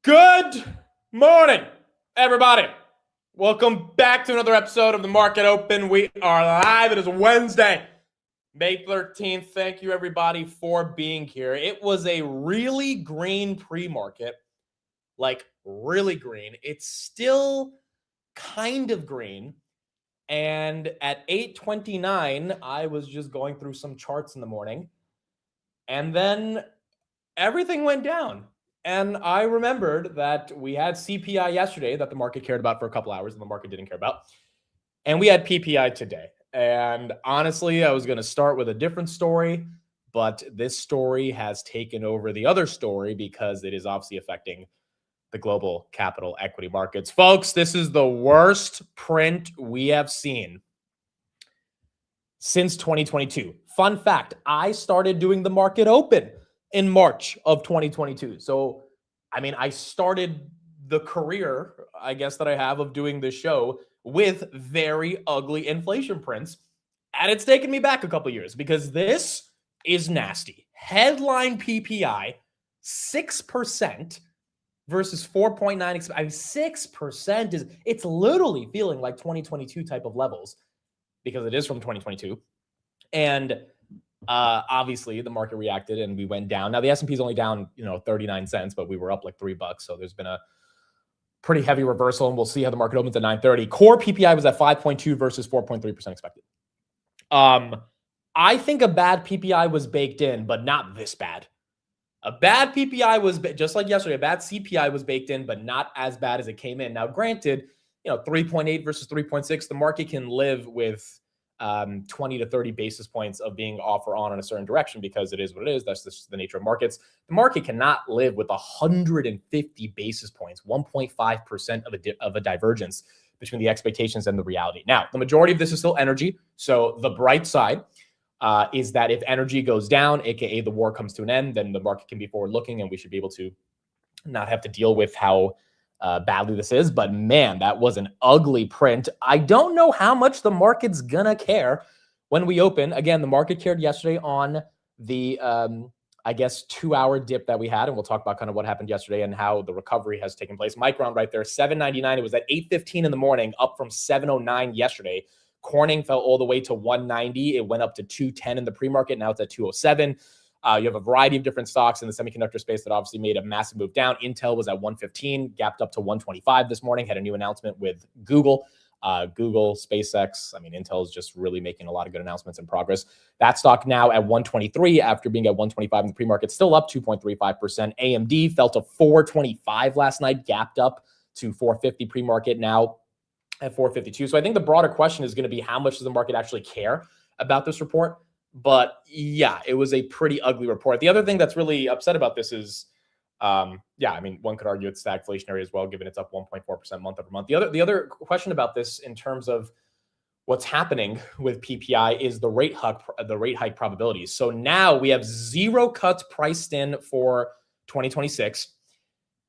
Good morning, everybody. Welcome back to another episode of the Market Open. We are live. It is Wednesday, May 13th. Thank you, everybody, for being here. It was a really green pre-market, like really green. It's still kind of green. And at 8:29, I was just going through some charts in the morning. And then everything went down. And I remembered that we had CPI yesterday that the market cared about for a couple hours and the market didn't care about. And we had PPI today. And honestly, I was going to start with a different story, but this story has taken over the other story because it is obviously affecting the global capital equity markets. Folks, this is the worst print we have seen since 2022. Fun fact, I started doing the Market Open in March of 2022. So, I started the career, I guess, that I have of doing this show with very ugly inflation prints. And it's taken me back a couple years because this is nasty. Headline PPI, 6% versus 4.9. 6% it's literally feeling like 2022 type of levels because it is from 2022. And obviously the market reacted and we went down. Now the S&P is only down, 39 cents, but we were up like $3. So there's been a pretty heavy reversal and we'll see how the market opens at 9:30. Core PPI was at 5.2 versus 4.3% expected. I think a bad PPI was baked in, but not this bad. A bad PPI was just like yesterday. A bad CPI was baked in, but not as bad as it came in. Now, granted, 3.8 versus 3.6, the market can live with 20 to 30 basis points of being off or on in a certain direction because it is what it is. That's just the nature of markets. The market cannot live with 150 basis points, 1.5% of a divergence between the expectations and the reality. Now, the majority of this is still energy. So the bright side is that if energy goes down, aka the war comes to an end, then the market can be forward looking and we should be able to not have to deal with how badly this is. But man, that was an ugly print. I don't know how much the market's gonna care when we open. Again, the market cared yesterday on the 2-hour dip that we had, and we'll talk about kind of what happened yesterday and how the recovery has taken place. Micron right there, 7.99. It was at 8:15 in the morning, up from 7.09 yesterday. Corning fell all the way to 190. It went up to 210 in the pre-market. Now it's at 207. You have a variety of different stocks in the semiconductor space that obviously made a massive move down. Intel was at 115, gapped up to 125 this morning, had a new announcement with Google. Google, SpaceX. Intel is just really making a lot of good announcements and progress. That stock now at 123 after being at 125 in the pre-market, still up 2.35%. AMD fell to 425 last night, gapped up to 450 pre-market, now at 452. So I think the broader question is going to be how much does the market actually care about this report? But yeah, it was a pretty ugly report. The other thing that's really upset about this is, one could argue it's stagflationary as well, given it's up 1.4% month over month. The other question about this in terms of what's happening with PPI is the rate hike probabilities. So now we have 0 cuts priced in for 2026.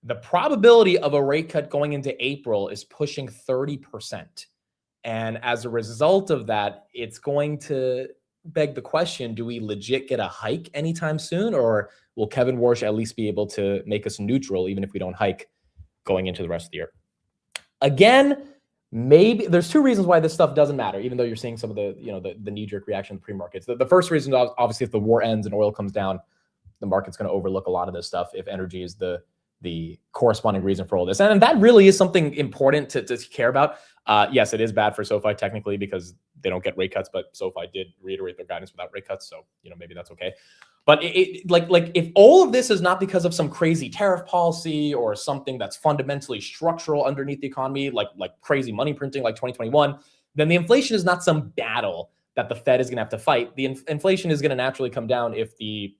The probability of a rate cut going into April is pushing 30%. And as a result of that, it's going to beg the question, do we legit get a hike anytime soon? Or will Kevin Warsh at least be able to make us neutral, even if we don't hike going into the rest of the year? Again, maybe there's 2 reasons why this stuff doesn't matter, even though you're seeing some of the, the knee-jerk reaction in the pre-markets. The first reason, obviously, if the war ends and oil comes down, the market's going to overlook a lot of this stuff if energy is the corresponding reason for all this. And that really is something important to care about. Yes, it is bad for SoFi technically because they don't get rate cuts, but SoFi did reiterate their guidance without rate cuts. So, maybe that's okay. But if all of this is not because of some crazy tariff policy or something that's fundamentally structural underneath the economy, like crazy money printing like 2021, then the inflation is not some battle that the Fed is going to have to fight. The inflation is going to naturally come down if the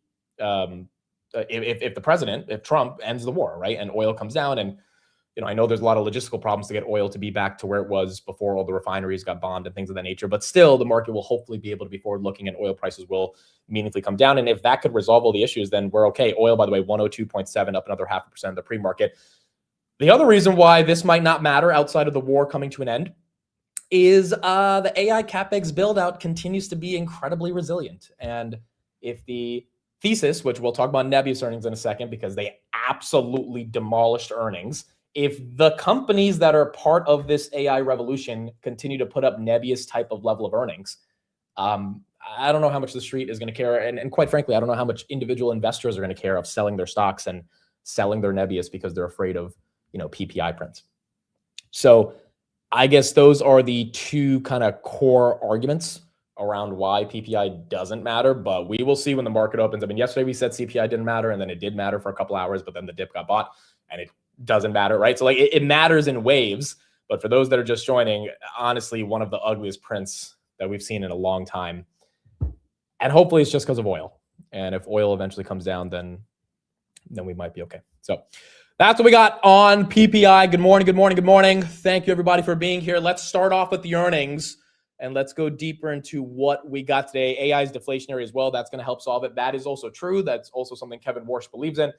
president, if Trump ends the war, right? And oil comes down. And, I know there's a lot of logistical problems to get oil to be back to where it was before all the refineries got bombed and things of that nature. But still, the market will hopefully be able to be forward looking and oil prices will meaningfully come down. And if that could resolve all the issues, then we're okay. Oil, by the way, 102.7, up another 0.5% in the pre-market. The other reason why this might not matter outside of the war coming to an end is the AI CapEx build out continues to be incredibly resilient. And if the thesis, which we'll talk about Nebius earnings in a second because they absolutely demolished earnings. If the companies that are part of this AI revolution continue to put up Nebius type of level of earnings, I don't know how much the street is going to care. And quite frankly, I don't know how much individual investors are going to care of selling their stocks and selling their Nebius because they're afraid of, PPI prints. So I guess those are the two kind of core arguments around why PPI doesn't matter, but we will see when the market opens. I mean, yesterday we said CPI didn't matter, and then it did matter for a couple hours, but then the dip got bought and it doesn't matter, right? So like it matters in waves, but for those that are just joining, honestly, one of the ugliest prints that we've seen in a long time. And hopefully it's just because of oil. And if oil eventually comes down, then we might be okay. So that's what we got on PPI. Good morning, good morning, good morning. Thank you everybody for being here. Let's start off with the earnings and let's go deeper into what we got today. AI is deflationary as well. That's going to help solve it. That is also true. That's also something Kevin Warsh believes in.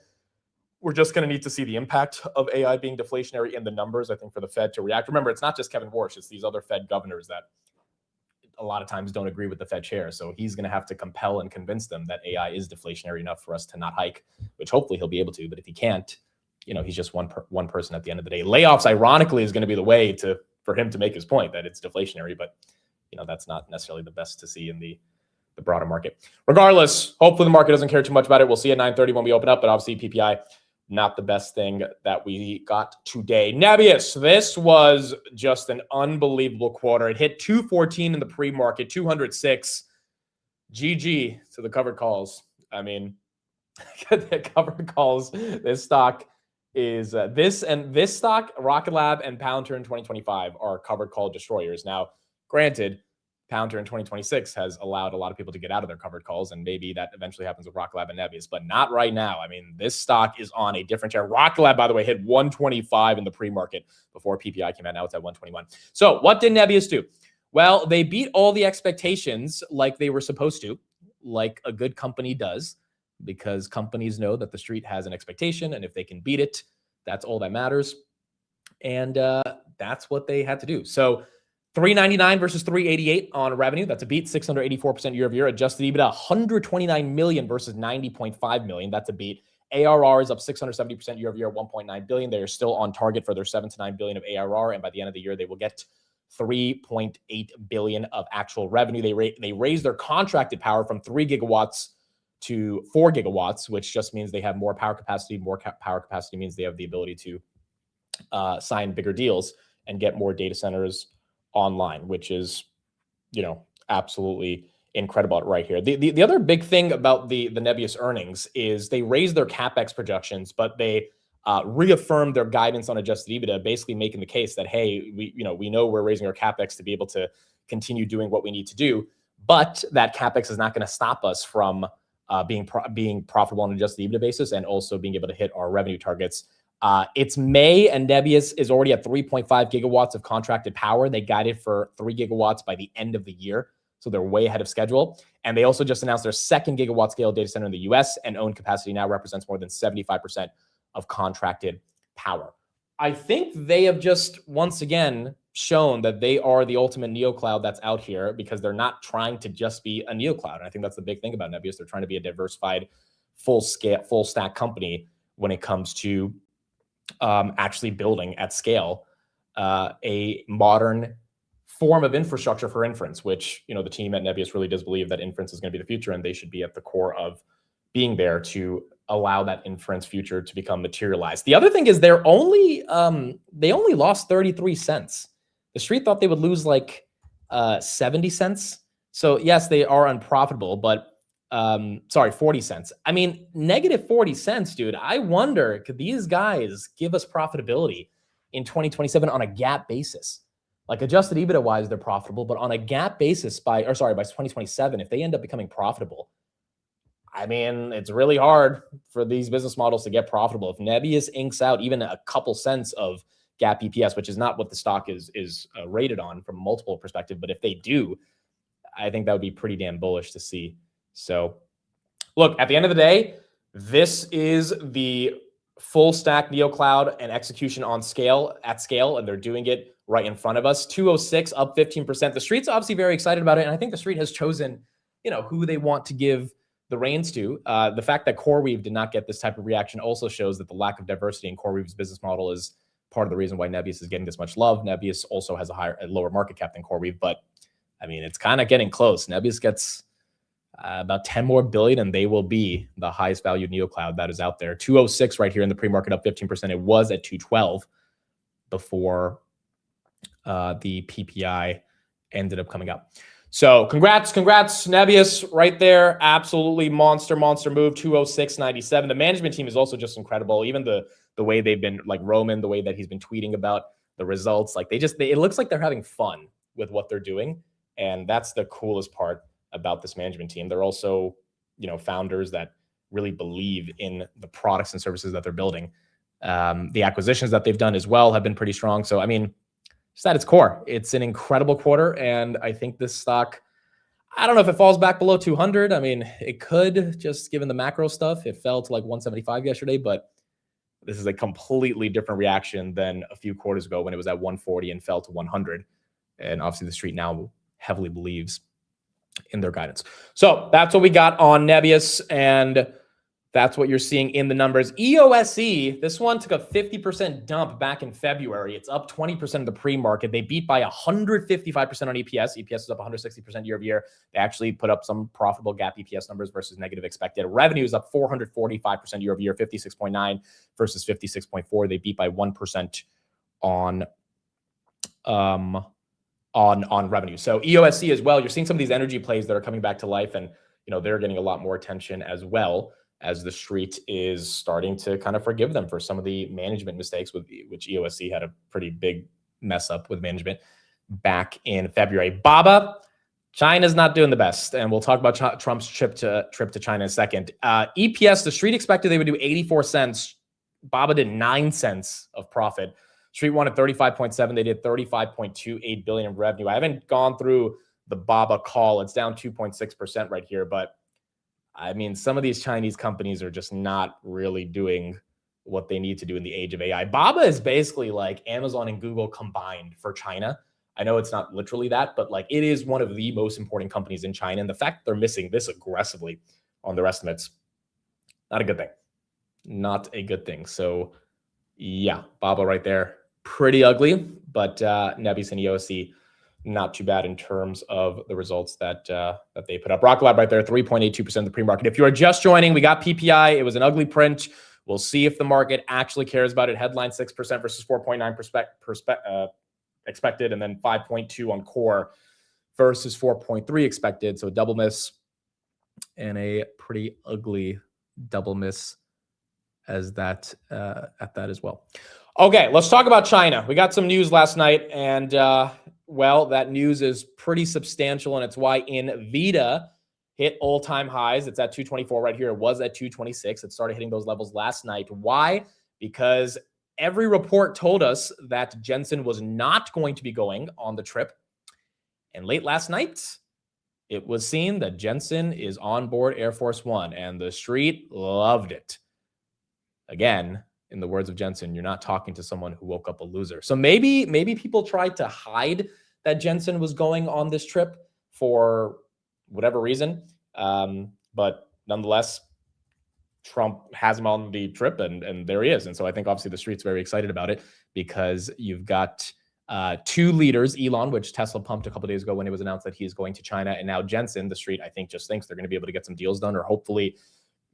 We're just going to need to see the impact of AI being deflationary in the numbers, I think, for the Fed to react. Remember, it's not just Kevin Warsh. It's these other Fed governors that a lot of times don't agree with the Fed chair. So he's going to have to compel and convince them that AI is deflationary enough for us to not hike, which hopefully he'll be able to. But if he can't, he's just one person at the end of the day. Layoffs, ironically, is going to be the way for him to make his point that it's deflationary. But, that's not necessarily the best to see in the broader market. Regardless, hopefully the market doesn't care too much about it. We'll see at 9:30 when we open up. But obviously PPI, not the best thing that we got today. Nebius, this was just an unbelievable quarter. It hit 214 in the pre-market, 206. GG to the covered calls. I mean, the covered calls. This stock is this stock, Rocket Lab and Palantir in 2025 are covered call destroyers. Now, granted, Palantir in 2026 has allowed a lot of people to get out of their covered calls, and maybe that eventually happens with Rocket Lab and Nebius, but not right now. I mean, this stock is on a different chair. Rocket Lab, by the way, hit 125 in the pre-market before PPI came out. Now it's at 121. So what did Nebius do? Well, they beat all the expectations like they were supposed to, like a good company does, because companies know that the street has an expectation, and if they can beat it, that's all that matters. And that's what they had to do. So 399 versus 388 on revenue. That's a beat. 684% year over year. Adjusted EBITDA 129 million versus 90.5 million. That's a beat. ARR is up 670% year over year, 1.9 billion. They are still on target for their 7 to 9 billion of ARR, and by the end of the year, they will get 3.8 billion of actual revenue. They raised their contracted power from 3 gigawatts to 4 gigawatts, which just means they have more power capacity. More power capacity means they have the ability to sign bigger deals and get more data centers online, which is, absolutely incredible right here. The other big thing about the Nebius earnings is they raised their CapEx projections, but they reaffirmed their guidance on adjusted EBITDA, basically making the case that, hey, we know we're raising our CapEx to be able to continue doing what we need to do, but that CapEx is not going to stop us from being profitable on an adjusted EBITDA basis and also being able to hit our revenue targets. It's May, and Nebius is already at 3.5 gigawatts of contracted power. They guided for 3 gigawatts by the end of the year, so they're way ahead of schedule. And they also just announced their 2nd gigawatt scale data center in the US, and owned capacity now represents more than 75% of contracted power. I think they have just once again shown that they are the ultimate neocloud that's out here, because they're not trying to just be a neocloud. And I think that's the big thing about Nebius. They're trying to be a diversified, full stack company when it comes to actually building at scale a modern form of infrastructure for inference, which the team at Nebius really does believe that inference is going to be the future, and they should be at the core of being there to allow that inference future to become materialized. The other thing is they only lost 33 cents. The street thought they would lose like 70 cents. So yes, they are unprofitable, but 40 cents. I mean, negative 40 cents, dude. I wonder, could these guys give us profitability in 2027 on a GAAP basis? Like adjusted EBITDA wise, they're profitable, but on a GAAP basis by 2027, if they end up becoming profitable, I mean, it's really hard for these business models to get profitable. If Nebius inks out even a couple cents of GAAP EPS, which is not what the stock is rated on from a multiple perspective, but if they do, I think that would be pretty damn bullish to see. So look, at the end of the day, this is the full stack neocloud and execution at scale, and they're doing it right in front of us. 206 up 15%. The street's obviously very excited about it, and I think the street has chosen, who they want to give the reins to. The fact that CoreWeave did not get this type of reaction also shows that the lack of diversity in CoreWeave's business model is part of the reason why Nebius is getting this much love. Nebius also has a lower market cap than CoreWeave, but I mean, it's kind of getting close. Nebius gets about 10 more billion, and they will be the highest valued neocloud that is out there. 206 right here in the pre-market, up 15%. It was at 212 before the PPI ended up coming up. So congrats, Nebius right there. Absolutely monster move, 206.97. The management team is also just incredible. Even the way they've been, like Roman, the way that he's been tweeting about the results, like it looks like they're having fun with what they're doing. And that's the coolest part about this management team. They're also, founders that really believe in the products and services that they're building. The acquisitions that they've done as well have been pretty strong. So, I mean, just at its core, it's an incredible quarter. And I think this stock, I don't know if it falls back below 200. I mean, it could, just given the macro stuff. It fell to like 175 yesterday, but this is a completely different reaction than a few quarters ago when it was at 140 and fell to 100. And obviously the street now heavily believes in their guidance. So that's what we got on Nebius, and that's what you're seeing in the numbers. EOSE, this one took a 50% dump back in February. It's up 20% in the pre-market. They beat by 155% on EPS. EPS is up 160% year over year. They actually put up some profitable GAAP EPS numbers versus negative expected. Revenue is up 445% year over year, 56.9 versus 56.4. They beat by 1% on revenue. So EOSC as well, you're seeing some of these energy plays that are coming back to life, and they're getting a lot more attention as well, as the street is starting to kind of forgive them for some of the management mistakes, which EOSC had a pretty big mess up with management back in February. BABA, China's not doing the best, and we'll talk about Trump's trip to China in a second. EPS, the street expected they would do 84 cents. BABA did 9 cents of profit. Street wanted 35.7. They did 35.28 billion in revenue. I haven't gone through the BABA call. It's down 2.6% right here, but I mean, some of these Chinese companies are just not really doing what they need to do in the age of AI. BABA is basically like Amazon and Google combined for China. I know it's not literally that, but like it is one of the most important companies in China. And the fact that they're missing this aggressively on their estimates, not a good thing. Not a good thing. So yeah, BABA right there, pretty ugly, but Nebius and EOSC, not too bad in terms of the results that they put up. Rocket Lab right there, 3.82% of the pre-market. If you are just joining, we got PPI. It was an ugly print. We'll see if the market actually cares about it. Headline 6% versus 4.9% expected, and then 5.2 on core versus 4.3 expected. So a double miss and a pretty ugly double miss as that at that as well. Okay, let's talk about China. We got some news last night, and well, that news is pretty substantial, and it's why Nvidia hit all-time highs. It's at 224 right here. It was at 226. It started hitting those levels last night. Why? Because every report told us that Jensen was not going to be going on the trip. And late last night, it was seen that Jensen is on board Air Force One, and the street loved it. Again, in the words of Jensen, you're not talking to someone who woke up a loser. So maybe people tried to hide that Jensen was going on this trip for whatever reason. But nonetheless, Trump has him on the trip, and there he is. And so I think obviously the street's very excited about it, because you've got two leaders, Elon, which Tesla pumped a couple of days ago when it was announced that he's going to China, and now Jensen. The street, I think, just thinks they're going to be able to get some deals done, or hopefully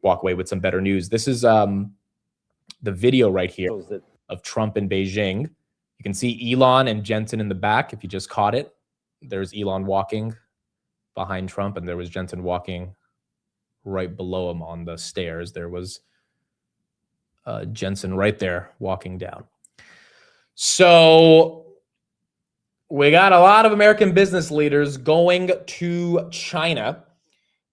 walk away with some better news. This is the video right here of Trump in Beijing. You can see Elon and Jensen in the back. If you just caught it, there's Elon walking behind Trump, and there was Jensen walking right below him on the stairs. There was Jensen right there walking down. So we got a lot of American business leaders going to China.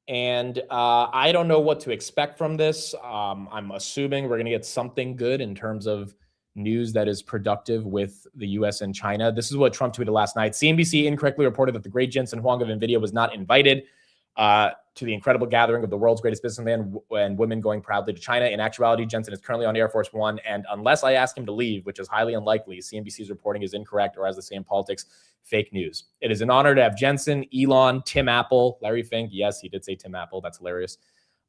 And I don't know what to expect from this. I'm assuming we're going to get something good in terms of news that is productive with the U.S. and China. This is what Trump tweeted last night. CNBC incorrectly reported that the great Jensen Huang of NVIDIA was not invited to the incredible gathering of the world's greatest businessmen and women going proudly to China. In actuality, Jensen is currently on Air Force One, and unless I ask him to leave, which is highly unlikely, CNBC's reporting is incorrect, or as they say in politics, fake news. It is an honor to have Jensen, Elon, Tim Apple, Larry Fink. Yes, he did say Tim Apple. That's hilarious.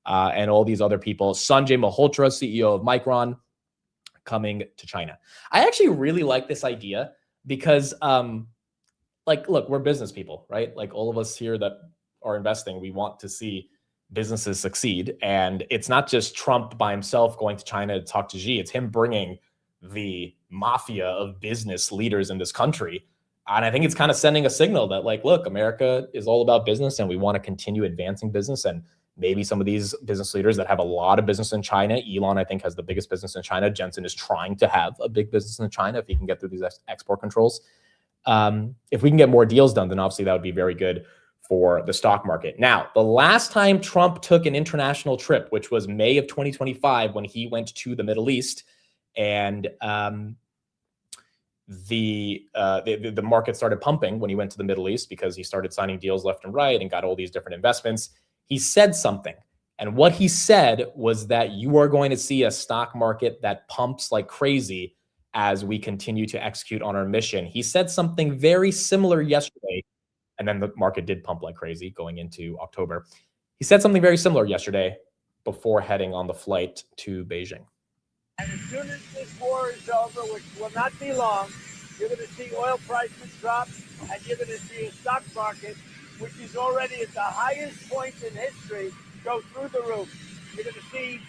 and all these other people. Sanjay Malhotra, CEO of Micron, coming to China. I actually really like this idea because, like, look, we're business people, right? Like all of us here that are investing, we want to see businesses succeed. And it's not just Trump by himself going to China to talk to Xi. It's him bringing the mafia of business leaders in this country. And I think it's kind of sending a signal that, like, look, America is all about business and we want to continue advancing business. And maybe some of these business leaders that have a lot of business in China, Elon, I think, has the biggest business in China. Jensen is trying to have a big business in China if he can get through these export controls. If we can get more deals done, then obviously that would be very good for the stock market. Now, the last time Trump took an international trip, which was May of 2025, when he went to the Middle East, and the market started pumping when he went to the Middle East because he started signing deals left and right and got all these different investments. He said something. And what he said was that you are going to see a stock market that pumps like crazy as we continue to execute on our mission. He said something very similar yesterday, and then the market did pump like crazy going into October. He said something very similar yesterday before heading on the flight to Beijing. And as soon as this war is over, which will not be long, you're going to see oil prices drop, and you're going to see a stock market, which is already at the highest point in history, go through the roof. You're going to see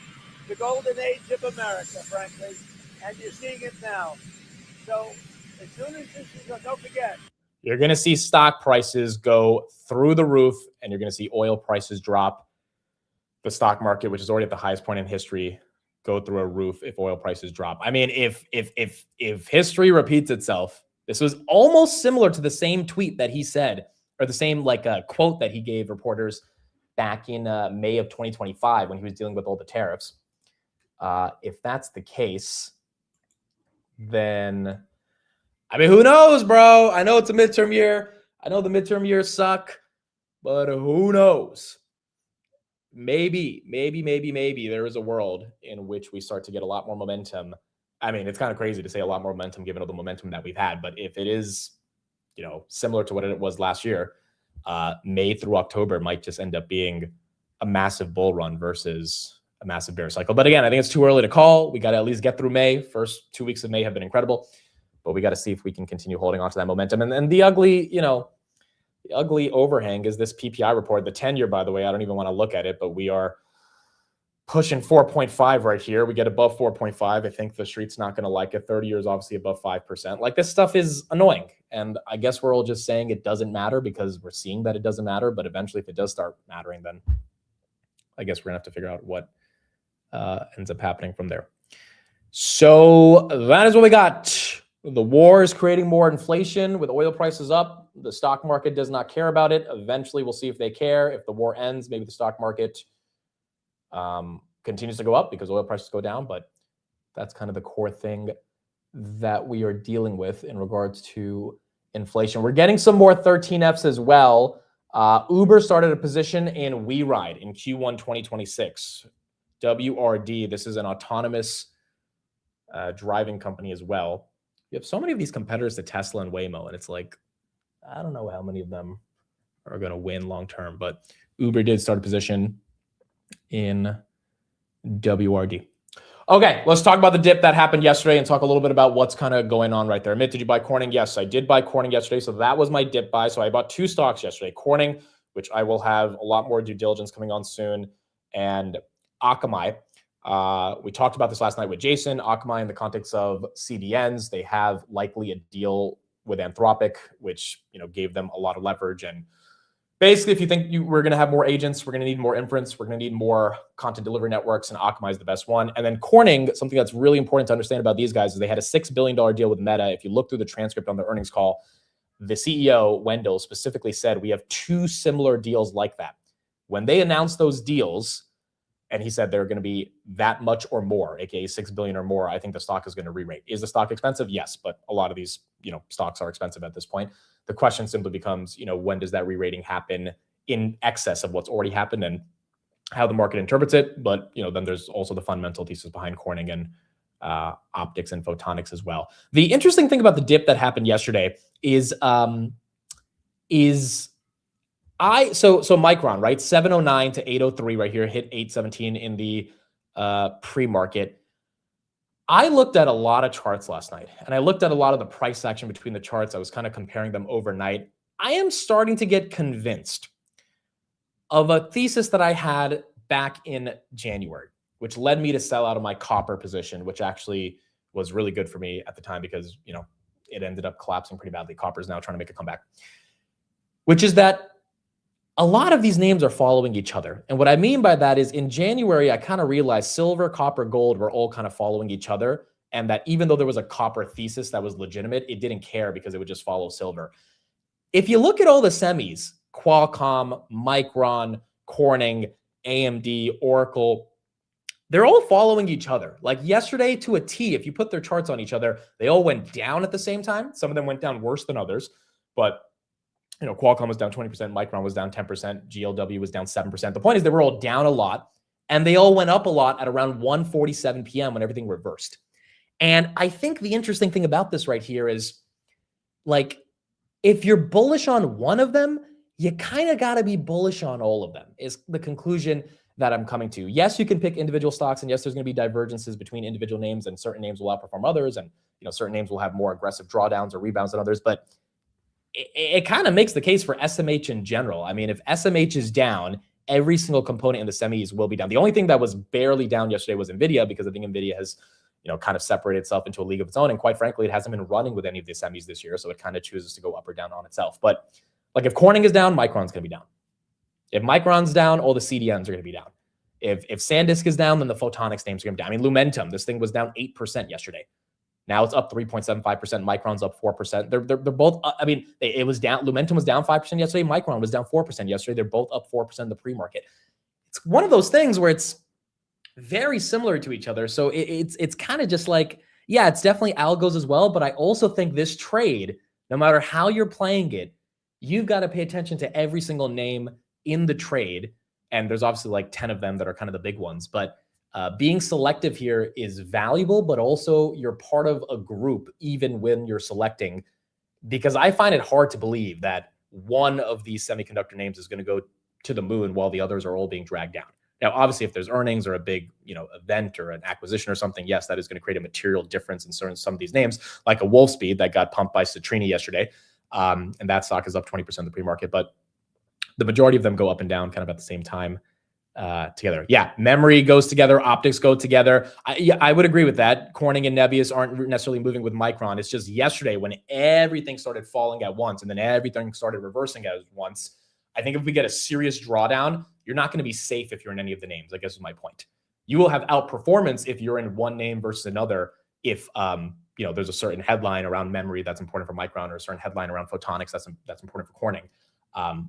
the golden age of America, frankly, and you're seeing it now. So as soon as this is, don't forget. You're going to see stock prices go through the roof, and you're going to see oil prices drop. The stock market, which is already at the highest point in history, go through a roof if oil prices drop. I mean, if history repeats itself, this was almost similar to the same tweet that he said, or the same quote that he gave reporters back in May of 2025 when he was dealing with all the tariffs. If that's the case, then, I mean, who knows, bro? I know it's a midterm year. I know the midterm years suck, but who knows? Maybe there is a world in which we start to get a lot more momentum. I mean, it's kind of crazy to say a lot more momentum given all the momentum that we've had, but if it is, similar to what it was last year, May through October might just end up being a massive bull run versus a massive bear cycle. But again, I think it's too early to call. We got to at least get through May. First 2 weeks of May have been incredible, but we got to see if we can continue holding on to that momentum. And the ugly, the ugly overhang is this PPI report. The 10-year, by the way, I don't even want to look at it, but we are pushing 4.5 right here. We get above 4.5. I think the street's not going to like it. 30 years, obviously above 5%. Like, this stuff is annoying. And I guess we're all just saying it doesn't matter because we're seeing that it doesn't matter. But eventually, if it does start mattering, then I guess we're going to have to figure out what ends up happening from there. So that is what we got. The war is creating more inflation with oil prices up. The stock market does not care about it. Eventually, we'll see if they care. If the war ends, maybe the stock market continues to go up because oil prices go down. But that's kind of the core thing that we are dealing with in regards to inflation. We're getting some more 13Fs as well. Uber started a position in WeRide in Q1 2026. WRD, this is an autonomous driving company as well. You have so many of these competitors to Tesla and Waymo, and it's like, I don't know how many of them are going to win long term, but Uber did start a position in WRD. Okay, let's talk about the dip that happened yesterday and talk a little bit about what's kind of going on right there. Amit, did you buy Corning? Yes, I did buy Corning yesterday, so that was my dip buy. So I bought 2 stocks yesterday, Corning, which I will have a lot more due diligence coming on soon, and Akamai. We talked about this last night with Jason. Akamai, in the context of CDNs, they have likely a deal with Anthropic, which gave them a lot of leverage. And basically, if you think we're going to have more agents, we're going to need more inference, we're going to need more content delivery networks, and Akamai is the best one. And then Corning, something that's really important to understand about these guys is they had a $6 billion deal with Meta. If you look through the transcript on their earnings call, the CEO, Wendell, specifically said, we have 2 similar deals like that. When they announced those deals, and he said they're going to be that much or more, aka $6 billion or more, I think the stock is going to re-rate. Is the stock expensive? Yes, but a lot of these, stocks are expensive at this point. The question simply becomes, when does that re-rating happen in excess of what's already happened and how the market interprets it? But then there's also the fundamental thesis behind Corning and optics and photonics as well. The interesting thing about the dip that happened yesterday is So Micron, right? 709 to 803 right here, hit 817 in the pre-market. I looked at a lot of charts last night, and I looked at a lot of the price action between the charts. I was kind of comparing them overnight. I am starting to get convinced of a thesis that I had back in January, which led me to sell out of my copper position, which actually was really good for me at the time because, it ended up collapsing pretty badly. Copper is now trying to make a comeback, which is that a lot of these names are following each other. And what I mean by that is in January, I kind of realized silver, copper, gold were all kind of following each other. And that even though there was a copper thesis that was legitimate, it didn't care because it would just follow silver. If you look at all the semis, Qualcomm, Micron, Corning, AMD, Oracle, they're all following each other. Like yesterday to a T, if you put their charts on each other, they all went down at the same time. Some of them went down worse than others, but Qualcomm was down 20%, Micron was down 10%, GLW was down 7%. The point is they were all down a lot, and they all went up a lot at around 1:47 p.m. when everything reversed. And I think the interesting thing about this right here is, like, if you're bullish on one of them, you kind of got to be bullish on all of them, is the conclusion that I'm coming to. Yes, you can pick individual stocks, and yes, there's going to be divergences between individual names, and certain names will outperform others, and certain names will have more aggressive drawdowns or rebounds than others, but it kind of makes the case for SMH in general. I mean, if SMH is down, every single component in the semis will be down. The only thing that was barely down yesterday was NVIDIA, because I think NVIDIA has, kind of separated itself into a league of its own. And quite frankly, it hasn't been running with any of the semis this year. So it kind of chooses to go up or down on itself. But like if Corning is down, Micron's going to be down. If Micron's down, all the CDNs are going to be down. If SanDisk is down, then the photonics names are going to be down. I mean, Lumentum, this thing was down 8% yesterday. Now it's up 3.75%. Micron's up 4%. They're both, it was down. Lumentum was down 5% yesterday. Micron was down 4% yesterday. They're both up 4% in the pre-market. It's one of those things where it's very similar to each other. So it's kind of just like, yeah, it's definitely algos as well. But I also think this trade, no matter how you're playing it, you've got to pay attention to every single name in the trade. And there's obviously like 10 of them that are kind of the big ones. But being selective here is valuable, but also you're part of a group even when you're selecting, because I find it hard to believe that one of these semiconductor names is going to go to the moon while the others are all being dragged down. Now, obviously, if there's earnings or a big, event or an acquisition or something, yes, that is going to create a material difference in some of these names, like a Wolfspeed that got pumped by Citrini yesterday. And that stock is up 20% in the pre-market, but the majority of them go up and down kind of at the same time. Together. Yeah, memory goes together, optics go together. I would agree with that. Corning and Nebius aren't necessarily moving with Micron. It's just yesterday when everything started falling at once and then everything started reversing at once. I think if we get a serious drawdown, you're not going to be safe if you're in any of the names, I guess is my point. You will have outperformance if you're in one name versus another. If there's a certain headline around memory that's important for Micron, or a certain headline around photonics that's important for Corning.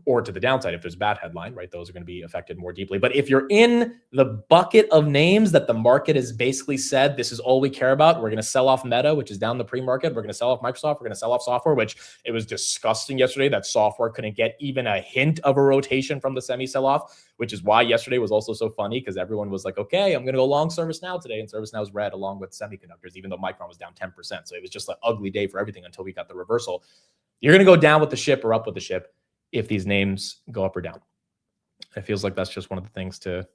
Or to the downside, if there's a bad headline, right, those are going to be affected more deeply. But if you're in the bucket of names that the market has basically said, this is all we care about, we're going to sell off Meta, which is down the pre-market. We're going to sell off Microsoft. We're going to sell off software, which it was disgusting yesterday that software couldn't get even a hint of a rotation from the semi sell-off, which is why yesterday was also so funny, because everyone was like, okay, I'm going to go long ServiceNow today. And ServiceNow was red along with semiconductors, even though Micron was down 10%. So it was just an ugly day for everything until we got the reversal. You're going to go down with the ship or up with the ship if these names go up or down. It feels like that's just one of the things to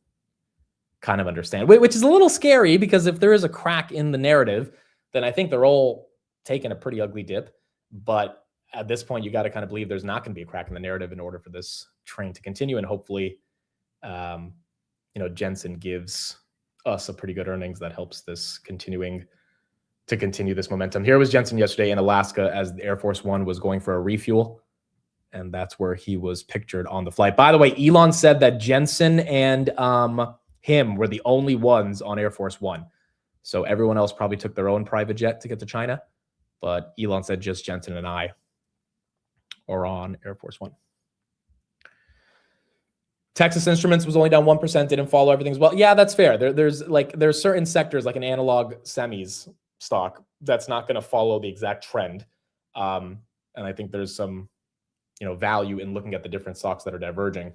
kind of understand, which is a little scary, because if there is a crack in the narrative, then I think they're all taking a pretty ugly dip. But at this point, you got to kind of believe there's not going to be a crack in the narrative in order for this train to continue. And hopefully, Jensen gives us a pretty good earnings that helps this continue this momentum. Here was Jensen yesterday in Alaska as the Air Force One was going for a refuel. And that's where he was pictured on the flight. By the way, Elon said that Jensen and him were the only ones on Air Force One. So everyone else probably took their own private jet to get to China. But Elon said just Jensen and I are on Air Force One. Texas Instruments was only down 1%, didn't follow everything as well. Yeah, that's fair. There's certain sectors, like an analog semis stock, that's not going to follow the exact trend. And I think there's some value in looking at the different stocks that are diverging.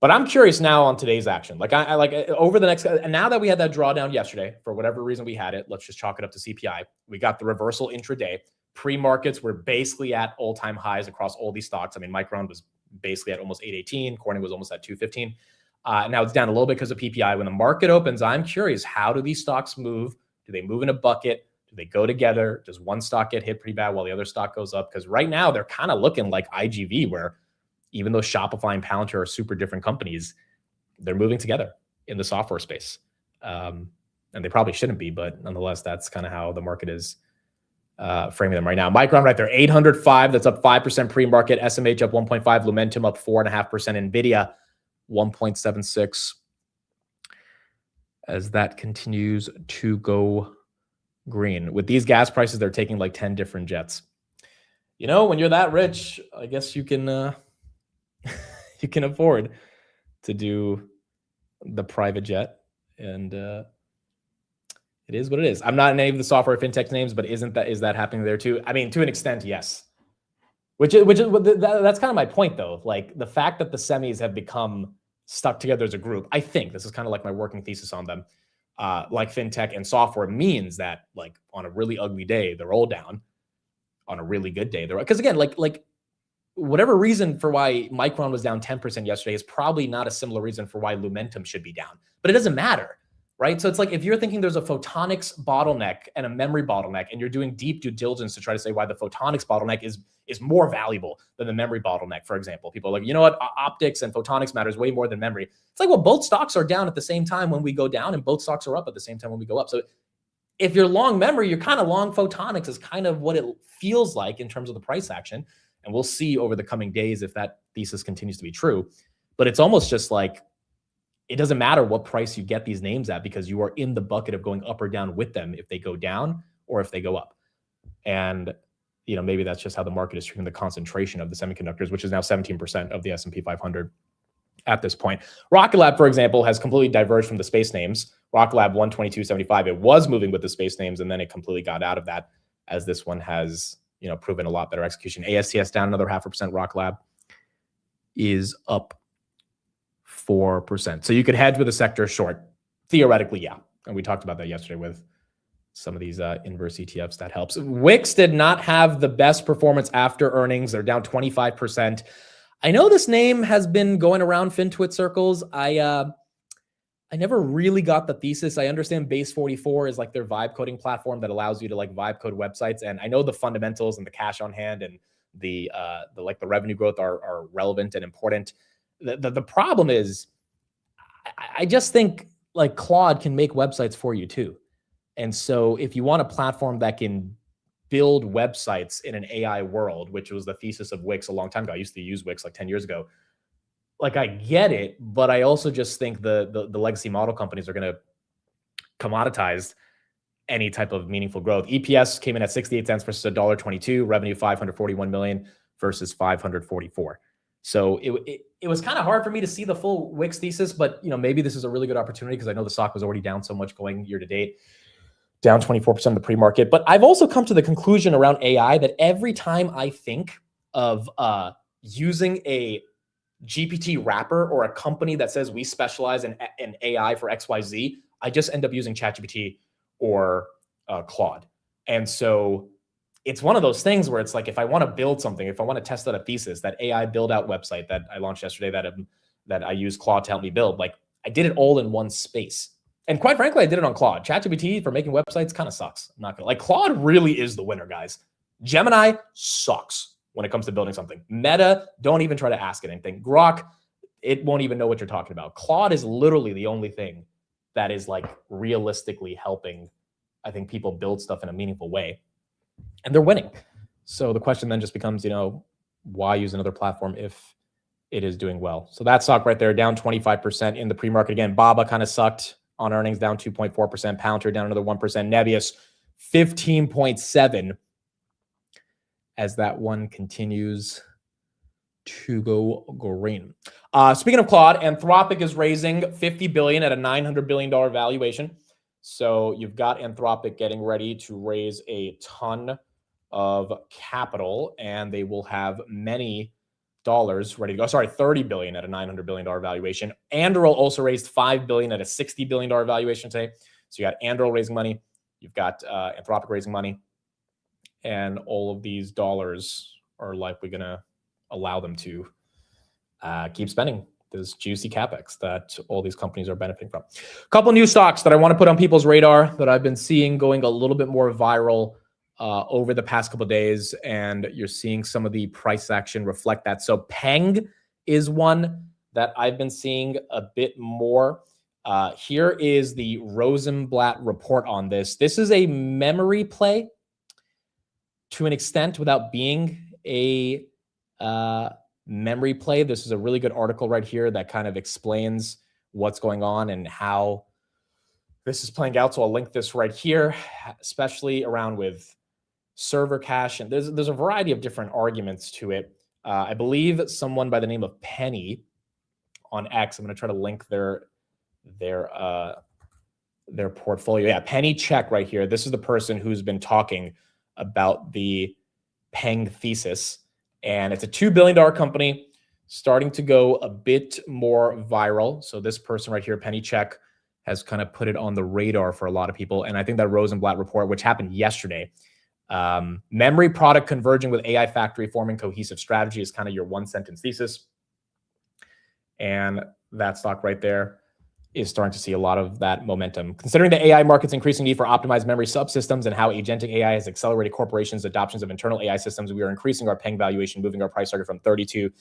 But I'm curious now on today's action. Like I like over the next, and now that we had that drawdown yesterday, for whatever reason we had it, let's just chalk it up to CPI. We got the reversal intraday. Pre-markets were basically at all-time highs across all these stocks. I mean, Micron was basically at almost 818. Corning was almost at 215. Now it's down a little bit because of PPI. When the market opens, I'm curious, how do these stocks move? Do they move in a bucket? Do they go together? Does one stock get hit pretty bad while the other stock goes up? Because right now they're kind of looking like IGV, where even though Shopify and Palantir are super different companies, they're moving together in the software space. And they probably shouldn't be, but nonetheless, that's kind of how the market is framing them right now. Micron right there, 805. That's up 5% pre-market. SMH up 1.5. Lumentum up 4.5%. NVIDIA 1.76. As that continues to go green. With these gas prices, they're taking like 10 different jets. You know, when you're that rich, I guess you can you can afford to do the private jet, and it is what it is. I'm not in any of the software fintech names, but is that happening there too? I mean, to an extent, yes. Which is that's kind of my point, though. Like the fact that the semis have become stuck together as a group, I think this is kind of like my working thesis on them. Like fintech and software means that, like, on a really ugly day, they're all down. On a really good day, they're, because again, like whatever reason for why Micron was down 10% yesterday is probably not a similar reason for why Lumentum should be down. But it doesn't matter, right? So it's like if you're thinking there's a photonics bottleneck and a memory bottleneck, and you're doing deep due diligence to try to say why the photonics bottleneck is more valuable than the memory bottleneck, for example. People are like, you know what, optics and photonics matters way more than memory. It's like, well, both stocks are down at the same time when we go down, and both stocks are up at the same time when we go up. So if you're long memory, you're kind of long photonics, is kind of what it feels like in terms of the price action. And we'll see over the coming days if that thesis continues to be true. But it's almost just like, it doesn't matter what price you get these names at, because you are in the bucket of going up or down with them if they go down or if they go up. And, you know, maybe that's just how the market is treating the concentration of the semiconductors, which is now 17% of the S&P 500 at this point. Rocket Lab, for example, has completely diverged from the space names. Rocket Lab 122.75. It was moving with the space names, and then it completely got out of that, as this one has, you know, proven a lot better execution. ASTS down another 0.5%. Rocket Lab is up 4%. So you could hedge with a sector short. Theoretically, yeah. And we talked about that yesterday with some of these inverse ETFs. That helps. Wix did not have the best performance after earnings. They're down 25%. I know this name has been going around FinTwit circles. I never really got the thesis. I understand Base 44 is like their vibe coding platform that allows you to like vibe code websites. And I know the fundamentals and the cash on hand and the revenue growth are relevant and important. The problem is, I just think like Claude can make websites for you too. And so if you want a platform that can build websites in an AI world, which was the thesis of Wix a long time ago. I used to use Wix like 10 years ago. Like, I get it, but I also just think the legacy model companies are going to commoditize any type of meaningful growth. EPS came in at 68 cents versus $1.22, revenue 541 million versus 544. So it was kind of hard for me to see the full Wix thesis, but you know, maybe this is a really good opportunity because I know the stock was already down so much going year to date, down 24% in the pre-market. But I've also come to the conclusion around AI that every time I think of using a GPT wrapper or a company that says we specialize in AI for XYZ, I just end up using ChatGPT or Claude. And so it's one of those things where it's like, if I want to build something, if I want to test out a thesis, that AI build out website that I launched yesterday that I use Claude to help me build, like I did it all in one space. And quite frankly, I did it on Claude. ChatGPT for making websites kind of sucks. I'm not gonna, like, Claude really is the winner, guys. Gemini sucks when it comes to building something. Meta, don't even try to ask it anything. Grok, it won't even know what you're talking about. Claude is literally the only thing that is like realistically helping, I think, people build stuff in a meaningful way. And they're winning. So the question then just becomes, you know, why use another platform if it is doing well? So that stock right there, down 25% in the pre-market. Again, Baba kind of sucked on earnings, down 2.4%. Palantir down another 1%. Nebius 15.7 as that one continues to go green. Speaking of Claude, Anthropic is raising $50 billion at a $900 billion valuation. So you've got Anthropic getting ready to raise a ton of capital, and they will have many dollars ready to go. Sorry, $30 billion at a $900 billion valuation. Anduril also raised $5 billion at a $60 billion valuation today. So you got Anduril raising money, you've got Anthropic raising money, and all of these dollars are likely going to allow them to keep spending this juicy capex that all these companies are benefiting from. A couple new stocks that I want to put on people's radar that I've been seeing going a little bit more viral over the past couple of days, and you're seeing some of the price action reflect that. So Peng is one that I've been seeing a bit more. Here is the Rosenblatt report on this. This is a memory play to an extent without being a memory play. This is a really good article right here that kind of explains what's going on and how this is playing out. So I'll link this right here, especially around with server cache. And there's a variety of different arguments to it. I believe someone by the name of Penny on X, I'm going to try to link their portfolio. Yeah, Penny Check right here. This is the person who's been talking about the Peng thesis. And it's a $2 billion company starting to go a bit more viral. So this person right here, Penny Check, has kind of put it on the radar for a lot of people. And I think that Rosenblatt report, which happened yesterday, memory product converging with AI factory forming cohesive strategy is kind of your one sentence thesis. And that stock right there is starting to see a lot of that momentum. Considering the AI market's increasing need for optimized memory subsystems and how agentic AI has accelerated corporations' adoptions of internal AI systems, we are increasing our Peng valuation, moving our price target from 32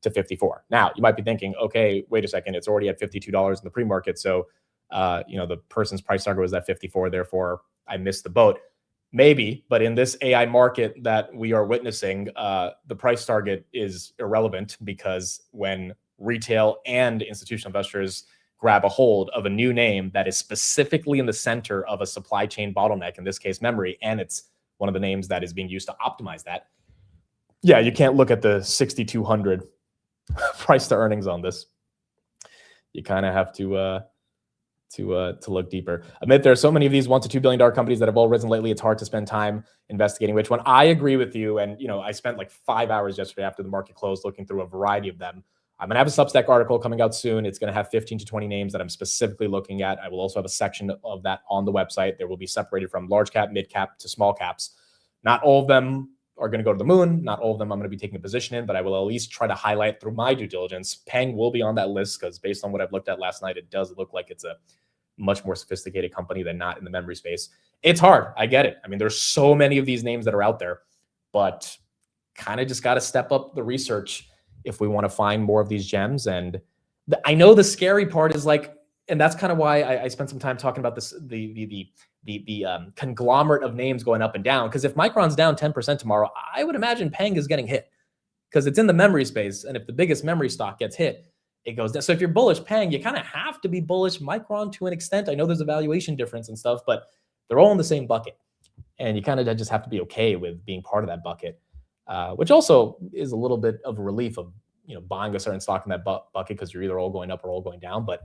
to 54. Now, you might be thinking, okay, wait a second, it's already at $52 in the pre-market. So, the person's price target was at 54, therefore I missed the boat. Maybe, but in this AI market that we are witnessing, the price target is irrelevant, because when retail and institutional investors grab a hold of a new name that is specifically in the center of a supply chain bottleneck, in this case memory, and it's one of the names that is being used to optimize that, yeah, you can't look at the 6,200 price to earnings on this. You kind of have to look deeper. Amid there are so many of these $1 to $2 billion companies that have all risen lately, it's hard to spend time investigating which one. I agree with you, and I spent like 5 hours yesterday after the market closed looking through a variety of them. I'm going to have a Substack article coming out soon. It's going to have 15 to 20 names that I'm specifically looking at. I will also have a section of that on the website. There will be separated from large cap, mid cap to small caps. Not all of them are going to go to the moon. Not all of them I'm going to be taking a position in, but I will at least try to highlight through my due diligence. Peng will be on that list because based on what I've looked at last night, it does look like it's a much more sophisticated company than not in the memory space. It's hard. I get it. I mean, there's so many of these names that are out there, but kind of just got to step up the research if we want to find more of these gems. And I know the scary part is like, and that's kind of why I spent some time talking about this, the conglomerate of names going up and down. Because if Micron's down 10% tomorrow, I would imagine Peng is getting hit because it's in the memory space. And if the biggest memory stock gets hit, it goes down. So if you're bullish Peng, you kind of have to be bullish Micron to an extent. I know there's a valuation difference and stuff, but they're all in the same bucket. And you kind of just have to be okay with being part of that bucket. Which also is a little bit of a relief of buying a certain stock in that bucket, because you're either all going up or all going down. But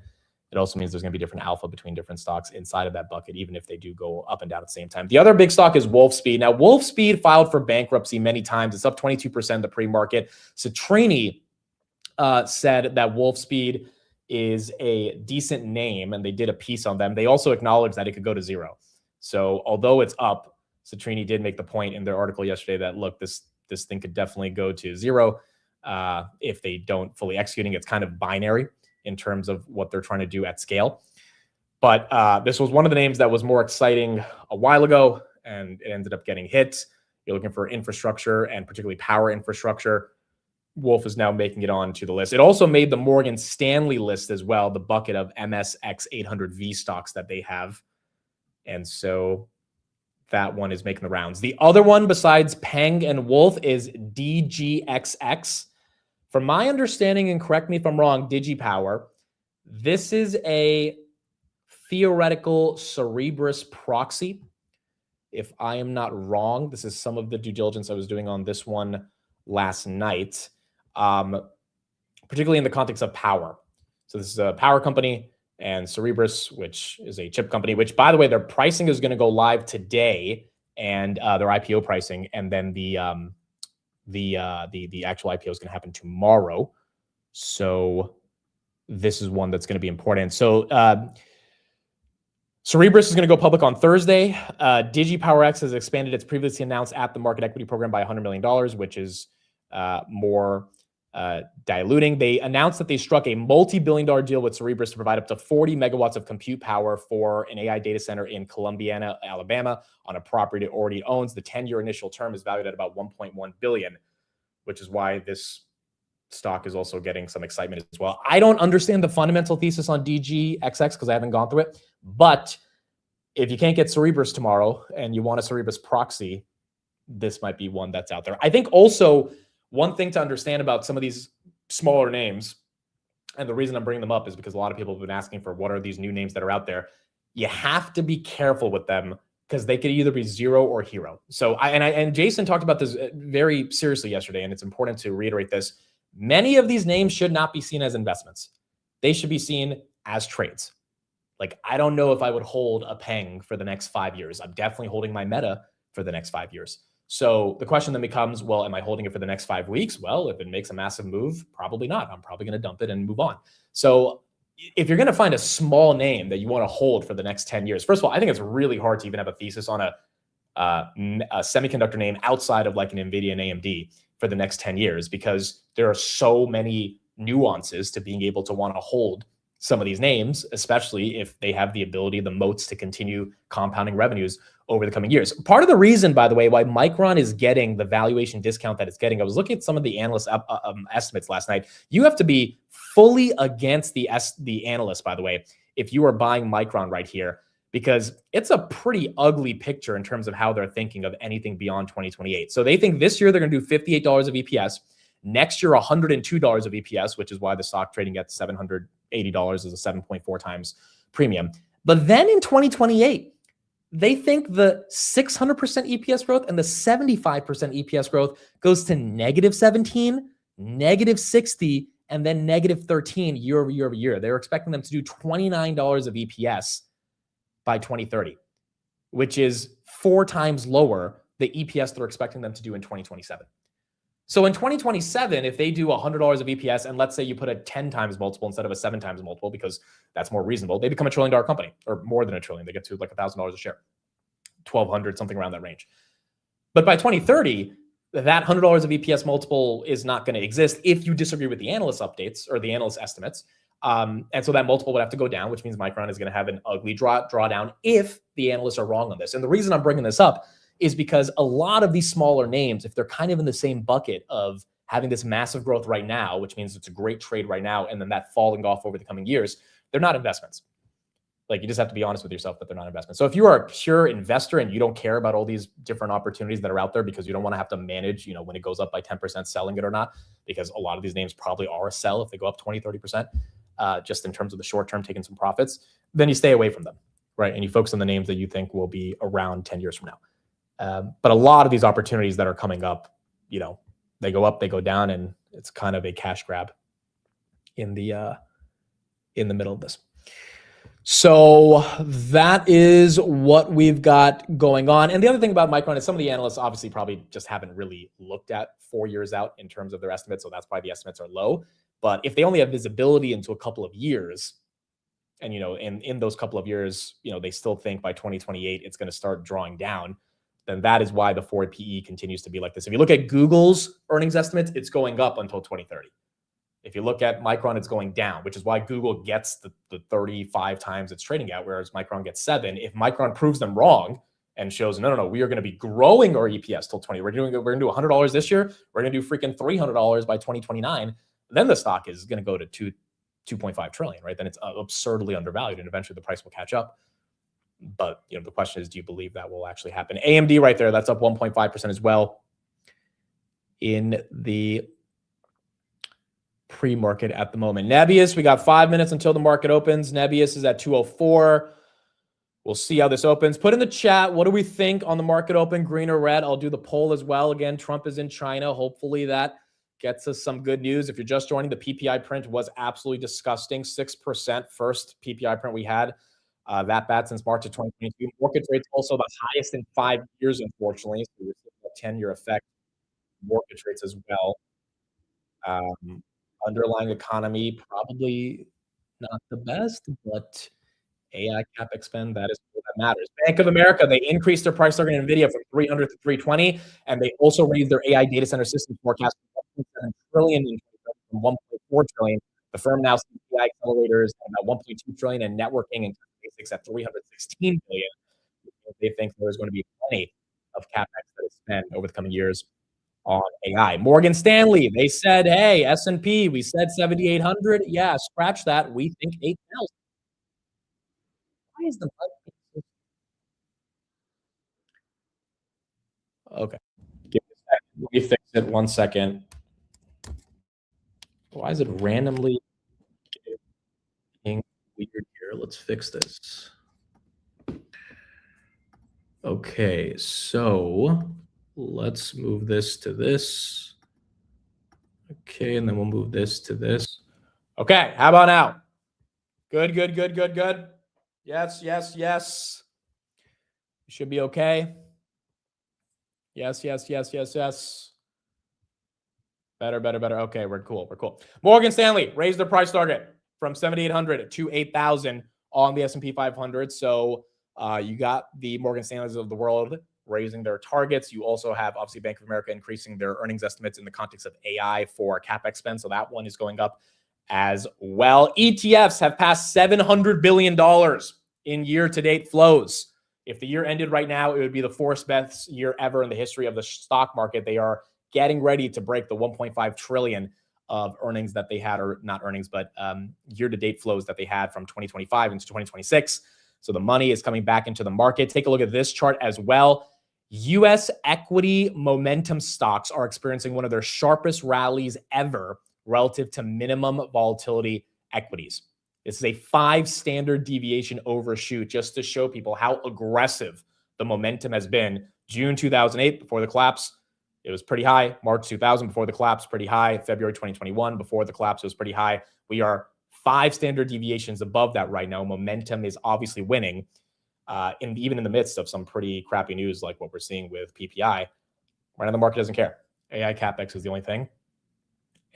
it also means there's going to be different alpha between different stocks inside of that bucket, even if they do go up and down at the same time. The other big stock is Wolfspeed. Now, Wolfspeed filed for bankruptcy many times. It's up 22% in the pre-market. Citrini said that Wolfspeed is a decent name, and they did a piece on them. They also acknowledged that it could go to zero. So although it's up, Citrini did make the point in their article yesterday that, look, this thing could definitely go to zero if they don't fully executing. It's kind of binary in terms of what they're trying to do at scale. But this was one of the names that was more exciting a while ago, and it ended up getting hit. You're looking for infrastructure and particularly power infrastructure. Wolf is now making it onto the list. It also made the Morgan Stanley list as well, the bucket of MSX 800V stocks that they have. And so that one is making the rounds. The other one besides Peng and Wolf is DGXX. From my understanding, and correct me if I'm wrong, DigiPower, this is a theoretical Cerebras proxy. If I am not wrong, this is some of the due diligence I was doing on this one last night, particularly in the context of power. So this is a power company, and Cerebras, which is a chip company, which, by the way, their pricing is going to go live today, and their IPO pricing, and then the actual IPO is going to happen tomorrow. So this is one that's going to be important. So Cerebras is going to go public on Thursday. DigiPowerX has expanded its previously announced at the market equity program by $100 million, which is more diluting. They announced that they struck a multi-billion-dollar deal with Cerebras to provide up to 40 megawatts of compute power for an AI data center in Columbiana, Alabama, on a property it already owns. The 10-year initial term is valued at about $1.1 billion, which is why this stock is also getting some excitement as well. I don't understand the fundamental thesis on DGXX because I haven't gone through it. But if you can't get Cerebras tomorrow and you want a Cerebras proxy, this might be one that's out there. I think also one thing to understand about some of these smaller names, and the reason I'm bringing them up is because a lot of people have been asking for what are these new names that are out there. You have to be careful with them because they could either be zero or hero. So and Jason talked about this very seriously yesterday, and it's important to reiterate this. Many of these names should not be seen as investments. They should be seen as trades. Like, I don't know if I would hold a Peng for the next 5 years. I'm definitely holding my Meta for the next 5 years. So the question then becomes, well, am I holding it for the next 5 weeks? Well, if it makes a massive move, probably not. I'm probably going to dump it and move on. So if you're going to find a small name that you want to hold for the next 10 years, first of all, I think it's really hard to even have a thesis on a semiconductor name outside of like an NVIDIA and AMD for the next 10 years, because there are so many nuances to being able to want to hold some of these names, especially if they have the ability, the moats to continue compounding revenues over the coming years. Part of the reason, by the way, why Micron is getting the valuation discount that it's getting, I was looking at some of the analyst estimates last night. You have to be fully against the analysts, by the way, if you are buying Micron right here, because it's a pretty ugly picture in terms of how they're thinking of anything beyond 2028. So they think this year they're going to do $58 of EPS. Next year, $102 of EPS, which is why the stock trading at $780 is a 7.4 times premium. But then in 2028, they think the 600% EPS growth and the 75% EPS growth goes to -17, -60, and then -13 year over year over year. They're expecting them to do $29 of EPS by 2030, which is 4 times lower the EPS they're expecting them to do in 2027. So in 2027, if they do $100 of EPS, and let's say you put a 10 times multiple instead of a 7 times multiple, because that's more reasonable, they become $1 trillion company, or more than $1 trillion. They get to like $1,000 a share, 1,200, something around that range. But by 2030, that $100 of EPS multiple is not going to exist if you disagree with the analyst updates or the analyst estimates. And so that multiple would have to go down, which means Micron is going to have an ugly drawdown if the analysts are wrong on this. And the reason I'm bringing this up is because a lot of these smaller names, if they're kind of in the same bucket of having this massive growth right now, which means it's a great trade right now, and then that falling off over the coming years, they're not investments. Like, you just have to be honest with yourself that they're not investments. So if you are a pure investor and you don't care about all these different opportunities that are out there because you don't want to have to manage, when it goes up by 10%, selling it or not, because a lot of these names probably are a sell if they go up 20, 30%, just in terms of the short term, taking some profits, then you stay away from them, right? And you focus on the names that you think will be around 10 years from now. But a lot of these opportunities that are coming up, they go up, they go down, and it's kind of a cash grab in the middle of this. So that is what we've got going on. And the other thing about Micron is some of the analysts obviously probably just haven't really looked at 4 years out in terms of their estimates. So that's why the estimates are low. But if they only have visibility into a couple of years, and, in those couple of years, they still think by 2028, it's going to start drawing down, then that is why the forward PE continues to be like this. If you look at Google's earnings estimates, it's going up until 2030. If you look at Micron, it's going down, which is why Google gets the 35 times it's trading at, whereas Micron gets 7. If Micron proves them wrong and shows, no, we are going to be growing our EPS till 20. We're going to do $100 this year. We're going to do freaking $300 by 2029. Then the stock is going to go to 2.5 trillion, right? Then it's absurdly undervalued, and eventually the price will catch up. But the question is, do you believe that will actually happen? AMD right there, that's up 1.5% as well in the pre-market at the moment. Nebius, we got 5 minutes until the market opens. Nebius is at 204. We'll see how this opens. Put in the chat, what do we think on the market open, green or red? I'll do the poll as well. Again, Trump is in China. Hopefully that gets us some good news. If you're just joining, the PPI print was absolutely disgusting. 6% first PPI print we had. That bad since March of 2022. Mortgage rates also the highest in 5 years, unfortunately. So we're seeing a 10-year effect. Mortgage rates as well. Underlying economy, probably not the best, but AI CapEx spend, that is what that matters. Bank of America, they increased their price target in NVIDIA from 300 to 320, and they also raised their AI data center system forecast from $1.7 trillion in from 1.4 trillion. The firm now CPI accelerators at about 1.2 trillion and networking and basics at 316 billion. They think there's going to be plenty of capex that is spent over the coming years on AI. Morgan Stanley, they said, hey, S&P, we said 7,800. Yeah, scratch that. We think 8,000. Why is the market? Okay. Give me a second. Let me fix it 1 second. Why is it randomly being weird here? Let's fix this. Okay, so let's move this to this. Okay, and then we'll move this to this. Okay, how about now? Good, good, good, good, good. Yes, yes, yes. Should be okay. Yes, yes, yes, yes, yes. Better, better, better. Okay, we're cool. We're cool. Morgan Stanley raised their price target from 7,800 to 8,000 on the S&P 500. So you got the Morgan Stanleys of the world raising their targets. You also have, obviously, Bank of America increasing their earnings estimates in the context of AI for CapEx spend. So that one is going up as well. ETFs have passed $700 billion in year-to-date flows. If the year ended right now, it would be the fourth best year ever in the history of the stock market. They are getting ready to break the 1.5 trillion of earnings that they had, or not earnings, but year-to-date flows that they had from 2025 into 2026. So the money is coming back into the market. Take a look at this chart as well. U.S. equity momentum stocks are experiencing one of their sharpest rallies ever relative to minimum volatility equities. This is a 5 standard deviation overshoot, just to show people how aggressive the momentum has been. June 2008, before the collapse, it was pretty high. March 2000, before the collapse, pretty high. February 2021, before the collapse, it was pretty high. We are 5 standard deviations above that right now. Momentum is obviously winning, even in the midst of some pretty crappy news like what we're seeing with PPI. Right now, the market doesn't care. AI CapEx is the only thing.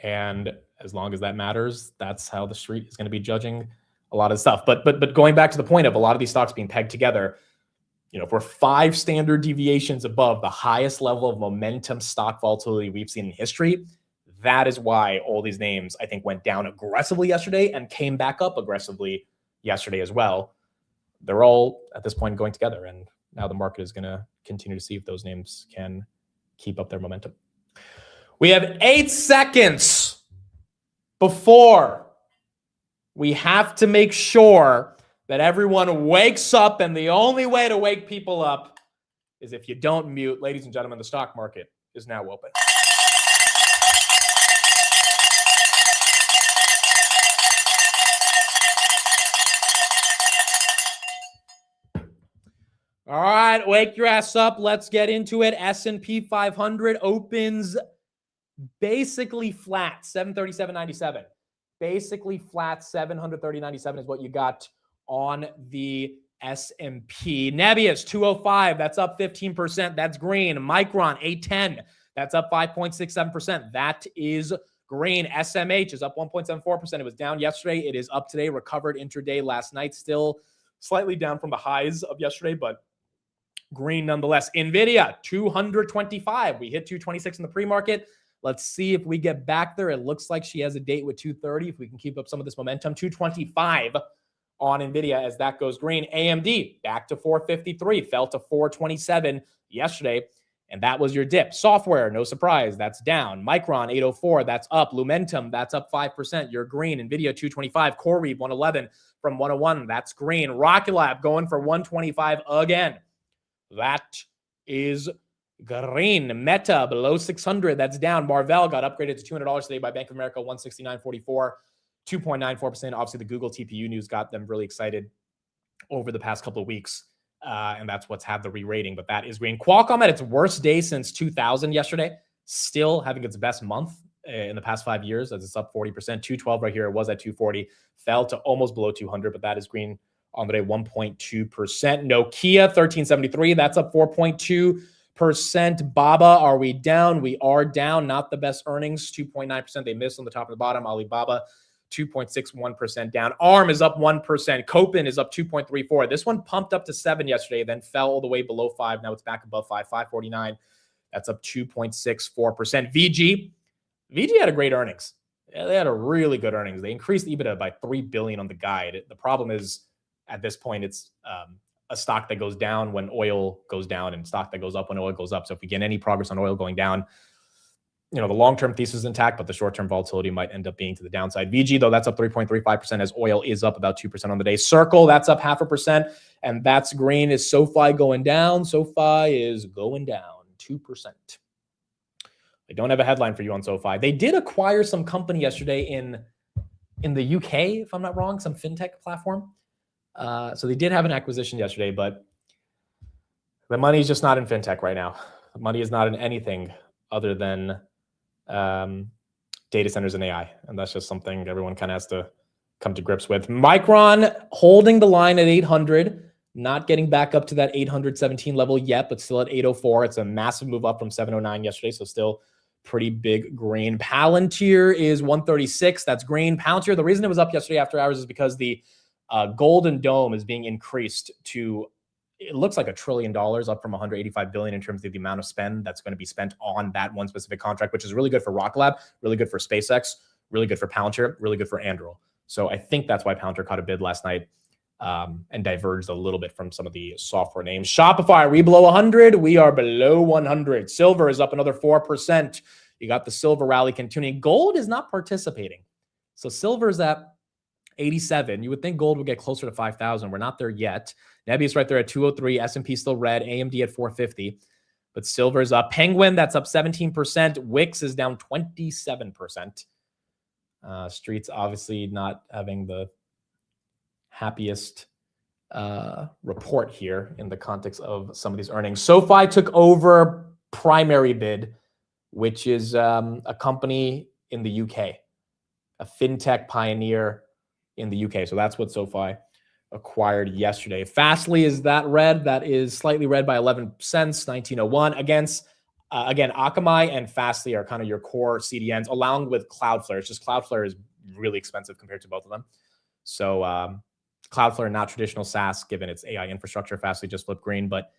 And as long as that matters, that's how the street is going to be judging a lot of stuff. But going back to the point of a lot of these stocks being pegged together, if we're 5 standard deviations above the highest level of momentum stock volatility we've seen in history, that is why all these names, I think, went down aggressively yesterday and came back up aggressively yesterday as well. They're all, at this point, going together. And now the market is going to continue to see if those names can keep up their momentum. We have 8 seconds before we have to make sure that everyone wakes up, and the only way to wake people up is if you don't mute. Ladies and gentlemen, the stock market is now open. All right, wake your ass up. Let's get into it. S&P 500 opens basically flat, 737.97. Basically flat, 730.97 is what you got on the S&P. Nebius, 205, that's up 15%. That's green. Micron, 810, that's up 5.67%. That is green. SMH is up 1.74%. It was down yesterday. It is up today, recovered intraday last night. Still slightly down from the highs of yesterday, but green nonetheless. NVIDIA, 225. We hit 226 in the pre-market. Let's see if we get back there. It looks like she has a date with 230. If we can keep up some of this momentum, 225 on NVIDIA as that goes green. AMD back to 453, fell to 427 yesterday, and that was your dip. Software, no surprise, that's down. Micron, 804, that's up. Lumentum, that's up 5%. You're green. NVIDIA, 225. CoreWeave, 111 from 101, that's green. Rocket Lab going for 125 again. That is green. Meta below 600. That's down. Marvell got upgraded to $200 today by Bank of America. 169.44, 2.94%. Obviously, the Google TPU news got them really excited over the past couple of weeks, and that's what's had the re-rating. But that is green. Qualcomm at its worst day since 2000 yesterday. Still having its best month in the past 5 years, as it's up 40%. 212 right here. It was at 240. Fell to almost below 200, but that is green on the day, 1.2%. Nokia, 1373. That's up 4.2%. Baba, are we down? We are down. Not the best earnings, 2.9%. They missed on the top and the bottom. Alibaba, 2.61% down. ARM is up 1%. Kopin is up 2.34. This one pumped up to 7 yesterday, then fell all the way below 5. Now it's back above 5, 549. That's up 2.64%. VG had a great earnings. They had a really good earnings. They increased EBITDA by $3 billion on the guide. The problem is, at this point, it's a stock that goes down when oil goes down and stock that goes up when oil goes up. So if we get any progress on oil going down, the long-term thesis is intact, but the short-term volatility might end up being to the downside. VG, though, that's up 3.35% as oil is up about 2% on the day. Circle, that's up 0.5%, and that's green. Is SoFi going down? SoFi is going down 2%. I don't have a headline for you on SoFi. They did acquire some company yesterday in the UK, if I'm not wrong, some fintech platform. So they did have an acquisition yesterday, but the money is just not in fintech right now. The money is not in anything other than data centers and AI. And that's just something everyone kind of has to come to grips with. Micron holding the line at 800, not getting back up to that 817 level yet, but still at 804. It's a massive move up from 709 yesterday, so still pretty big green. Palantir is 136. That's green. Palantir, the reason it was up yesterday after hours is because the Golden Dome is being increased to, it looks like $1 trillion, up from 185 billion in terms of the amount of spend that's going to be spent on that one specific contract, which is really good for Rocket Lab, really good for SpaceX, really good for Palantir, really good for Anduril. So I think that's why Palantir caught a bid last night and diverged a little bit from some of the software names. Shopify, are we below 100? We are below 100. Silver is up another 4%. You got the silver rally continuing. Gold is not participating. So silver is at 87. You would think gold would get closer to 5,000. We're not there yet. Nebius right there at 203. S&P still red. AMD at 450. But silver's up. Penguin, that's up 17%. Wix is down 27%. Streets obviously not having the happiest report here in the context of some of these earnings. SoFi took over Primary Bid, which is a company in the UK, a fintech pioneer in the UK. So that's what SoFi acquired yesterday. Fastly, is that red? That is slightly red by 11 cents, 1901. Again, Akamai and Fastly are kind of your core CDNs, along with Cloudflare. It's just Cloudflare is really expensive compared to both of them. So Cloudflare, not traditional SaaS, given its AI infrastructure. Fastly just flipped green, but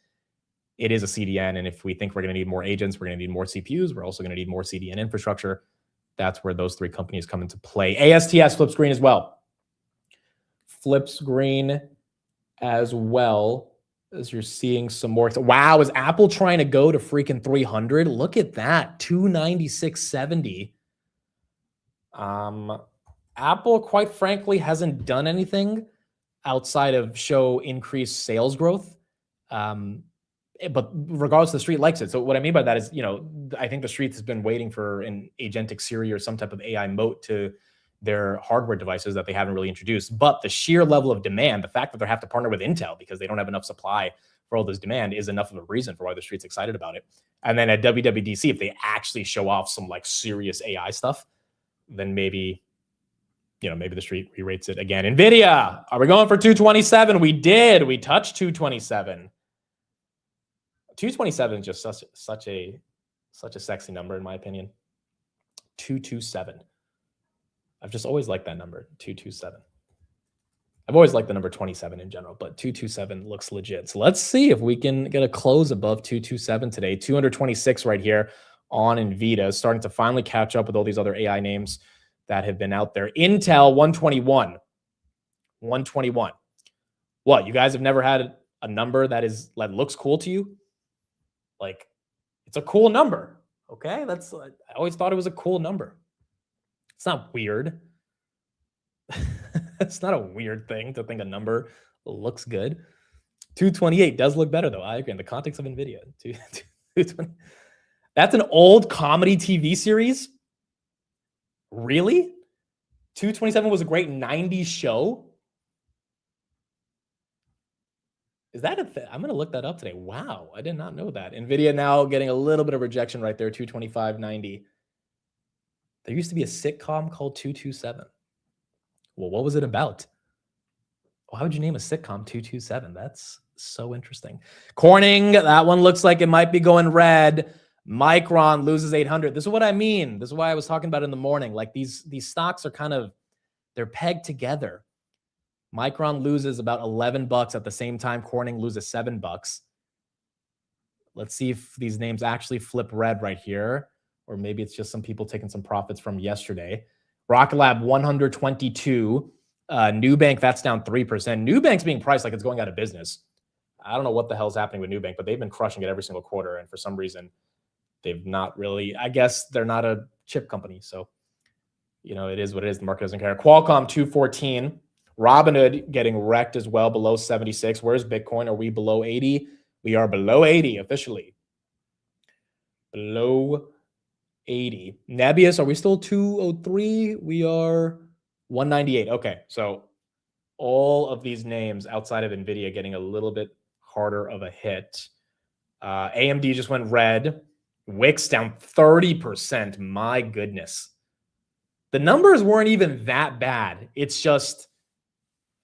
it is a CDN. And if we think we're going to need more agents, we're going to need more CPUs. We're also going to need more CDN infrastructure. That's where those three companies come into play. ASTS flips green as well. Flips green as well, as you're seeing some more. Wow, is Apple trying to go to freaking 300? Look at that, 296.70. Apple, quite frankly, hasn't done anything outside of show increased sales growth. But regardless, the street likes it. So what I mean by that is, I think the street has been waiting for an agentic Siri or some type of AI moat to their hardware devices that they haven't really introduced. But the sheer level of demand, the fact that they have to partner with Intel because they don't have enough supply for all this demand, is enough of a reason for why the street's excited about it. And then at WWDC, if they actually show off some like serious AI stuff, then maybe the street re-rates it again. NVIDIA, are we going for 227? We did. We touched 227. 227 is just such a sexy number in my opinion. 227. I've just always liked that number, 227. I've always liked the number 27 in general, but 227 looks legit. So let's see if we can get a close above 227 today. 226 right here on NVIDIA, starting to finally catch up with all these other AI names that have been out there. Intel, 121. 121. What, you guys have never had a number that looks cool to you? Like, it's a cool number, okay? I always thought it was a cool number. It's not weird. It's not a weird thing to think a number looks good. 228 does look better, though. I agree. In the context of NVIDIA, 220. That's an old comedy TV series? Really? 227 was a great 90s show? Is that a thing? I'm going to look that up today. Wow, I did not know that. NVIDIA now getting a little bit of rejection right there, 225.90. There used to be a sitcom called 227. Well, what was it about? Why would you name a sitcom 227? That's so interesting. Corning, that one looks like it might be going red. Micron loses 800. This is what I mean. This is why I was talking about in the morning. Like these stocks are they're pegged together. Micron loses about $11 at the same time Corning loses $7. Let's see if these names actually flip red right here. Or maybe it's just some people taking some profits from yesterday. Rocket Lab 122. Nubank, that's down 3%. Nubank's being priced like it's going out of business. I don't know what the hell's happening with Nubank, but they've been crushing it every single quarter. And for some reason, they've not really, I guess they're not a chip company. So, it is what it is. The market doesn't care. Qualcomm 214. Robinhood getting wrecked as well, below 76. Where's Bitcoin? Are we below 80? We are below 80 officially. Below 80. Nebius, are we still 203? We are 198. Okay, so all of these names outside of NVIDIA getting a little bit harder of a hit. AMD just went red. Wix down 30%. My goodness. The numbers weren't even that bad. It's just,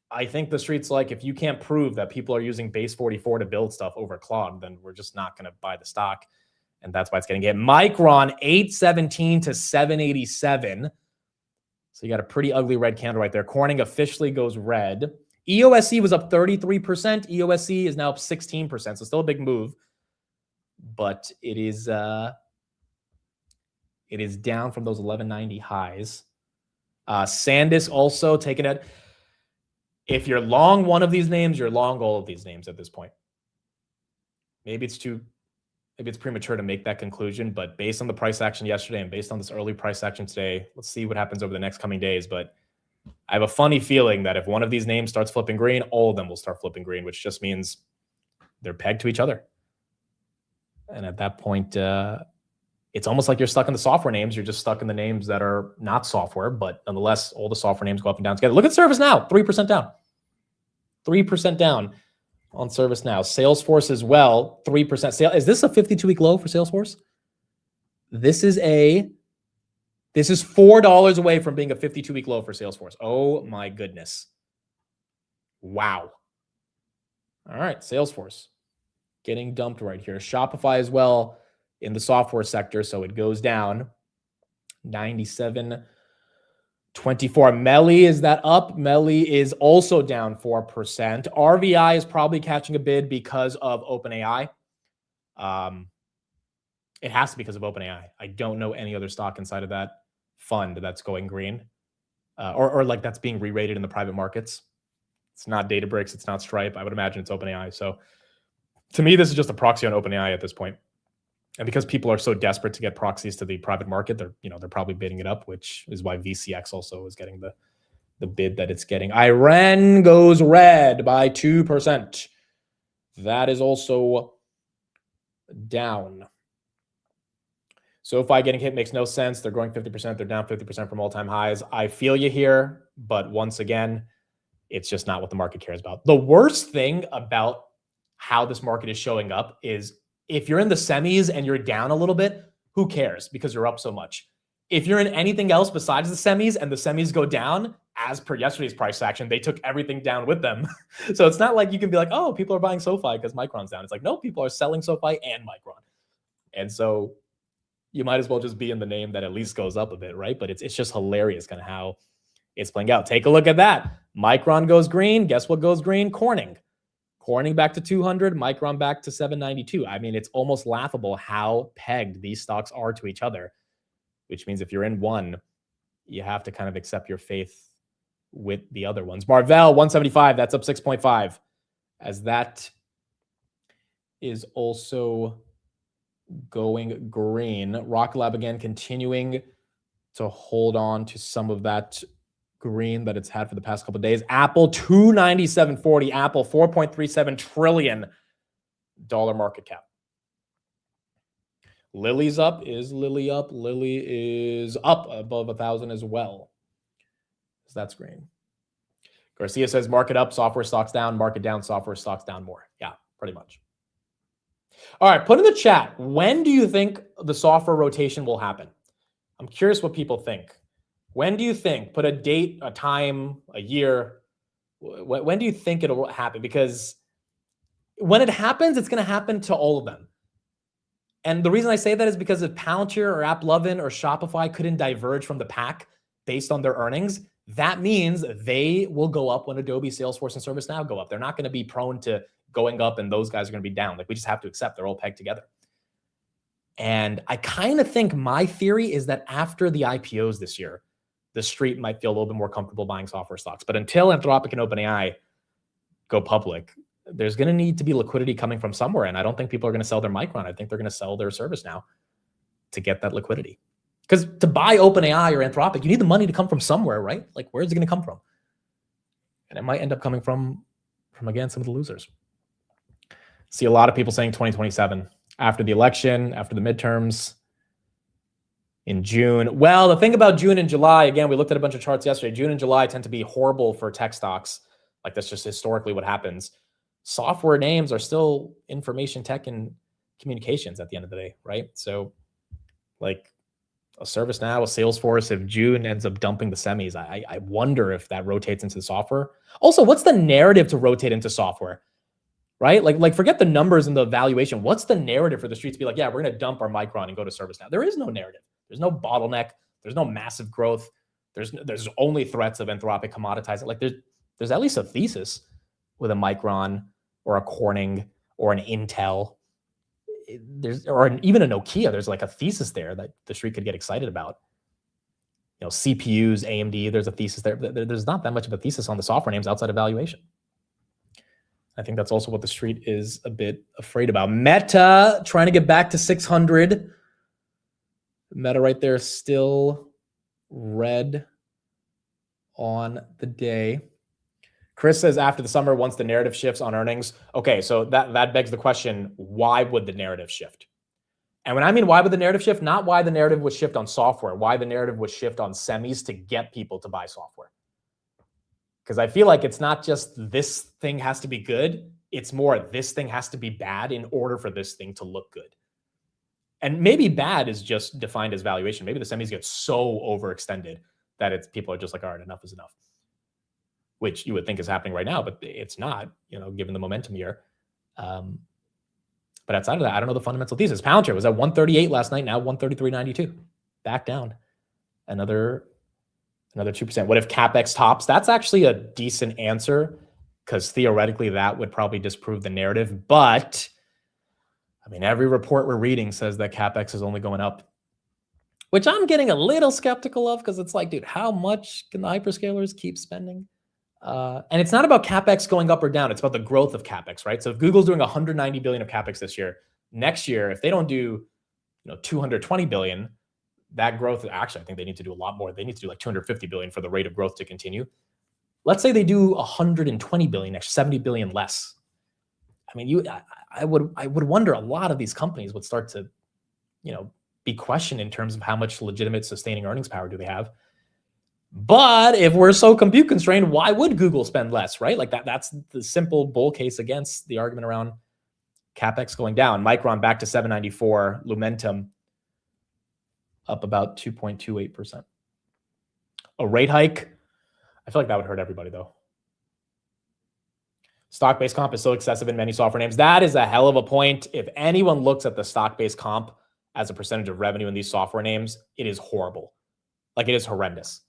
I think the street's like, if you can't prove that people are using base 44 to build stuff over cloud, then we're just not going to buy the stock. And that's why it's getting hit. Micron, 817 to 787. So you got a pretty ugly red candle right there. Corning officially goes red. EOSC was up 33%. EOSC is now up 16%. So still a big move. But it is down from those 1190 highs. SanDisk also taking it. If you're long one of these names, you're long all of these names at this point. Maybe it's premature to make that conclusion, but based on the price action yesterday and based on this early price action today, let's see what happens over the next coming days. But I have a funny feeling that if one of these names starts flipping green, all of them will start flipping green, which just means they're pegged to each other. And at that point, it's almost like you're stuck in the software names. You're just stuck in the names that are not software, but nonetheless, all the software names go up and down together. Look at ServiceNow, 3% down. 3% down on ServiceNow. Salesforce as well, 3% sale. Is this a 52-week low for Salesforce? This is $4 away from being a 52-week low for Salesforce. Oh my goodness. Wow. All right, Salesforce getting dumped right here. Shopify as well in the software sector, so it goes down. 97.24. Melly, is that up? Melly is also down 4%. RVI is probably catching a bid because of OpenAI. It has to be because of OpenAI. I don't know any other stock inside of that fund that's going green, or like that's being re-rated in the private markets. It's not Databricks. It's not Stripe. I would imagine it's OpenAI. So to me, this is just a proxy on OpenAI at this point. And because people are so desperate to get proxies to the private market, they're probably bidding it up, which is why VCX also is getting the bid that it's getting. Iran goes red by 2%. That is also down. SoFi getting hit makes no sense. They're growing 50%. They're down 50% from all-time highs. I feel you here, but once again, it's just not what the market cares about. The worst thing about how this market is showing up is if you're in the semis and you're down a little bit, who cares? Because you're up so much. If you're in anything else besides the semis and the semis go down, as per yesterday's price action, they took everything down with them. So it's not like you can be like, oh, people are buying SoFi because Micron's down. It's like, no, people are selling SoFi and Micron. And so you might as well just be in the name that at least goes up a bit, right? But it's just hilarious kind of how it's playing out. Take a look at that. Micron goes green. Guess what goes green? Corning. Corning back to 200, Micron back to 792. I mean, it's almost laughable how pegged these stocks are to each other, which means if you're in one, you have to kind of accept your faith with the other ones. Marvell, 175, that's up 6.5, as that is also going green. Rocket Lab again continuing to hold on to some of that green that it's had for the past couple of days. Apple, 297.40. Apple, $4.37 trillion market cap. Lily's up. Is Lily up? Lily is up above 1,000 as well. So that's green. Garcia says market up, software stocks down, market down, software stocks down more. Yeah, pretty much. All right, put in the chat, when do you think the software rotation will happen? I'm curious what people think. When do you think? Put a date, a time, a year. When do you think it'll happen? Because when it happens, it's going to happen to all of them. And the reason I say that is because if Palantir or AppLovin or Shopify couldn't diverge from the pack based on their earnings, that means they will go up when Adobe, Salesforce, and ServiceNow go up. They're not going to be prone to going up and those guys are going to be down. Like, we just have to accept they're all pegged together. And I kind of think my theory is that after the IPOs this year, the street might feel a little bit more comfortable buying software stocks. But until Anthropic and OpenAI go public, there's going to need to be liquidity coming from somewhere. And I don't think people are going to sell their Micron. I think they're going to sell their ServiceNow to get that liquidity. Because to buy OpenAI or Anthropic, you need the money to come from somewhere, right? Like, where's it going to come from? And it might end up coming from again, some of the losers. See a lot of people saying 2027 after the election, after the midterms, in June. Well, the thing about June and July, again, we looked at a bunch of charts yesterday. June and July tend to be horrible for tech stocks. Like, that's just historically what happens. Software names are still information tech and communications at the end of the day, right? So like a ServiceNow, a Salesforce, if June ends up dumping the semis, I wonder if that rotates into the software. Also, what's the narrative to rotate into software, right? Like forget the numbers and the valuation. What's the narrative for the street to be like, yeah, we're going to dump our Micron and go to ServiceNow? There is no narrative. There's no bottleneck. There's no massive growth. There's only threats of Anthropic commoditizing. Like there's at least a thesis with a Micron or a Corning or an Intel. Even a Nokia. There's like a thesis there that the street could get excited about. You know, CPUs, AMD, there's a thesis there. There's not that much of a thesis on the software names outside of valuation. I think that's also what the street is a bit afraid about. Meta trying to get back to 600. Meta right there, still red on the day. Chris says after the summer, once the narrative shifts on earnings. Okay, so that begs the question, why would the narrative shift? And when I mean why would the narrative shift, not why the narrative would shift on software, why the narrative would shift on semis to get people to buy software. Because I feel like it's not just this thing has to be good, it's more this thing has to be bad in order for this thing to look good. And maybe bad is just defined as valuation. Maybe the semis get so overextended that people are just like, all right, enough is enough. Which you would think is happening right now, but it's not, given the momentum here. But outside of that, I don't know the fundamental thesis. Palantir was at 138 last night, now 133.92. Back down. Another 2%. What if CapEx tops? That's actually a decent answer because theoretically that would probably disprove the narrative. But, I mean, every report we're reading says that CapEx is only going up, which I'm getting a little skeptical of because it's like, dude, how much can the hyperscalers keep spending? And it's not about CapEx going up or down. It's about the growth of CapEx, right? So if Google's doing 190 billion of CapEx this year, next year, if they don't do, 220 billion, that growth, actually, I think they need to do a lot more. They need to do like 250 billion for the rate of growth to continue. Let's say they do 120 billion, next 70 billion less. I mean, I would wonder a lot of these companies would start to, be questioned in terms of how much legitimate sustaining earnings power do they have. But if we're so compute constrained, why would Google spend less, right? Like that's the simple bull case against the argument around CapEx going down. Micron back to 794, Lumentum up about 2.28%. A rate hike, I feel like that would hurt everybody though. Stock-based comp is so excessive in many software names. That is a hell of a point. If anyone looks at the stock-based comp as a percentage of revenue in these software names, it is horrible. Like it is horrendous.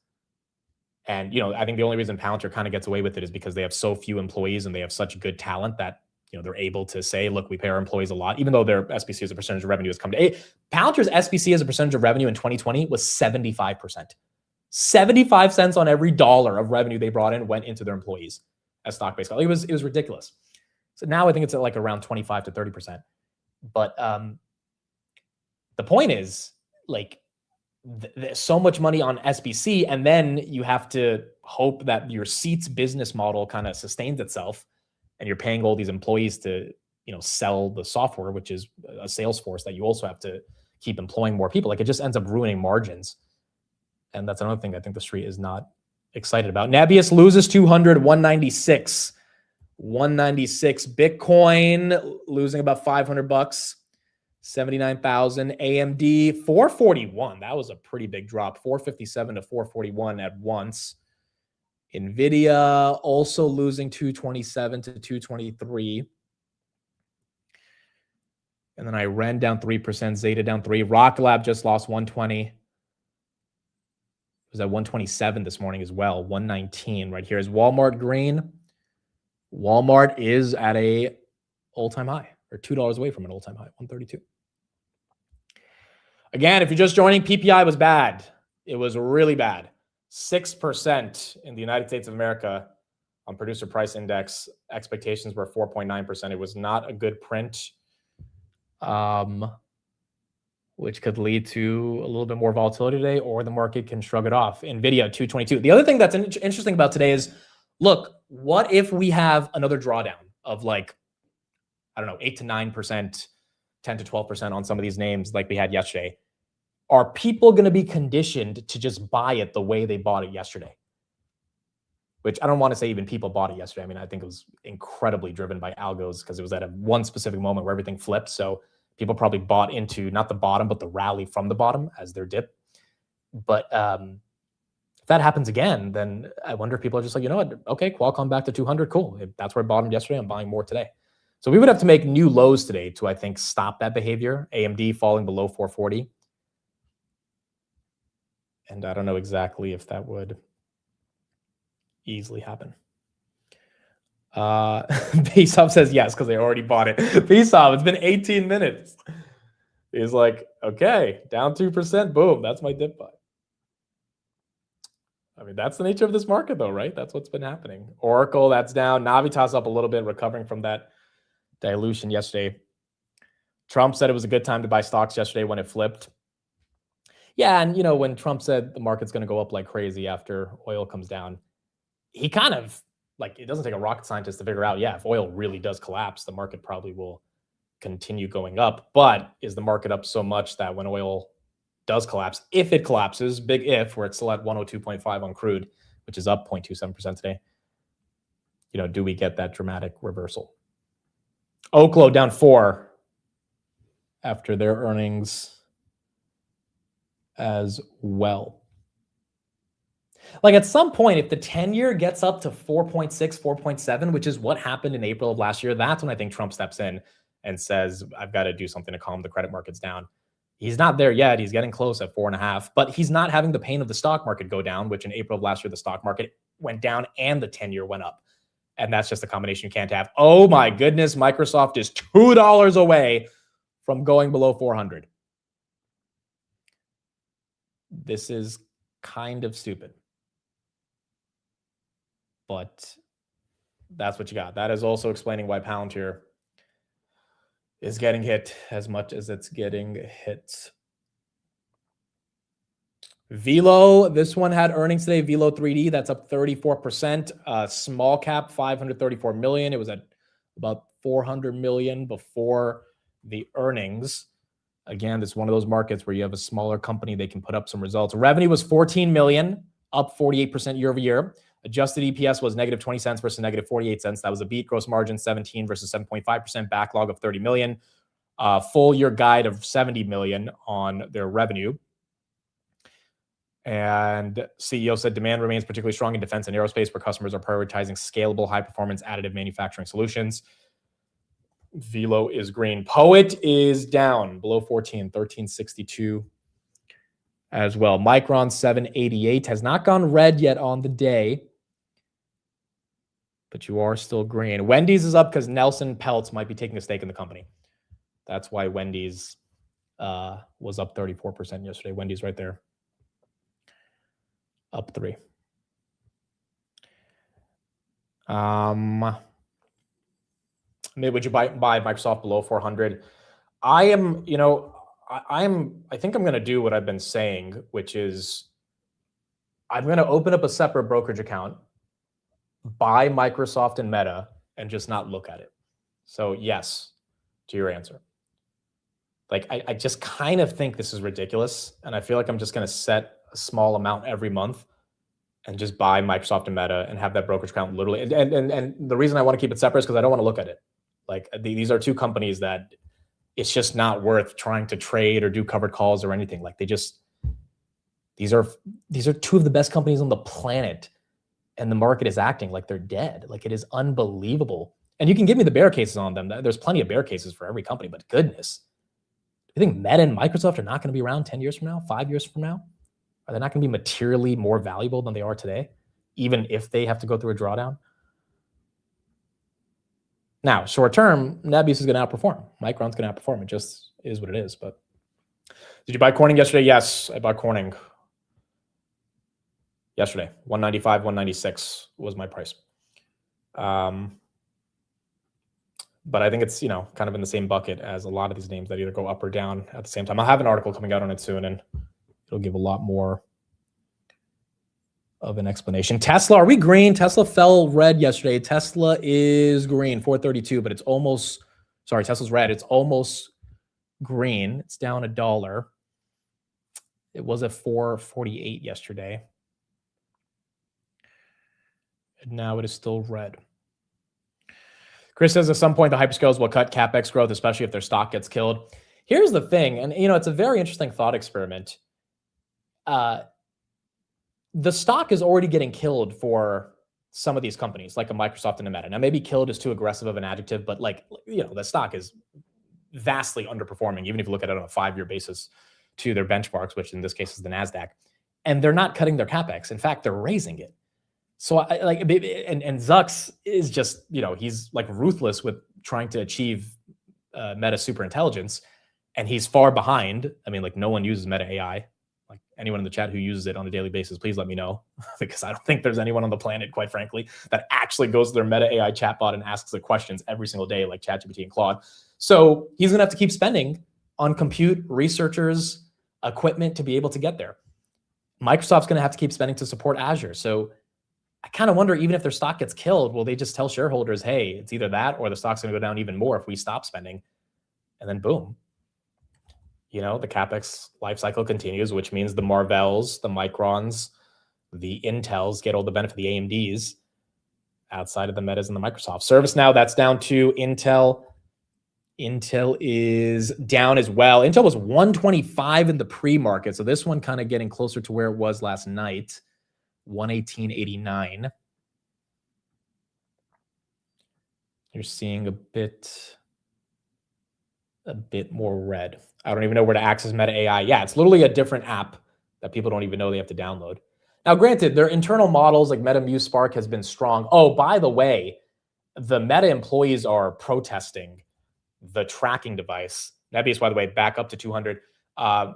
And, I think the only reason Palantir kind of gets away with it is because they have so few employees and they have such good talent that, they're able to say, look, we pay our employees a lot, even though their SBC as a percentage of revenue has come to Palantir's SBC as a percentage of revenue in 2020 was 75%. 75 cents on every dollar of revenue they brought in went into their employees as stock-based comp. It was ridiculous. So now I think it's at like around 25 to 30%. But the point is, like, there's so much money on SBC, and then you have to hope that your seats business model kind of sustains itself, and you're paying all these employees to, sell the software, which is a sales force that you also have to keep employing more people. Like it just ends up ruining margins. And that's another thing I think the street is not excited about. Nebius loses 200, 196. 196. Bitcoin losing about $500. 79,000. AMD 441. That was a pretty big drop. 457 to 441 at once. Nvidia also losing 227 to 223. And then I ran down 3%. Zeta down 3. Rocket Lab just lost 120. It was at 127 this morning as well. 119 right here is Walmart green. Walmart is at a all-time high, or $2 away from an all-time high, 132. Again, if you're just joining, PPI was bad. It was really bad. 6% in the United States of America on producer price index. Expectations were 4.9%. It was not a good print, which could lead to a little bit more volatility today, or the market can shrug it off. NVIDIA 222. The other thing that's interesting about today is, look, what if we have another drawdown of like, I don't know, 8 to 9%, 10 to 12% on some of these names like we had yesterday? Are people going to be conditioned to just buy it the way they bought it yesterday? Which I don't want to say even people bought it yesterday. I mean, I think it was incredibly driven by algos because it was at one specific moment where everything flipped. So people probably bought into not the bottom, but the rally from the bottom as their dip. But if that happens again, then I wonder if people are just like, you know what? Okay, Qualcomm back to 200. Cool. If that's where it bottomed yesterday, I'm buying more today. So we would have to make new lows today to, I think, stop that behavior. AMD falling below 440. And I don't know exactly if that would easily happen. Pesov says yes, because they already bought it. Pesov, it's been 18 minutes. He's like, okay, down 2%. Boom, that's my dip buy. I mean, that's the nature of this market, though, right? That's what's been happening. Oracle, that's down. Navitas up a little bit, recovering from that dilution yesterday. Trump said it was a good time to buy stocks yesterday when it flipped. Yeah, and when Trump said the market's going to go up like crazy after oil comes down, he kind of, like, it doesn't take a rocket scientist to figure out, yeah, if oil really does collapse, the market probably will continue going up. But is the market up so much that when oil does collapse, if it collapses, big if, where it's still at 102.5 on crude, which is up 0.27% today, do we get that dramatic reversal? Oklo down 4 after their earnings as well. Like, at some point, if the 10-year gets up to 4.6, 4.7, which is what happened in April of last year, that's when I think Trump steps in and says, I've got to do something to calm the credit markets down. He's not there yet. He's getting close at 4.5, but he's not having the pain of the stock market go down, which in April of last year, the stock market went down and the 10-year went up. And that's just a combination you can't have. Oh my goodness, Microsoft is $2 away from going below 400. This is kind of stupid. But that's what you got. That is also explaining why Palantir is getting hit as much as it's getting hit. Velo, this one had earnings today. Velo 3D, that's up 34%. Small cap, 534 million. It was at about 400 million before the earnings. Again, this is one of those markets where you have a smaller company, they can put up some results. Revenue was 14 million, up 48% year over year. Adjusted EPS was negative 20 cents versus negative 48 cents. That was a beat. Gross margin 17 versus 7.5%. Backlog of 30 million. Full year guide of 70 million on their revenue. And CEO said demand remains particularly strong in defense and aerospace, where customers are prioritizing scalable, high-performance additive manufacturing solutions. Velo is green. Poet is down below 14, 1362 as well. Micron 788 has not gone red yet on the day, but you are still green. Wendy's is up because Nelson Peltz might be taking a stake in the company. That's why Wendy's was up 34% yesterday. Wendy's right there, up 3. Maybe would you buy Microsoft below 400? I think I'm going to do what I've been saying, which is I'm going to open up a separate brokerage account, buy Microsoft and Meta, and just not look at it. So yes, to your answer. Like, I just kind of think this is ridiculous. And I feel like I'm just going to set a small amount every month and just buy Microsoft and Meta and have that brokerage account literally. And the reason I want to keep it separate is because I don't want to look at it. Like, these are two companies that it's just not worth trying to trade or do covered calls or anything. Like, these are two of the best companies on the planet, and the market is acting like they're dead. Like, it is unbelievable. And you can give me the bear cases on them. There's plenty of bear cases for every company, but goodness. Do you think Meta and Microsoft are not going to be around 10 years from now, 5 years from now? Are they not going to be materially more valuable than they are today, even if they have to go through a drawdown? Now, short term, Nebius is going to outperform. Micron's going to outperform. It just is what it is. But did you buy Corning yesterday? Yes, I bought Corning. yesterday. 195, 196 was my price. But I think it's, you know, kind of in the same bucket as a lot of these names that either go up or down at the same time. I'll have an article coming out on it soon, and it'll give a lot more of an explanation. Tesla, are we green? Tesla fell red yesterday. Tesla is green, 432, but it's almost, sorry, Tesla's red. It's almost green. It's down $1. It was at 448 yesterday. And now it is still red. Chris says at some point the hyperscalers will cut CapEx growth, especially if their stock gets killed. Here's the thing, and you know, it's a very interesting thought experiment. The stock is already getting killed for some of these companies, like a Microsoft and a Meta. Now, maybe killed is too aggressive of an adjective, but like, you know, the stock is vastly underperforming, even if you look at it on a 5-year basis to their benchmarks, which in this case is the NASDAQ. And they're not cutting their CapEx. In fact, they're raising it. So I like, and Zucks is just, you know, he's like ruthless with trying to achieve Meta superintelligence, and he's far behind. I mean, like no one uses Meta AI. Like anyone in the chat who uses it on a daily basis, please let me know, because I don't think there's anyone on the planet, quite frankly, that actually goes to their Meta AI chatbot and asks the questions every single day, like ChatGPT and Claude. So he's going to have to keep spending on compute, researchers, equipment to be able to get there. Microsoft's going to have to keep spending to support Azure. So I kind of wonder, even if their stock gets killed, will they just tell shareholders, hey, it's either that or the stock's going to go down even more if we stop spending? And then boom, you know, the CapEx life cycle continues, which means the Marvells, the Microns, the Intels get all the benefit of the AMDs outside of the Metas and the Microsoft. ServiceNow, that's down to Intel. Intel is down as well. Intel was 125 in the pre-market. So this one kind of getting closer to where it was last night, 118.89. You're seeing a bit more red. I don't even know where to access Meta AI. Yeah, it's literally a different app that people don't even know they have to download. Now, granted, their internal models like MetaMuse Spark has been strong. Oh, by the way, the Meta employees are protesting the tracking device. Nebius, by the way, back up to 200.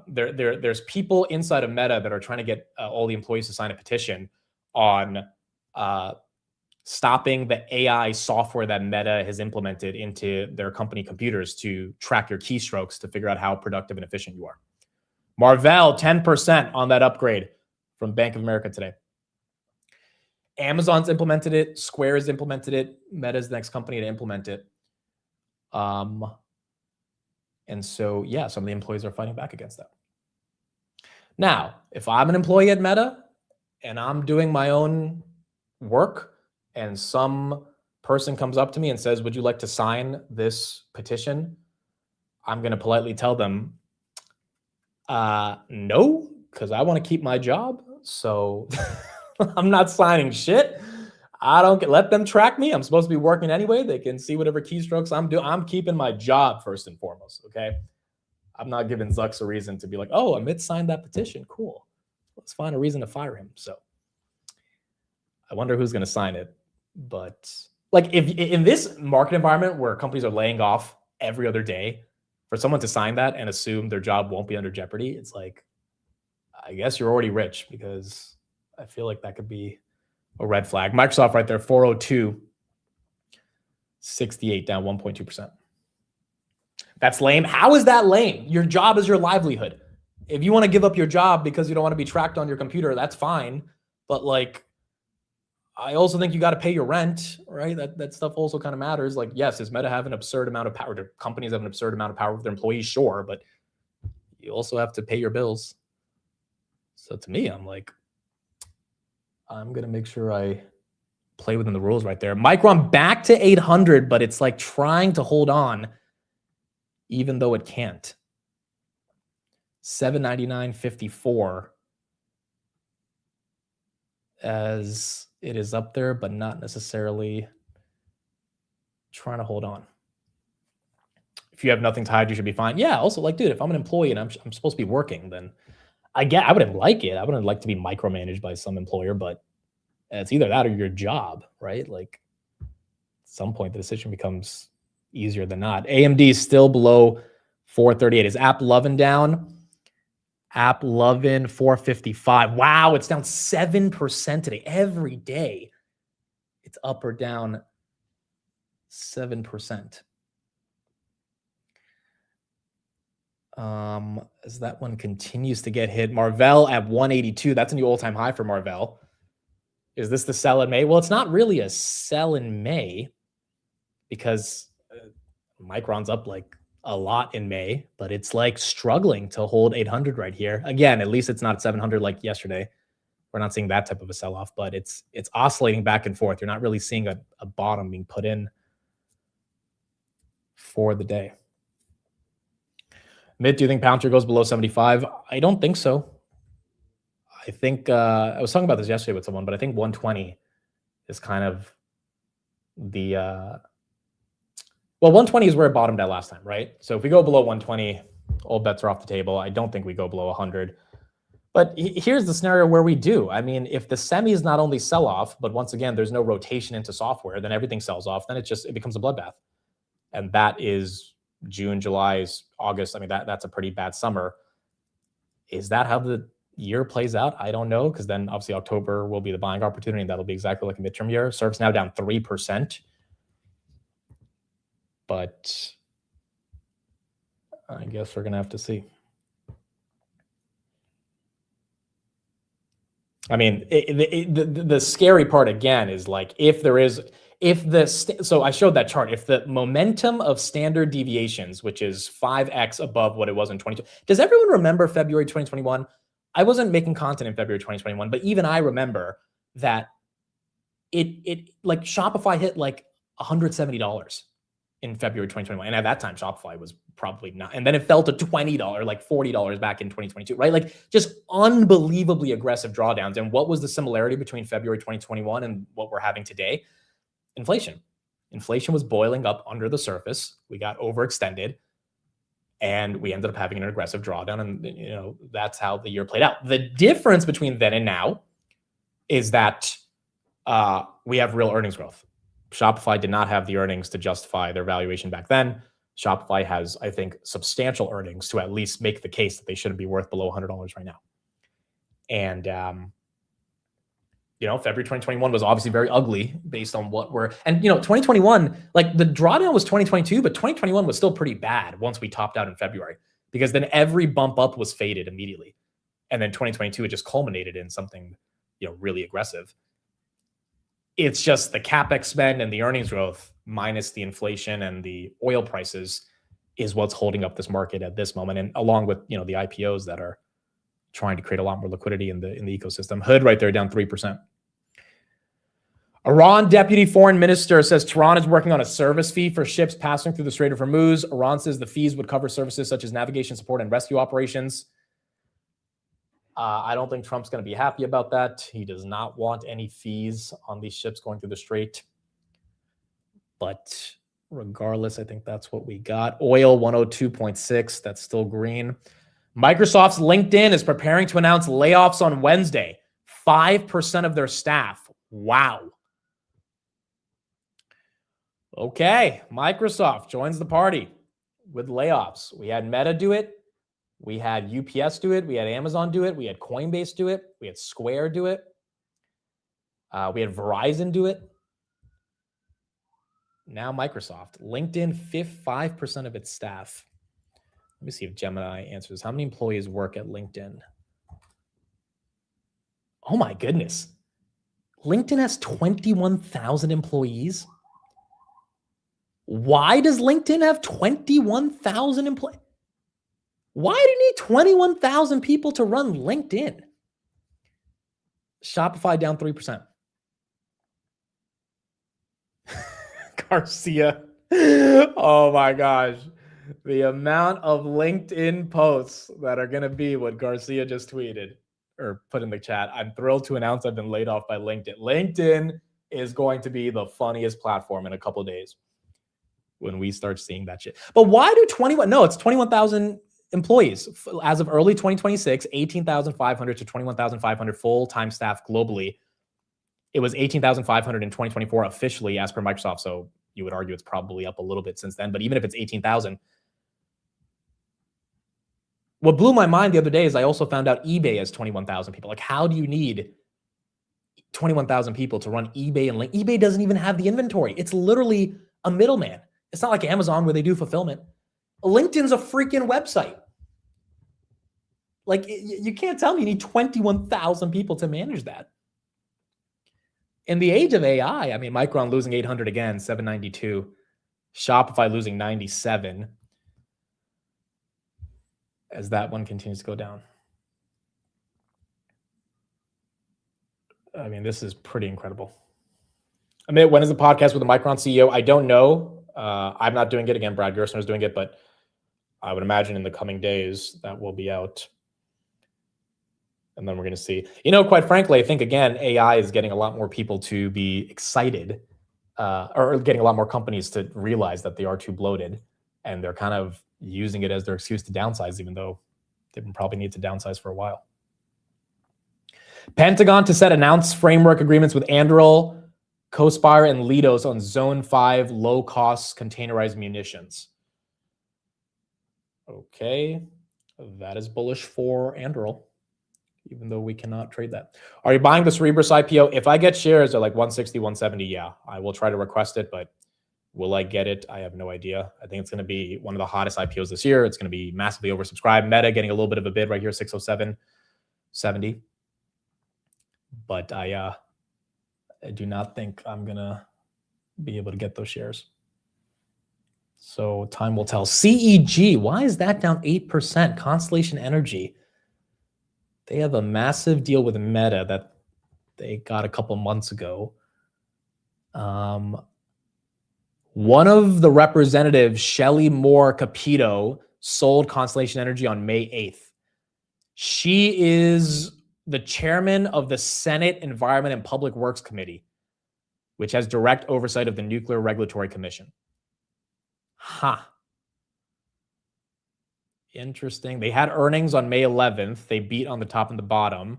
There's people inside of Meta that are trying to get all the employees to sign a petition on stopping the AI software that Meta has implemented into their company computers to track your keystrokes to figure out how productive and efficient you are. Marvell, 10% on that upgrade from Bank of America today. Amazon's implemented it. Square has implemented it. Meta's the next company to implement it. And so, yeah, some of the employees are fighting back against that. Now, if I'm an employee at Meta and I'm doing my own work and some person comes up to me and says, would you like to sign this petition? I'm going to politely tell them, no, because I want to keep my job. So I'm not signing shit. I don't let them track me. I'm supposed to be working anyway. They can see whatever keystrokes I'm doing. I'm keeping my job first and foremost. Okay. I'm not giving Zucks a reason to be like, oh, Amit signed that petition. Cool. Let's find a reason to fire him. So I wonder who's going to sign it. But like if in this market environment where companies are laying off every other day, for someone to sign that and assume their job won't be under jeopardy, it's like, I guess you're already rich, because I feel like that could be a red flag. Microsoft right there, 402.68, down 1.2%. That's lame. How is that lame? Your job is your livelihood. If you want to give up your job because you don't want to be tracked on your computer, that's fine. But like, I also think you got to pay your rent, right? That stuff also kind of matters. Like, yes, does Meta have an absurd amount of power? Do companies have an absurd amount of power with their employees? Sure, but you also have to pay your bills. So to me, I'm like, I'm going to make sure I play within the rules right there. Micron back to 800, but it's like trying to hold on even though it can't. 799.54 as it is up there, but not necessarily trying to hold on. If you have nothing to hide, you should be fine. Yeah, also like, dude, if I'm an employee and I'm supposed to be working, then I wouldn't like it. I wouldn't like to be micromanaged by some employer, but it's either that or your job, right? Like at some point the decision becomes easier than not. AMD is still below 438. Is App Lovin' down? App Lovin' 455. Wow, it's down 7% today. Every day, it's up or down 7%. As that one continues to get hit. Marvell at 182. That's a new all-time high for Marvell. Is this the sell in May? Well, it's not really a sell in May because Micron's up like a lot in May, but it's like struggling to hold 800 right here. Again, at least it's not 700 like yesterday. We're not seeing that type of a sell-off, but it's oscillating back and forth. You're not really seeing a bottom being put in for the day. Mitt, do you think Palantir goes below 75? I don't think so. I think I was talking about this yesterday with someone, but I think 120 is kind of the well, 120 is where it bottomed out last time, right? So if we go below 120, all bets are off the table. I don't think we go below 100. But here's the scenario where we do. I mean, if the semis not only sell off, but once again, there's no rotation into software, then everything sells off. Then it becomes a bloodbath. And that is June, July, August. I mean, that's a pretty bad summer. Is that how the year plays out? I don't know, because then obviously October will be the buying opportunity, and that'll be exactly like a midterm year. Surf's now down 3%. But I guess we're going to have to see. I mean, the scary part again is like so I showed that chart. If the momentum of standard deviations, which is 5x above what it was in 22, does everyone remember February 2021? I wasn't making content in February 2021, but even I remember that it like Shopify hit like $170 in February 2021. And at that time, Shopify was probably not. And then it fell to $20, like $40 back in 2022, right? Like just unbelievably aggressive drawdowns. And what was the similarity between February 2021 and what we're having today? Inflation. Inflation was boiling up under the surface. We got overextended and we ended up having an aggressive drawdown. And that's how the year played out. The difference between then and now is that we have real earnings growth. Shopify did not have the earnings to justify their valuation back then. Shopify has, I think, substantial earnings to at least make the case that they shouldn't be worth below $100 right now. And, February 2021 was obviously very ugly based on what we're, and, 2021, like the drawdown was 2022, but 2021 was still pretty bad once we topped out in February, because then every bump up was faded immediately. And then 2022, it just culminated in something, really aggressive. It's just the CapEx spend and the earnings growth minus the inflation and the oil prices is what's holding up this market at this moment. And along with, the IPOs that are trying to create a lot more liquidity in the ecosystem. Hood right there down 3%. Iran deputy foreign minister says Tehran is working on a service fee for ships passing through the Strait of Hormuz. Iran says the fees would cover services such as navigation support and rescue operations. I don't think Trump's going to be happy about that. He does not want any fees on these ships going through the strait. But regardless, I think that's what we got. Oil 102.6. That's still green. Microsoft's LinkedIn is preparing to announce layoffs on Wednesday. 5% of their staff. Wow. Okay, Microsoft joins the party with layoffs. We had Meta do it. We had UPS do it. We had Amazon do it. We had Coinbase do it. We had Square do it. We had Verizon do it. Now Microsoft. LinkedIn, 5% of its staff. Let me see if Gemini answers. How many employees work at LinkedIn? Oh my goodness. LinkedIn has 21,000 employees. Why does LinkedIn have 21,000 employees? Why do you need 21,000 people to run LinkedIn? Shopify down 3%. Garcia. Oh my gosh. The amount of LinkedIn posts that are going to be what Garcia just tweeted or put in the chat. I'm thrilled to announce I've been laid off by LinkedIn. LinkedIn is going to be the funniest platform in a couple of days when we start seeing that shit. But why do 21,000 employees as of early 2026, 18,500 to 21,500 full-time staff globally. It was 18,500 in 2024 officially as per Microsoft. So you would argue it's probably up a little bit since then. But even if it's 18,000, What blew my mind the other day is I also found out eBay has 21,000 people. Like, how do you need 21,000 people to run eBay and link? eBay doesn't even have the inventory. It's literally a middleman. It's not like Amazon where they do fulfillment. LinkedIn's a freaking website. Like, you can't tell me you need 21,000 people to manage that. In the age of AI, I mean, Micron losing 800 again, 792. Shopify losing 97 as that one continues to go down. I mean, this is pretty incredible. I mean, when is the podcast with the Micron CEO? I don't know. I'm not doing it again. Brad Gerstner is doing it, but I would imagine in the coming days that will be out. And then we're going to see. You know, quite frankly, I think, again, AI is getting a lot more people to be excited or getting a lot more companies to realize that they are too bloated. And they're kind of using it as their excuse to downsize, even though they probably need to downsize for a while. Pentagon to set announced framework agreements with Anduril, Cospire, and Leidos on Zone 5 low-cost containerized munitions. Okay, that is bullish for Anduril, even though we cannot trade that. Are you buying the Cerebras IPO? If I get shares at like 160, 170, yeah, I will try to request it, but will I get it? I have no idea. I think it's going to be one of the hottest IPOs this year. It's going to be massively oversubscribed. Meta getting a little bit of a bid right here, 607.70. But I do not think I'm going to be able to get those shares. So time will tell. CEG, why is that down 8%? Constellation Energy. They have a massive deal with Meta that they got a couple months ago. One of the representatives, Shelley Moore Capito, sold Constellation Energy on May 8th. She is the chairman of the Senate Environment and Public Works Committee, which has direct oversight of the Nuclear Regulatory Commission. Interesting. They had earnings on May 11th. They beat on the top and the bottom.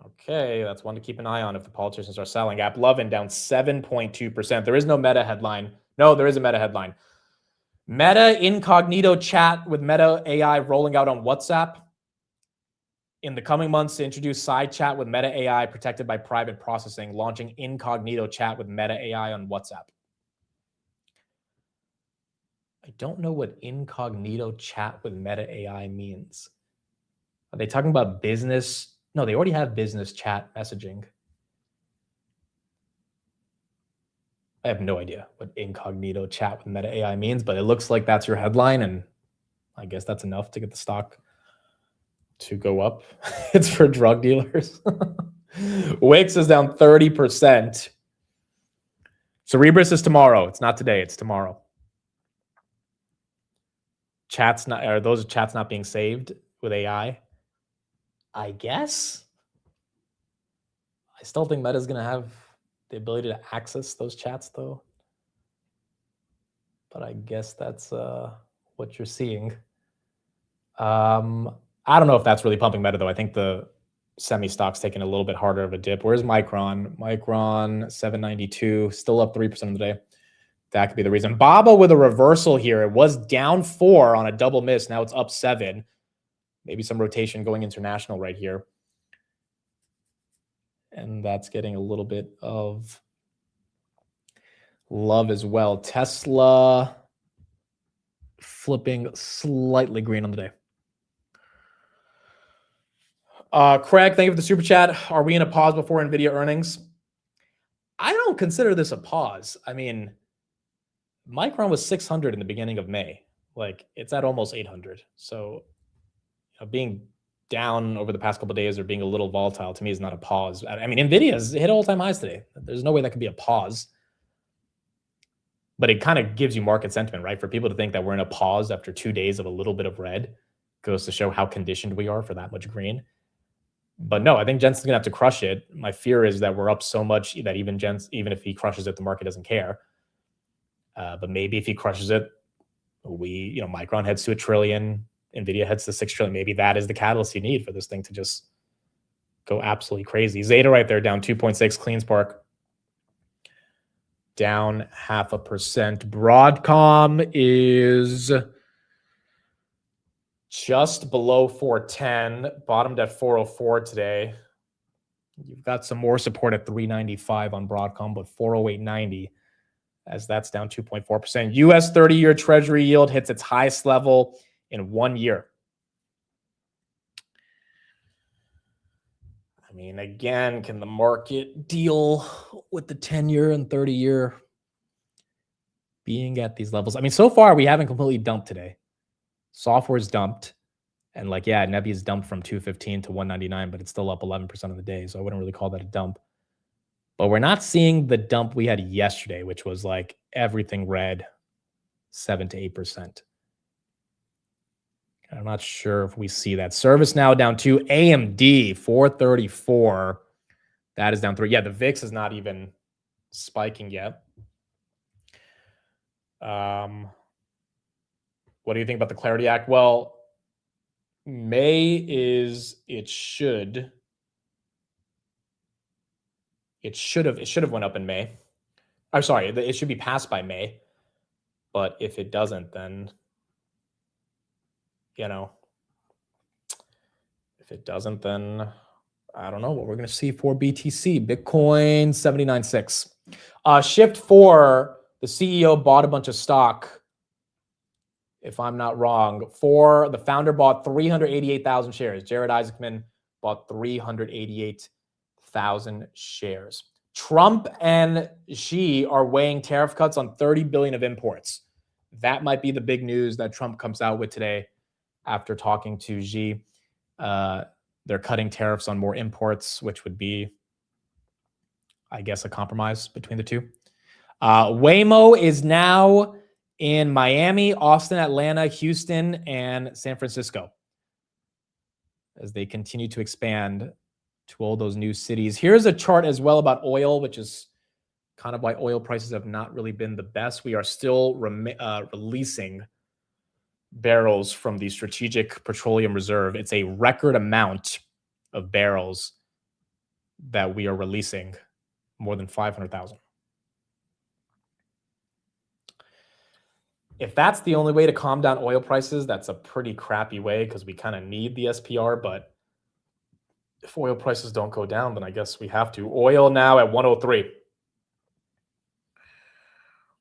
Okay, that's one to keep an eye on if the politicians are selling. AppLovin down 7.2%. There is no Meta headline. No, there is a Meta headline. Meta incognito chat with Meta AI rolling out on WhatsApp. In the coming months to introduce side chat with Meta AI protected by private processing, launching incognito chat with Meta AI on WhatsApp. I don't know what incognito chat with Meta AI means. Are they talking about business? No, they already have business chat messaging. I have no idea what incognito chat with Meta AI means, but it looks like that's your headline, and I guess that's enough to get the stock to go up. It's for drug dealers. Wix is down 30%. Cerebras is tomorrow. It's not today. It's tomorrow. Are those chats not being saved with AI? I guess. I still think Meta's going to have the ability to access those chats, though. But I guess that's what you're seeing. I don't know if that's really pumping Meta, though. I think the semi stock's taking a little bit harder of a dip. Where's Micron? Micron 792, still up 3% of the day. That could be the reason. Baba with a reversal here. It was down 4 on a double miss. Now it's up 7. Maybe some rotation going international right here. And that's getting a little bit of love as well. Tesla flipping slightly green on the day. Craig, thank you for the super chat. Are we in a pause before NVIDIA earnings? I don't consider this a pause. I mean, Micron was 600 in the beginning of May. Like, it's at almost 800. So, being down over the past couple of days or being a little volatile to me is not a pause. I mean, NVIDIA's hit all-time highs today. There's no way that could be a pause. But it kind of gives you market sentiment, right? For people to think that we're in a pause after 2 days of a little bit of red goes to show how conditioned we are for that much green. But no, I think Jensen's going to have to crush it. My fear is that we're up so much that even if he crushes it, the market doesn't care. But maybe if he crushes it, Micron heads to $1 trillion, NVIDIA heads to $6 trillion. Maybe that is the catalyst you need for this thing to just go absolutely crazy. Zeta right there, down 2.6. CleanSpark down 0.5%. Broadcom is just below 410, bottomed at 404 today. You've got some more support at 395 on Broadcom, but 408.90 as that's down 2.4%. US 30-year Treasury yield hits its highest level in 1 year. I mean, again, can the market deal with the 10-year and 30-year being at these levels? I mean, so far we haven't completely dumped today. Software's dumped. And like, yeah, Nebius dumped from 215 to 199, but it's still up 11% of the day. So I wouldn't really call that a dump. But we're not seeing the dump we had yesterday, which was like everything red, 7 to 8%. I'm not sure if we see that. ServiceNow down 2. AMD 434. That is down 3. Yeah, the VIX is not even spiking yet. What do you think about the Clarity Act? Well, May is it should have went up in May. I'm sorry, it should be passed by May. But if it doesn't, then if it doesn't, then I don't know what we're going to see for BTC. Bitcoin 79.6. Shift 4, the CEO bought a bunch of stock. If I'm not wrong, the founder bought 388,000 shares. Jared Isaacman bought 388,000 shares. Trump and Xi are weighing tariff cuts on 30 billion of imports. That might be the big news that Trump comes out with today after talking to Xi. They're cutting tariffs on more imports, which would be, I guess, a compromise between the two. Waymo is now in Miami, Austin, Atlanta, Houston, and San Francisco as they continue to expand to all those new cities. Here's a chart as well about oil, which is kind of why oil prices have not really been the best. We are still releasing barrels from the Strategic Petroleum Reserve. It's a record amount of barrels that we are releasing, more than 500,000. If that's the only way to calm down oil prices, that's a pretty crappy way because we kind of need the SPR. But if oil prices don't go down, then I guess we have to. Oil now at 103.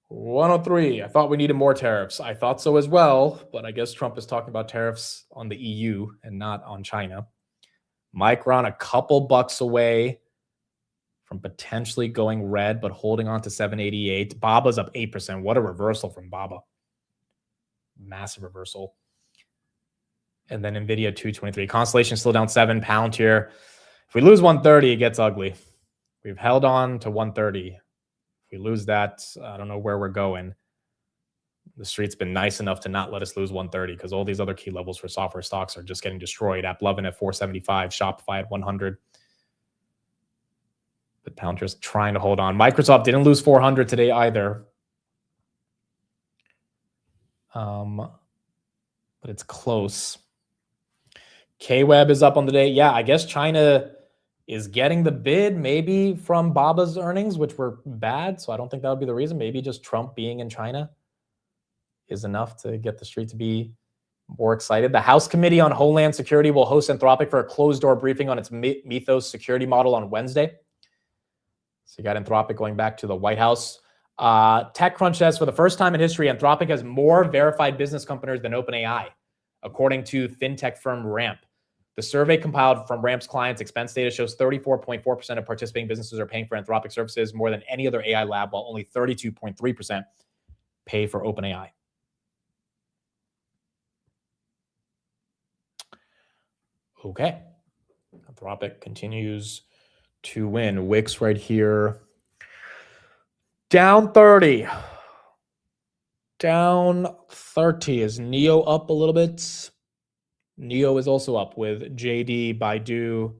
103. I thought we needed more tariffs. I thought so as well, but I guess Trump is talking about tariffs on the EU and not on China. Micron a couple bucks away from potentially going red, but holding on to 788. Baba's up 8%. What a reversal from Baba. Massive reversal. And then NVIDIA 223. Constellation still down 7. Palantir. If we lose 130, it gets ugly. We've held on to 130. If we lose that, I don't know where we're going. The street's been nice enough to not let us lose 130 because all these other key levels for software stocks are just getting destroyed. AppLovin at 475, Shopify at 100. But Palantir's trying to hold on. Microsoft didn't lose 400 today either. But it's close. KWeb is up on the day. Yeah, I guess China is getting the bid maybe from Baba's earnings, which were bad. So I don't think that would be the reason. Maybe just Trump being in China is enough to get the street to be more excited. The House Committee on Homeland Security will host Anthropic for a closed-door briefing on its Mythos security model on Wednesday. So you got Anthropic going back to the White House. TechCrunch says for the first time in history, Anthropic has more verified business companies than OpenAI, according to fintech firm Ramp. The survey compiled from Ramp's clients' expense data shows 34.4% of participating businesses are paying for Anthropic services more than any other AI lab, while only 32.3% pay for OpenAI. Okay. Anthropic continues to win. Wix right here. Down 30. Down 30. Is Neo up a little bit? Neo is also up with JD, Baidu,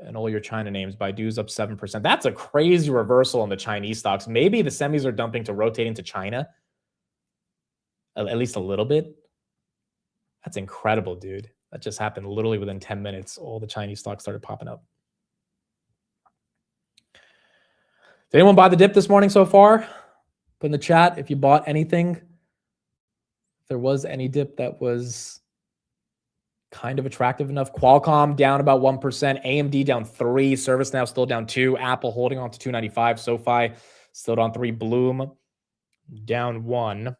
and all your China names. Baidu's up 7%. That's a crazy reversal on the Chinese stocks. Maybe the semis are dumping to rotate into China. At least a little bit. That's incredible, dude. That just happened literally within 10 minutes. All the Chinese stocks started popping up. Did anyone buy the dip this morning so far? Put in the chat if you bought anything. If there was any dip that was kind of attractive enough. Qualcomm down about 1%, AMD down 3%, ServiceNow still down 2%, Apple holding on to 295, SoFi still down 3%, Bloom down 1%.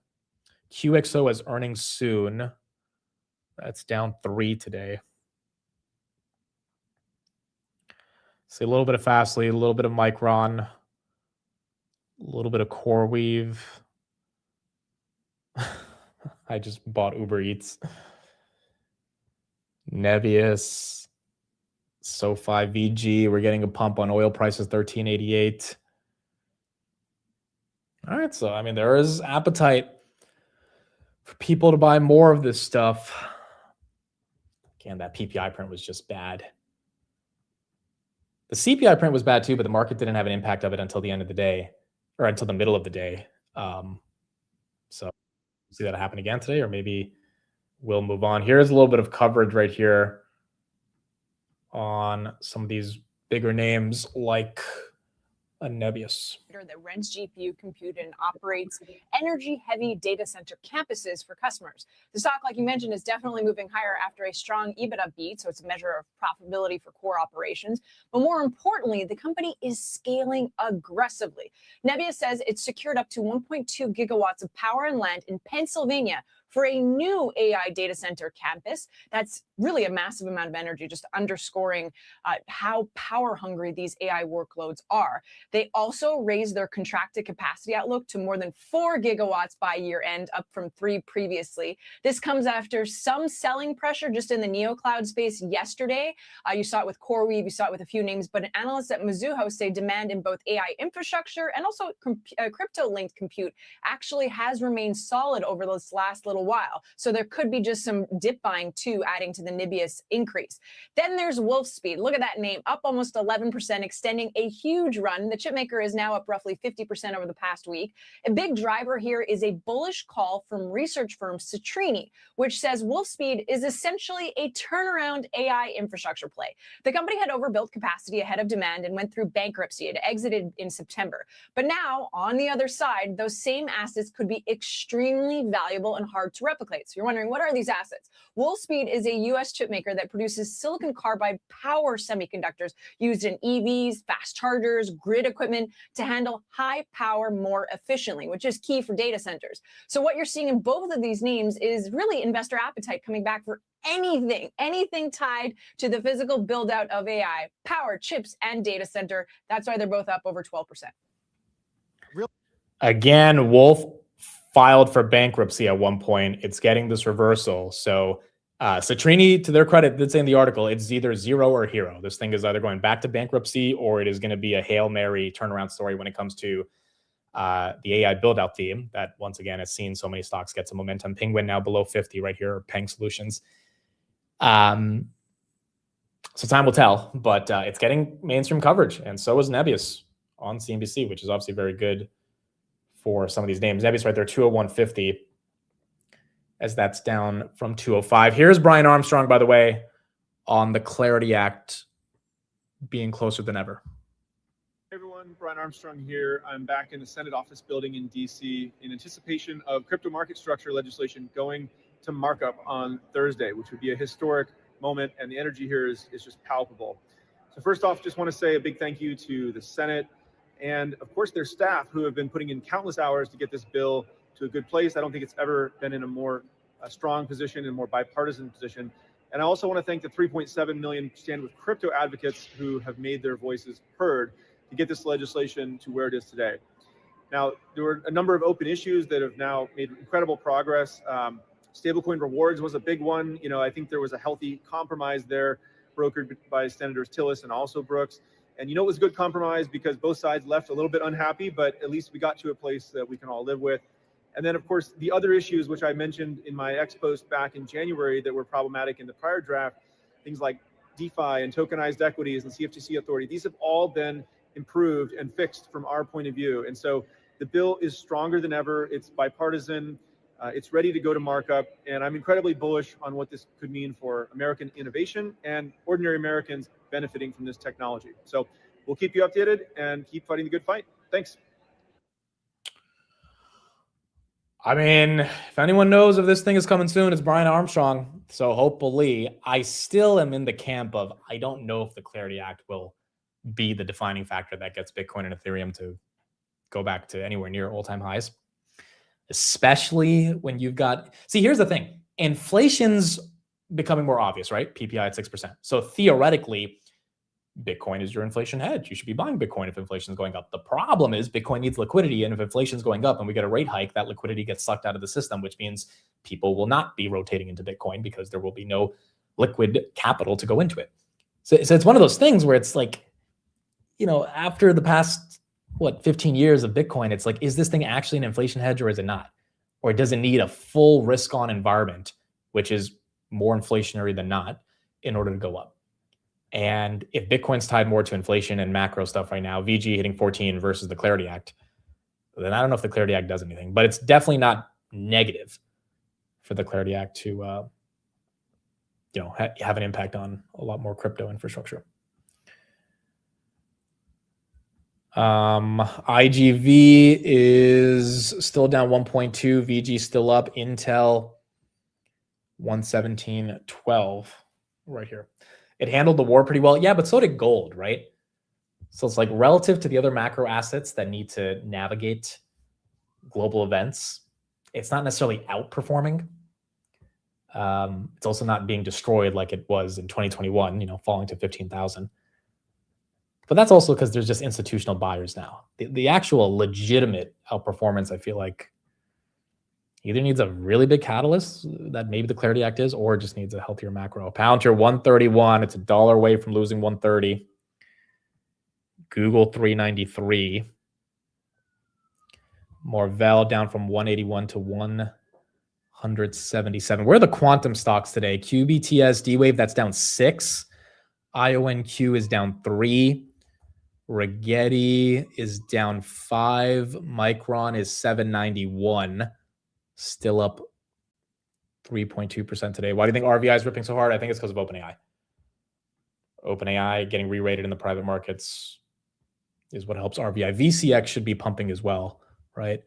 QXO has earnings soon. That's down 3% today. See a little bit of Fastly, a little bit of Micron, a little bit of CoreWeave. I just bought Uber Eats. Nebius, SoFi, VG. We're getting a pump on oil prices, $13.88. All right, so I mean, there is appetite for people to buy more of this stuff. Again, that PPI print was just bad. The CPI print was bad too, but the market didn't have an impact of it until the end of the day, or until the middle of the day. So see that happen again today, or maybe we'll move on. Here's a little bit of coverage right here on some of these bigger names like a Nebius that rents GPU compute and operates energy-heavy data center campuses for customers. The stock, like you mentioned, is definitely moving higher after a strong EBITDA beat, so it's a measure of profitability for core operations. But more importantly, the company is scaling aggressively. Nebius says it's secured up to 1.2 gigawatts of power and land in Pennsylvania for a new AI data center campus. That's really a massive amount of energy, just underscoring how power hungry these AI workloads are. They also raised their contracted capacity outlook to more than 4 gigawatts by year end, up from 3 previously. This comes after some selling pressure just in the neocloud space yesterday. You saw it with CoreWeave, you saw it with a few names, but analysts at Mizuho say demand in both AI infrastructure and also crypto-linked compute actually has remained solid over this last little while. So there could be just some dip buying too, adding to the Nebius increase. Then there's Wolfspeed. Look at that name, up almost 11%, extending a huge run. The chipmaker is now up roughly 50% over the past week. A big driver here is a bullish call from research firm Citrini, which says Wolfspeed is essentially a turnaround AI infrastructure play. The company had overbuilt capacity ahead of demand and went through bankruptcy. It exited in September. But now, on the other side, those same assets could be extremely valuable and hard to replicate. So you're wondering, what are these assets? Wolfspeed is a U.S. chipmaker that produces silicon carbide power semiconductors used in EVs, fast chargers, grid equipment to handle high power more efficiently, which is key for data centers. So what you're seeing in both of these names is really investor appetite coming back for anything tied to the physical build out of AI, power, chips, and data center. That's why they're both up over 12%. Again, Wolf filed for bankruptcy at one point. It's getting this reversal. So Citrini, to their credit, did say in the article, it's either zero or hero. This thing is either going back to bankruptcy or it is going to be a Hail Mary turnaround story when it comes to the AI build-out theme that, once again, has seen so many stocks get some momentum. Penguin now below 50 right here, Peng Solutions. So time will tell, but it's getting mainstream coverage, and so is Nebius on CNBC, which is obviously very good for some of these names. Nebius right there, 201.50, as that's down from 205. Here's Brian Armstrong, by the way, on the Clarity Act being closer than ever. Hey everyone, Brian Armstrong here. I'm back in the Senate office building in DC in anticipation of crypto market structure legislation going to markup on Thursday, which would be a historic moment, and the energy here is just palpable. So first off, just want to say a big thank you to the Senate and of course their staff who have been putting in countless hours to get this bill to a good place. I don't think it's ever been in a more strong position and more bipartisan position. And I also want to thank the 3.7 million Stand With Crypto advocates who have made their voices heard to get this legislation to where it is today. Now, there were a number of open issues that have now made incredible progress. Stablecoin rewards was a big one. You know, I think there was a healthy compromise there, brokered by Senators Tillis and also Brooks. And you know, it was a good compromise because both sides left a little bit unhappy, but at least we got to a place that we can all live with. And then, of course, the other issues, which I mentioned in my X post back in January that were problematic in the prior draft, things like DeFi and tokenized equities and CFTC authority, these have all been improved and fixed from our point of view. And so the bill is stronger than ever. It's bipartisan. It's ready to go to markup. And I'm incredibly bullish on what this could mean for American innovation and ordinary Americans benefiting from this technology. So we'll keep you updated and keep fighting the good fight. Thanks. I mean, if anyone knows if this thing is coming soon, it's Brian Armstrong. So hopefully, I still am in the camp of I don't know if the Clarity Act will be the defining factor that gets Bitcoin and Ethereum to go back to anywhere near all-time highs, especially when you've got, see, here's the thing. Inflation's becoming more obvious, right? PPI at 6%. So theoretically, Bitcoin is your inflation hedge. You should be buying Bitcoin if inflation is going up. The problem is Bitcoin needs liquidity. And if inflation is going up and we get a rate hike, that liquidity gets sucked out of the system, which means people will not be rotating into Bitcoin because there will be no liquid capital to go into it. So it's one of those things where it's like, after the past, 15 years of Bitcoin, it's like, is this thing actually an inflation hedge or is it not? Or does it need a full risk on environment, which is more inflationary than not, in order to go up? And if Bitcoin's tied more to inflation and macro stuff right now, VG hitting 14 versus the Clarity Act, then I don't know if the Clarity Act does anything, but it's definitely not negative for the Clarity Act to, have an impact on a lot more crypto infrastructure. IGV is still down 1.2, VG still up, Intel 117.12 right here. It handled the war pretty well. Yeah, but so did gold, right? So it's like relative to the other macro assets that need to navigate global events, it's not necessarily outperforming. It's also not being destroyed like it was in 2021, falling to 15,000. But that's also because there's just institutional buyers now. The actual legitimate outperformance, I feel like, either needs a really big catalyst that maybe the Clarity Act is, or just needs a healthier macro. Palantir 131. It's $1 away from losing 130. Google 393. Marvell down from 181 to 177. Where are the quantum stocks today? QBTS, D-Wave, that's down 6. IONQ is down 3. Rigetti is down 5. Micron is 791. Still up 3.2% today. Why do you think RVI is ripping so hard? I think it's because of OpenAI. OpenAI getting re-rated in the private markets is what helps RVI. VCX should be pumping as well, right?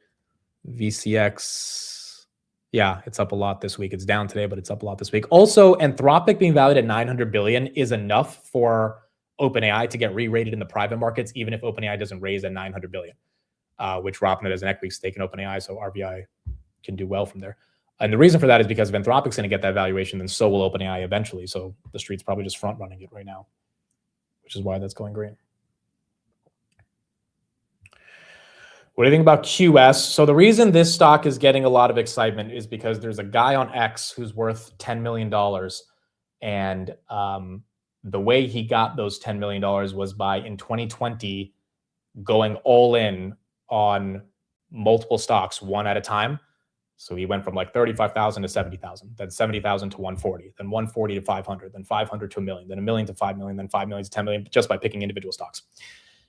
VCX, yeah, it's up a lot this week. It's down today, but it's up a lot this week. Also, Anthropic being valued at $900 billion is enough for OpenAI to get re-rated in the private markets, even if OpenAI doesn't raise at $900 billion, which Robinhood has an equity stake in OpenAI, so RVI can do well from there. And the reason for that is because if Anthropic's going to get that valuation, then so will OpenAI eventually. So the street's probably just front running it right now, which is why that's going green. What do you think about QS? So the reason this stock is getting a lot of excitement is because there's a guy on X who's worth $10 million. And the way he got those $10 million was by, in 2020, going all in on multiple stocks, one at a time. So he went from like 35,000 to 70,000, then 70,000 to 140, then 140 to 500, then 500 to $1 million, then $1 million to 5 million, then 5 million to 10 million, just by picking individual stocks.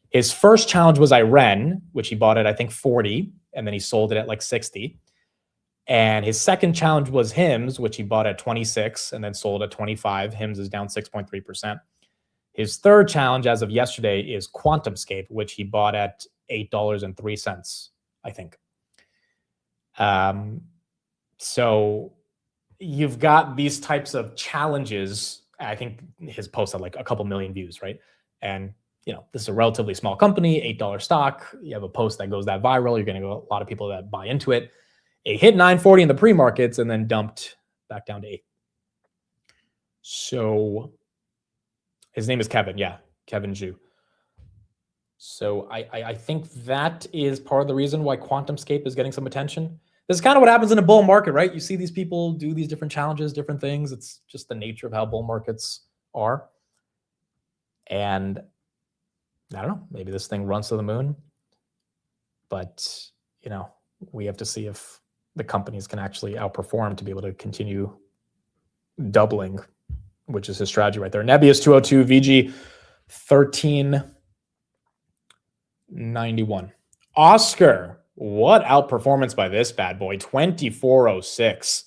His first challenge was Iren, which he bought at, I think, 40, and then he sold it at like 60. And his second challenge was HIMS, which he bought at 26 and then sold at 25. HIMS is down 6.3%. His third challenge as of yesterday is QuantumScape, which he bought at $8.03, I think. So you've got these types of challenges. I think his post had like a couple million views, right? And this is a relatively small company, $8 stock. You have a post that goes that viral. You're going to get a lot of people that buy into it. It hit 940 in the pre-markets and then dumped back down to 8. So his name is Kevin. Yeah, Kevin Zhu. So I think that is part of the reason why QuantumScape is getting some attention. This is kind of what happens in a bull market, right? You see these people do these different challenges, different things. It's just the nature of how bull markets are. And I don't know, maybe this thing runs to the moon. But, we have to see if the companies can actually outperform to be able to continue doubling, which is his strategy right there. Nebius 202, VG 1391. Oscar, what outperformance by this bad boy, 2406.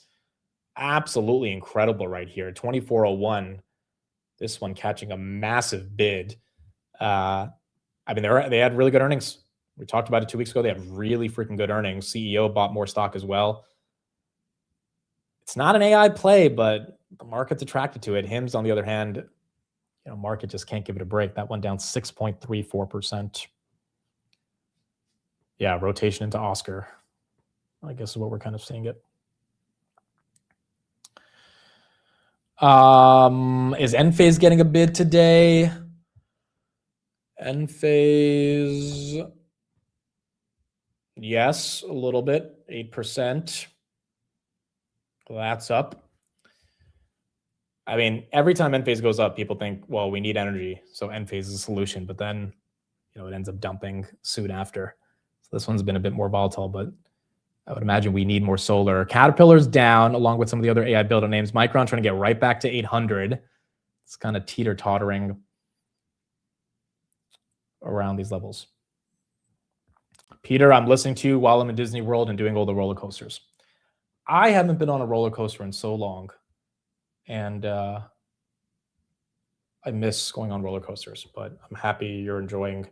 Absolutely incredible right here. 2401. This one catching a massive bid. They had really good earnings. We talked about it 2 weeks ago. They have really freaking good earnings. CEO bought more stock as well. It's not an AI play, but the market's attracted to it. HIMS, on the other hand, market just can't give it a break. That went down 6.34%. Yeah, rotation into Oscar, I guess is what we're kind of seeing it. Is Enphase getting a bid today? Enphase, yes, a little bit, 8%. Well, that's up. I mean, every time Enphase goes up, people think, well, we need energy, so Enphase is a solution. But then, it ends up dumping soon after. So this one's been a bit more volatile, but I would imagine we need more solar. Caterpillar's down, along with some of the other AI builder names. Micron trying to get right back to 800. It's kind of teeter-tottering around these levels. Peter, I'm listening to you while I'm in Disney World and doing all the roller coasters. I haven't been on a roller coaster in so long, and I miss going on roller coasters, but I'm happy you're enjoying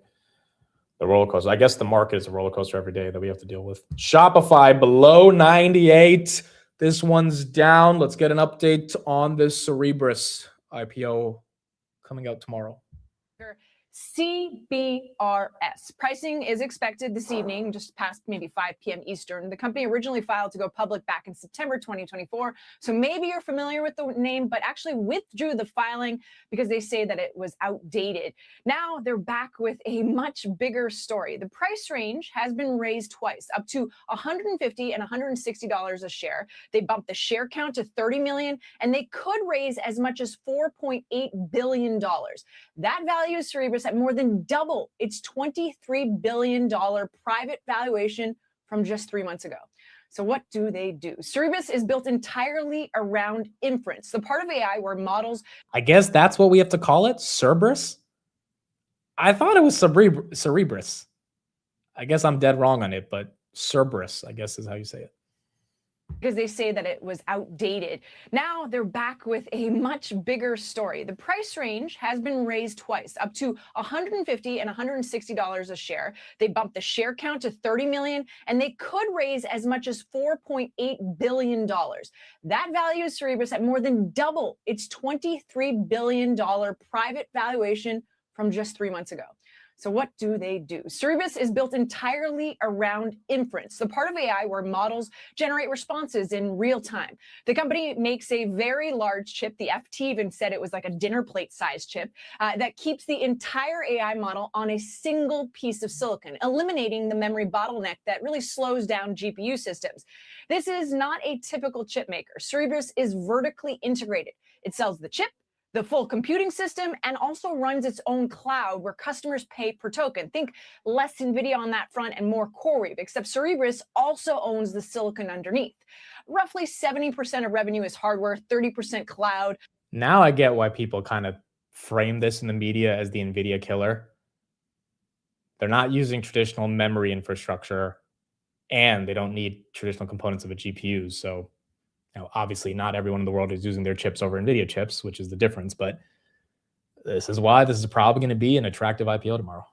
the roller coaster. I guess the market is a roller coaster every day that we have to deal with. Shopify below 98. This one's down. Let's get an update on this Cerebras IPO coming out tomorrow. CBRS. Pricing is expected this evening, just past maybe 5 p.m. Eastern. The company originally filed to go public back in September 2024. So maybe you're familiar with the name, but actually withdrew the filing because they say that it was outdated. Now they're back with a much bigger story. The price range has been raised twice, up to $150 and $160 a share. They bumped the share count to 30 million, and they could raise as much as $4.8 billion. That values Cerebras at more than double its $23 billion private valuation from just 3 months ago. So what do they do? Cerebras is built entirely around inference, the part of AI where models... I guess that's what we have to call it? Cerebras? I thought it was Cerebras. I guess I'm dead wrong on it, but Cerebras, I guess is how you say it. Because they say that it was outdated. Now they're back with a much bigger story. The price range has been raised twice, up to $150 and $160 a share. They bumped the share count to 30 million, and they could raise as much as $4.8 billion. That values Cerebras at more than double its $23 billion private valuation from just 3 months ago. So what do they do? Cerebras is built entirely around inference, the part of AI where models generate responses in real time. The company makes a very large chip. The FT even said it was like a dinner plate size chip that keeps the entire AI model on a single piece of silicon, eliminating the memory bottleneck that really slows down GPU systems. This is not a typical chip maker. Cerebras is vertically integrated. It sells the chip, the full computing system, and also runs its own cloud where customers pay per token. Think less NVIDIA on that front and more CoreWeave, except Cerebras also owns the silicon underneath. Roughly 70% of revenue is hardware, 30% cloud. Now I get why people kind of frame this in the media as the NVIDIA killer. They're not using traditional memory infrastructure, and they don't need traditional components of a GPU. So now, obviously, not everyone in the world is using their chips over NVIDIA chips, which is the difference. But this is why this is probably going to be an attractive IPO tomorrow.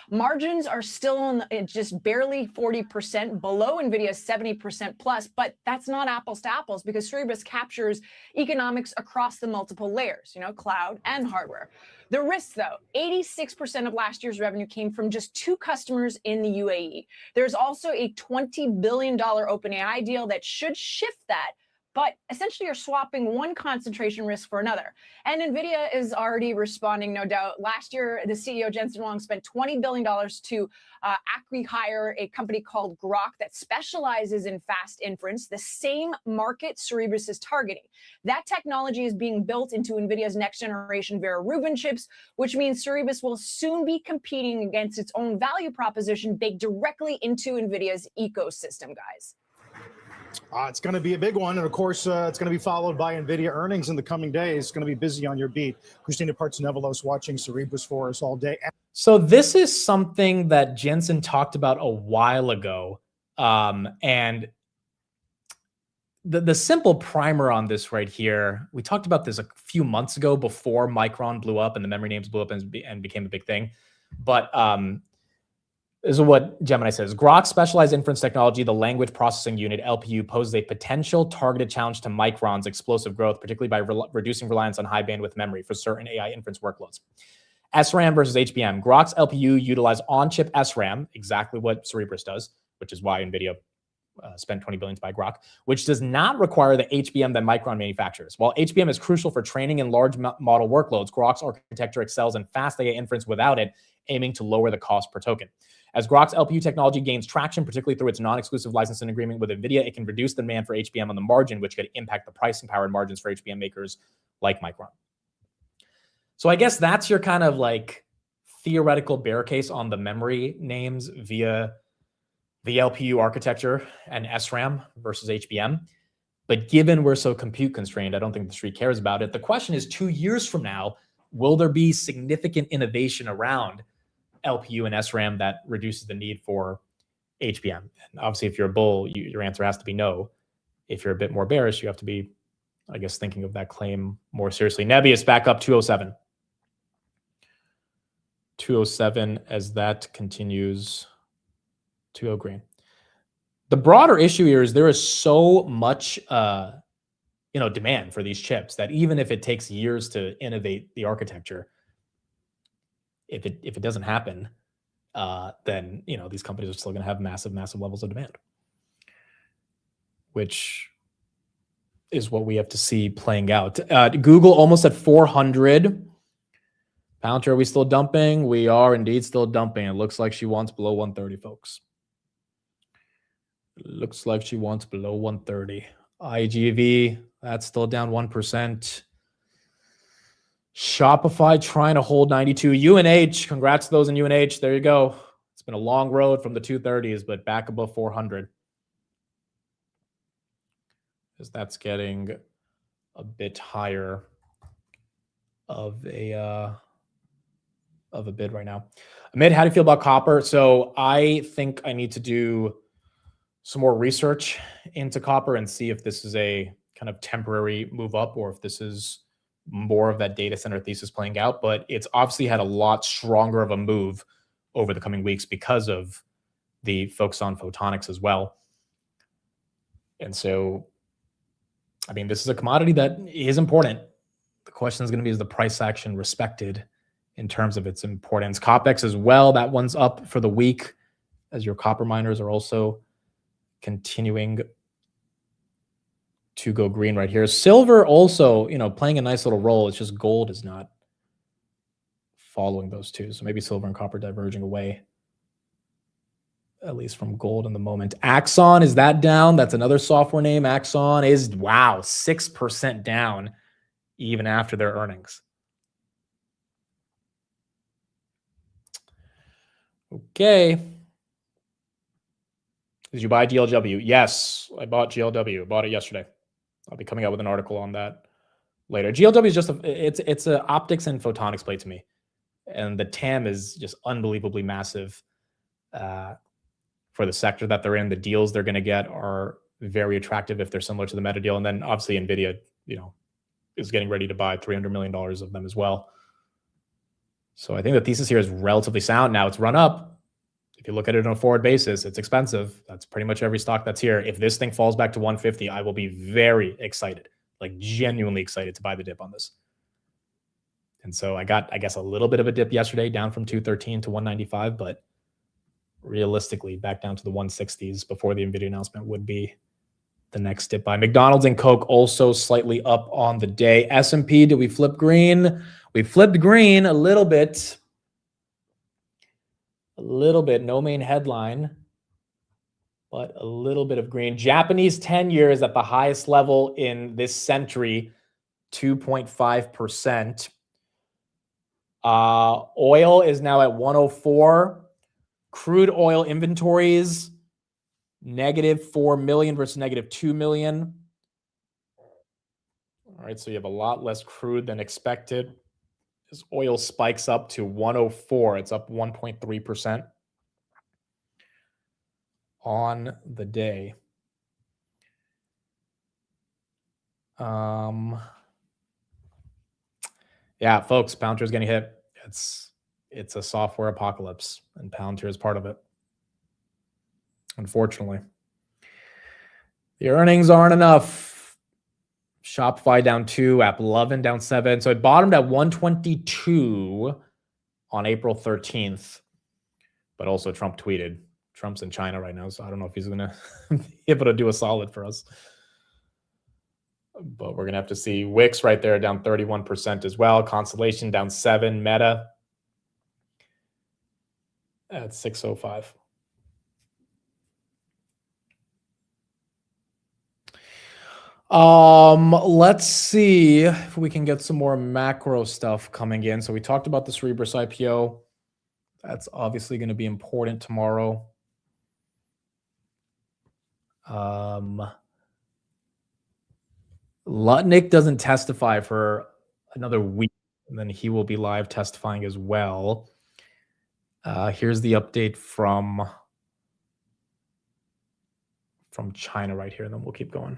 Margins are still just barely 40% below NVIDIA's 70% plus, but that's not apples to apples because Cerebras captures economics across the multiple layers, cloud and hardware. The risks, though, 86% of last year's revenue came from just 2 customers in the UAE. There's also a $20 billion OpenAI deal that should shift that. But essentially, you're swapping one concentration risk for another. And NVIDIA is already responding, no doubt. Last year, the CEO, Jensen, spent $20 billion to acqui-hire a company called Grok that specializes in fast inference, the same market Cerebras is targeting. That technology is being built into NVIDIA's next-generation Vera Rubin chips, which means Cerebras will soon be competing against its own value proposition baked directly into NVIDIA's ecosystem, guys. It's going to be a big one. And of course, it's going to be followed by NVIDIA earnings in the coming days. It's going to be busy on your beat. Christina Partsinevelos watching Cerebras for us all day. So this is something that Jensen talked about a while ago. And the simple primer on this right here, we talked about this a few months ago before Micron blew up and the memory names blew up and became a big thing. But This is what Gemini says. Grok's specialized inference technology, the language processing unit, LPU, poses a potential targeted challenge to Micron's explosive growth, particularly by reducing reliance on high bandwidth memory for certain AI inference workloads. SRAM versus HBM. Grok's LPU utilize on-chip SRAM, exactly what Cerebras does, which is why NVIDIA spent $20 billion to buy Grok, which does not require the HBM that Micron manufactures. While HBM is crucial for training and large model workloads, Grok's architecture excels in fast AI inference without it, aiming to lower the cost per token. As Grok's LPU technology gains traction, particularly through its non-exclusive licensing agreement with NVIDIA, it can reduce the demand for HBM on the margin, which could impact the pricing power and margins for HBM makers like Micron. So I guess that's your kind of like theoretical bear case on the memory names via the LPU architecture and SRAM versus HBM. But given we're so compute constrained, I don't think the street cares about it. The question is, 2 years from now, will there be significant innovation around LPU and SRAM that reduces the need for HBM? And obviously, if you're a bull, your answer has to be no. If you're a bit more bearish, you have to be, I guess, thinking of that claim more seriously. Nebius back up 207. 207 as that continues. 20 green. The broader issue here is there is so much demand for these chips that even if it takes years to innovate the architecture, if it doesn't happen, then these companies are still going to have massive levels of demand, which is what we have to see playing out. Google almost at 400. Palantir, are we still dumping? We are indeed still dumping. It looks like she wants below 130, folks. Looks like she wants below 130. IGV, that's still down 1%. Shopify trying to hold 92. UNH, congrats to those in UNH. There you go. It's been a long road from the 230s, but back above 400. Because that's getting a bit higher of a bid right now. Amit, how do you feel about copper? So I think I need to do some more research into copper and see if this is a kind of temporary move up or if this is more of that data center thesis playing out. But it's obviously had a lot stronger of a move over the coming weeks because of the focus on photonics as well. And so, I mean, this is a commodity that is important. The question is going to be, is the price action respected in terms of its importance? COPEX as well, that one's up for the week as your copper miners are also continuing to go green right here. Silver also, playing a nice little role. It's just gold is not following those two. So maybe silver and copper diverging away, at least from gold in the moment. Axon, is that down? That's another software name. Axon is, wow, 6% down even after their earnings. Okay. Did you buy GLW? Yes, I bought GLW. I bought it yesterday. I'll be coming out with an article on that later. GLW is just it's a optics and photonics play to me, and the TAM is just unbelievably massive for the sector that they're in. The deals they're going to get are very attractive if they're similar to the Meta deal, and then obviously Nvidia, is getting ready to buy $300 million of them as well. So I think the thesis here is relatively sound. Now it's run up. If you look at it on a forward basis, it's expensive. That's pretty much every stock that's here. If this thing falls back to 150, I will be very excited, like genuinely excited to buy the dip on this. And so I got, I guess, a little bit of a dip yesterday, down from 213 to 195, but realistically back down to the 160s before the NVIDIA announcement would be the next dip buy. McDonald's and Coke also slightly up on the day. S&P, did we flip green? We flipped green a little bit. No main headline, but a little bit of green. Japanese 10-year is at the highest level in this century, 2.5%. Oil is now at 104. Crude oil inventories, -4 million versus -2 million. All right, so you have a lot less crude than expected. As oil spikes up to 104, it's up 1.3% on the day. Yeah, folks, Palantir is getting hit. It's a software apocalypse, and Palantir is part of it. unfortunately. The earnings aren't enough. Shopify down 2, AppLovin down 7. So it bottomed at 122 on April 13th. But also Trump tweeted. Trump's in China right now, so I don't know if he's going to be able to do a solid for us. But we're going to have to see. Wix right there down 31% as well. Constellation down 7. Meta at 605. Let's see if we can get some more macro stuff coming in. So we talked about the Cerebras IPO. That's obviously going to be important tomorrow. Lutnick doesn't testify for another week, and then he will be live testifying as well. Here's the update from China right here, and then we'll keep going.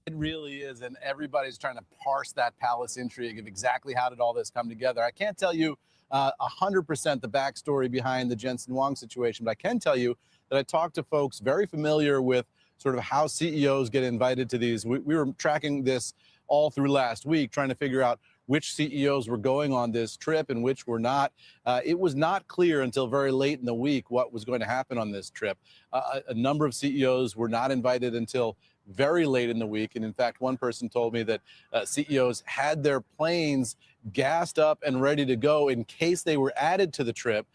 It really is, and everybody's trying to parse that palace intrigue of exactly how did all this come together. I can't tell you 100% the backstory behind the Jensen Huang situation, but I can tell you that I talked to folks very familiar with sort of how CEOs get invited to these. We were tracking this all through last week, trying to figure out which CEOs were going on this trip and which were not. It was not clear until very late in the week what was going to happen on this trip. A number of CEOs were not invited until very late in the week. And in fact, one person told me that CEOs had their planes gassed up and ready to go in case they were added to the trip.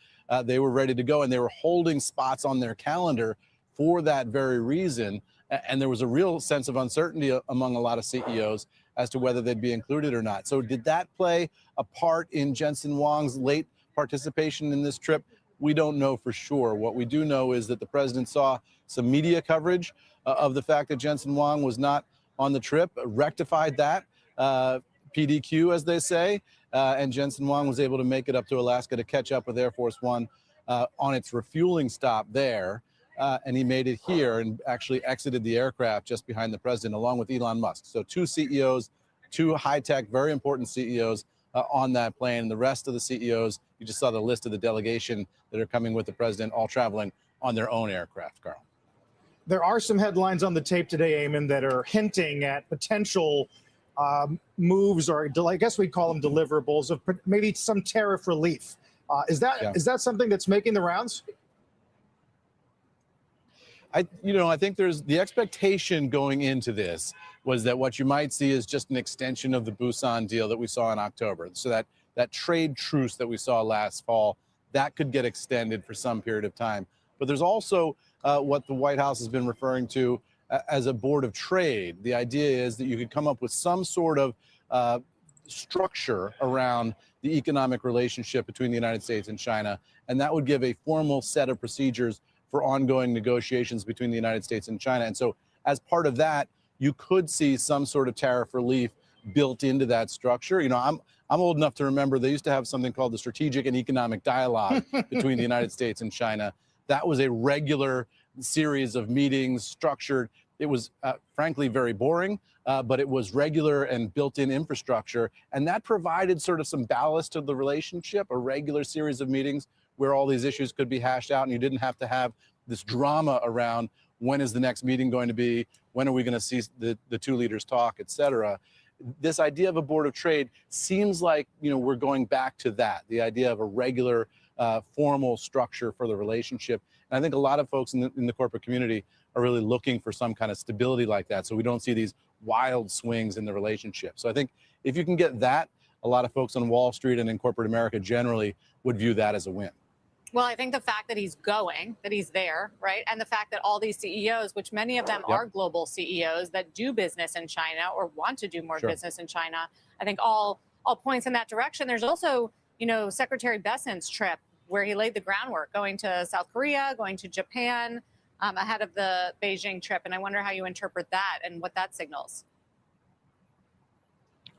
They were ready to go, and they were holding spots on their calendar for that very reason. And there was a real sense of uncertainty among a lot of CEOs as to whether they'd be included or not. So did that play a part in Jensen Huang's late participation in this trip? We don't know for sure. What we do know is that the president saw some media coverage of the fact that Jensen Huang was not on the trip, rectified that, PDQ as they say, and Jensen Huang was able to make it up to Alaska to catch up with Air Force One on its refueling stop there. And he made it here and actually exited the aircraft just behind the president, along with Elon Musk. So two CEOs, two high-tech, very important CEOs on that plane. The rest of the CEOs, you just saw the list of the delegation that are coming with the president, all traveling on their own aircraft, Carl. There are some headlines on the tape today, Eamon, that are hinting at potential moves, or I guess we'd call them deliverables, of maybe some tariff relief. Is that something that's making the rounds? I think there's the expectation going into this was that what you might see is just an extension of the Busan deal that we saw in October. So that trade truce that we saw last fall, that could get extended for some period of time. But there's also what the White House has been referring to as a board of trade. The idea is that you could come up with some sort of structure around the economic relationship between the United States and China, and that would give a formal set of procedures for ongoing negotiations between the United States and China. And so as part of that, you could see some sort of tariff relief built into that structure. I'm old enough to remember they used to have something called the Strategic and Economic Dialogue between the United States and China. That was a regular series of meetings, structured. It was frankly very boring, but it was regular and built-in infrastructure. And that provided sort of some ballast to the relationship, a regular series of meetings where all these issues could be hashed out and you didn't have to have this drama around when is the next meeting going to be, when are we going to see the two leaders talk, et cetera. This idea of a board of trade seems like, we're going back to that, the idea of a regular formal structure for the relationship. And I think a lot of folks in the corporate community are really looking for some kind of stability like that, so we don't see these wild swings in the relationship. So I think if you can get that, a lot of folks on Wall Street and in corporate America generally would view that as a win. Well, I think the fact that he's going, that he's there, right? And the fact that all these CEOs, which many of them are global CEOs that do business in China or want to do more business in China, I think all points in that direction. There's also, Secretary Bessent's trip where he laid the groundwork, going to South Korea, going to Japan ahead of the Beijing trip. And I wonder how you interpret that and what that signals.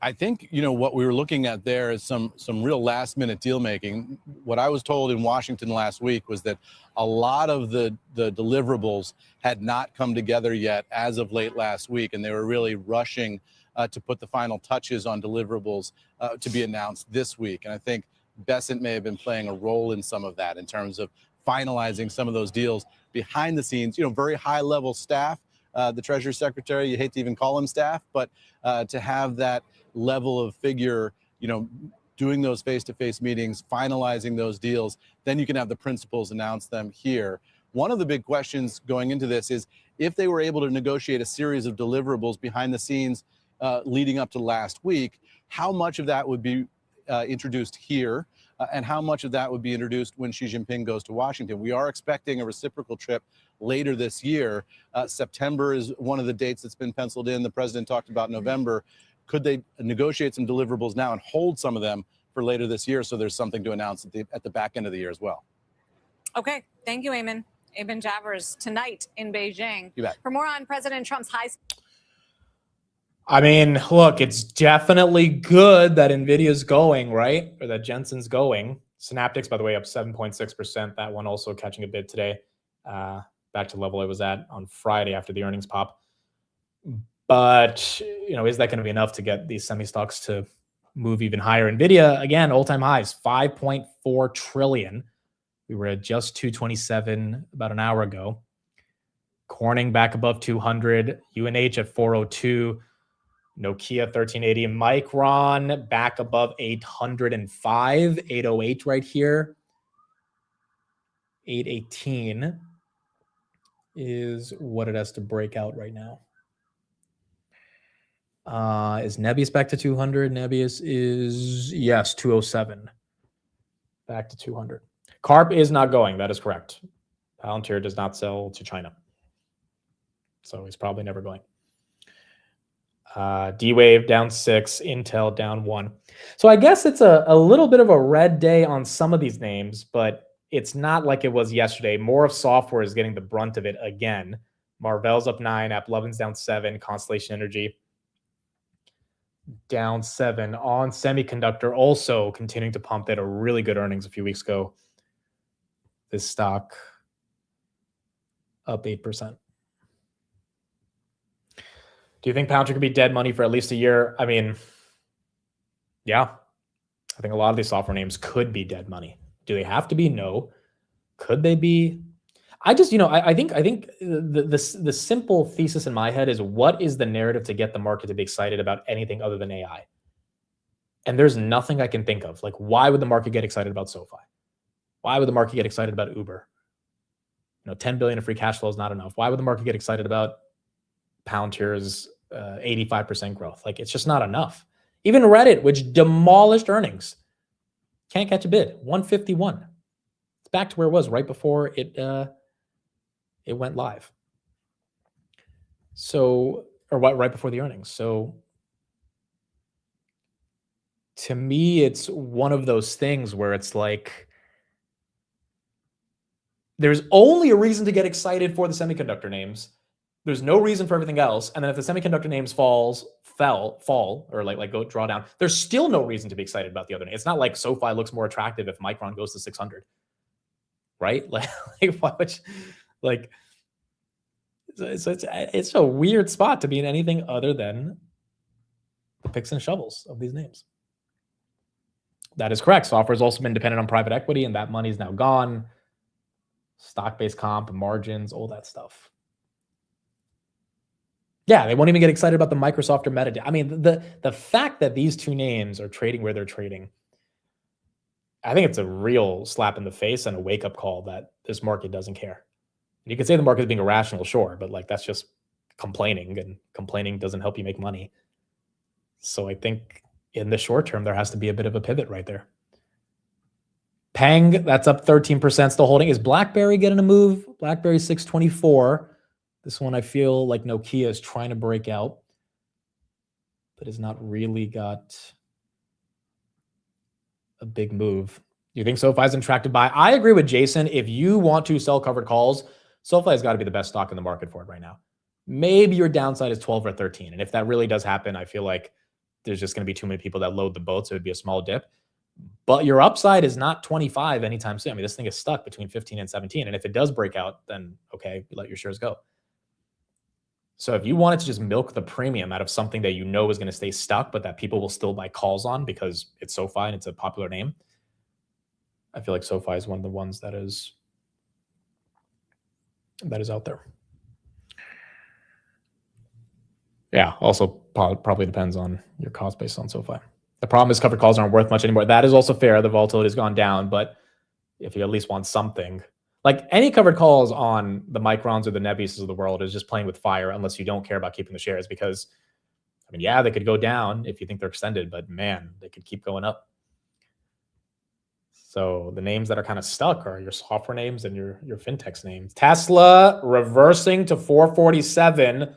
I think, what we were looking at there is some real last minute deal making. What I was told in Washington last week was that a lot of the deliverables had not come together yet as of late last week. And they were really rushing to put the final touches on deliverables to be announced this week. And I think Bessent may have been playing a role in some of that in terms of finalizing some of those deals behind the scenes. Very high level staff. The Treasury Secretary, you hate to even call him staff, but to have that level of figure, doing those face-to-face meetings, finalizing those deals, then you can have the principals announce them here. One of the big questions going into this is if they were able to negotiate a series of deliverables behind the scenes leading up to last week, how much of that would be introduced here and how much of that would be introduced when Xi Jinping goes to Washington? We are expecting a reciprocal trip later this year. September is one of the dates that's been penciled in. The president talked about November. Could they negotiate some deliverables now and hold some of them for later this year so there's something to announce at the back end of the year as well? Okay, thank you, Eamon. Eamon Javers tonight in Beijing. You bet. For more on President Trump's high. I mean, look, it's definitely good that NVIDIA's going, right? Or that Jensen's going. Synaptics, by the way, up 7.6%. That one also catching a bid today. Back to the level it was at on Friday after the earnings pop. But, is that going to be enough to get these semi stocks to move even higher? NVIDIA, again, all-time highs, 5.4 trillion. We were at just 227 about an hour ago. Corning back above 200. UNH at 402. Nokia 1380. Micron back above 805. 808 right here. 818 is what it has to break out right now. Is Nebius back to 200? Nebius is, yes, 207. Back to 200. Carp is not going. That is correct. Palantir does not sell to China. So he's probably never going. D-Wave down 6. Intel down 1. So I guess it's a little bit of a red day on some of these names, but it's not like it was yesterday. More of software is getting the brunt of it again. Marvell's up 9. AppLovin's down 7. Constellation Energy down 7. On Semiconductor also continuing to pump. They had a really good earnings a few weeks ago. This stock up 8%. Do you think Palantir could be dead money for at least a year? I mean, yeah. I think a lot of these software names could be dead money. Do they have to be? No. Could they be? I just, I think the simple thesis in my head is what is the narrative to get the market to be excited about anything other than AI? And there's nothing I can think of. Like, why would the market get excited about SoFi? Why would the market get excited about Uber? 10 billion of free cash flow is not enough. Why would the market get excited about Palantir's 85% growth? Like, it's just not enough. Even Reddit, which demolished earnings, can't catch a bid. 151. It's back to where it was right before it went live. So, or what, right before the earnings. So to me, it's one of those things where it's like, there's only a reason to get excited for the semiconductor names. There's no reason for everything else. And then if the semiconductor names fall, or like go draw down, there's still no reason to be excited about the other name. It's not like SoFi looks more attractive if Micron goes to 600, right? Like why would you, like, so it's a weird spot to be in anything other than the picks and shovels of these names. That is correct. Software has also been dependent on private equity, and that money is now gone. Stock-based comp, margins, all that stuff. Yeah, they won't even get excited about the Microsoft or Meta. I mean, the fact that these two names are trading where they're trading, I think it's a real slap in the face and a wake-up call that this market doesn't care. You could say the market is being irrational, sure, but like that's just complaining, and complaining doesn't help you make money. So I think in the short term, there has to be a bit of a pivot right there. Pang, that's up 13%, still holding. Is BlackBerry getting a move? BlackBerry 624. This one I feel like Nokia is trying to break out, but has not really got a big move. You think SoFi is an attractive buy? I agree with Jason. If you want to sell covered calls, SoFi has got to be the best stock in the market for it right now. Maybe your downside is 12 or 13. And if that really does happen, I feel like there's just going to be too many people that load the boat, so it'd be a small dip. But your upside is not 25 anytime soon. I mean, this thing is stuck between 15 and 17. And if it does break out, then okay, you let your shares go. So if you wanted to just milk the premium out of something that you know is going to stay stuck, but that people will still buy calls on because it's SoFi and it's a popular name, I feel like SoFi is one of the ones that is that is out there. Yeah, also probably depends on your cost base on SoFi. The problem is covered calls aren't worth much anymore. That is also fair. The volatility has gone down, but if you at least want something, like any covered calls on the Microns or the Nebiuses of the world is just playing with fire unless you don't care about keeping the shares, because I mean, yeah, they could go down if you think they're extended, but man, they could keep going up. So the names that are kind of stuck are your software names and your fintechs names. Tesla reversing to 447.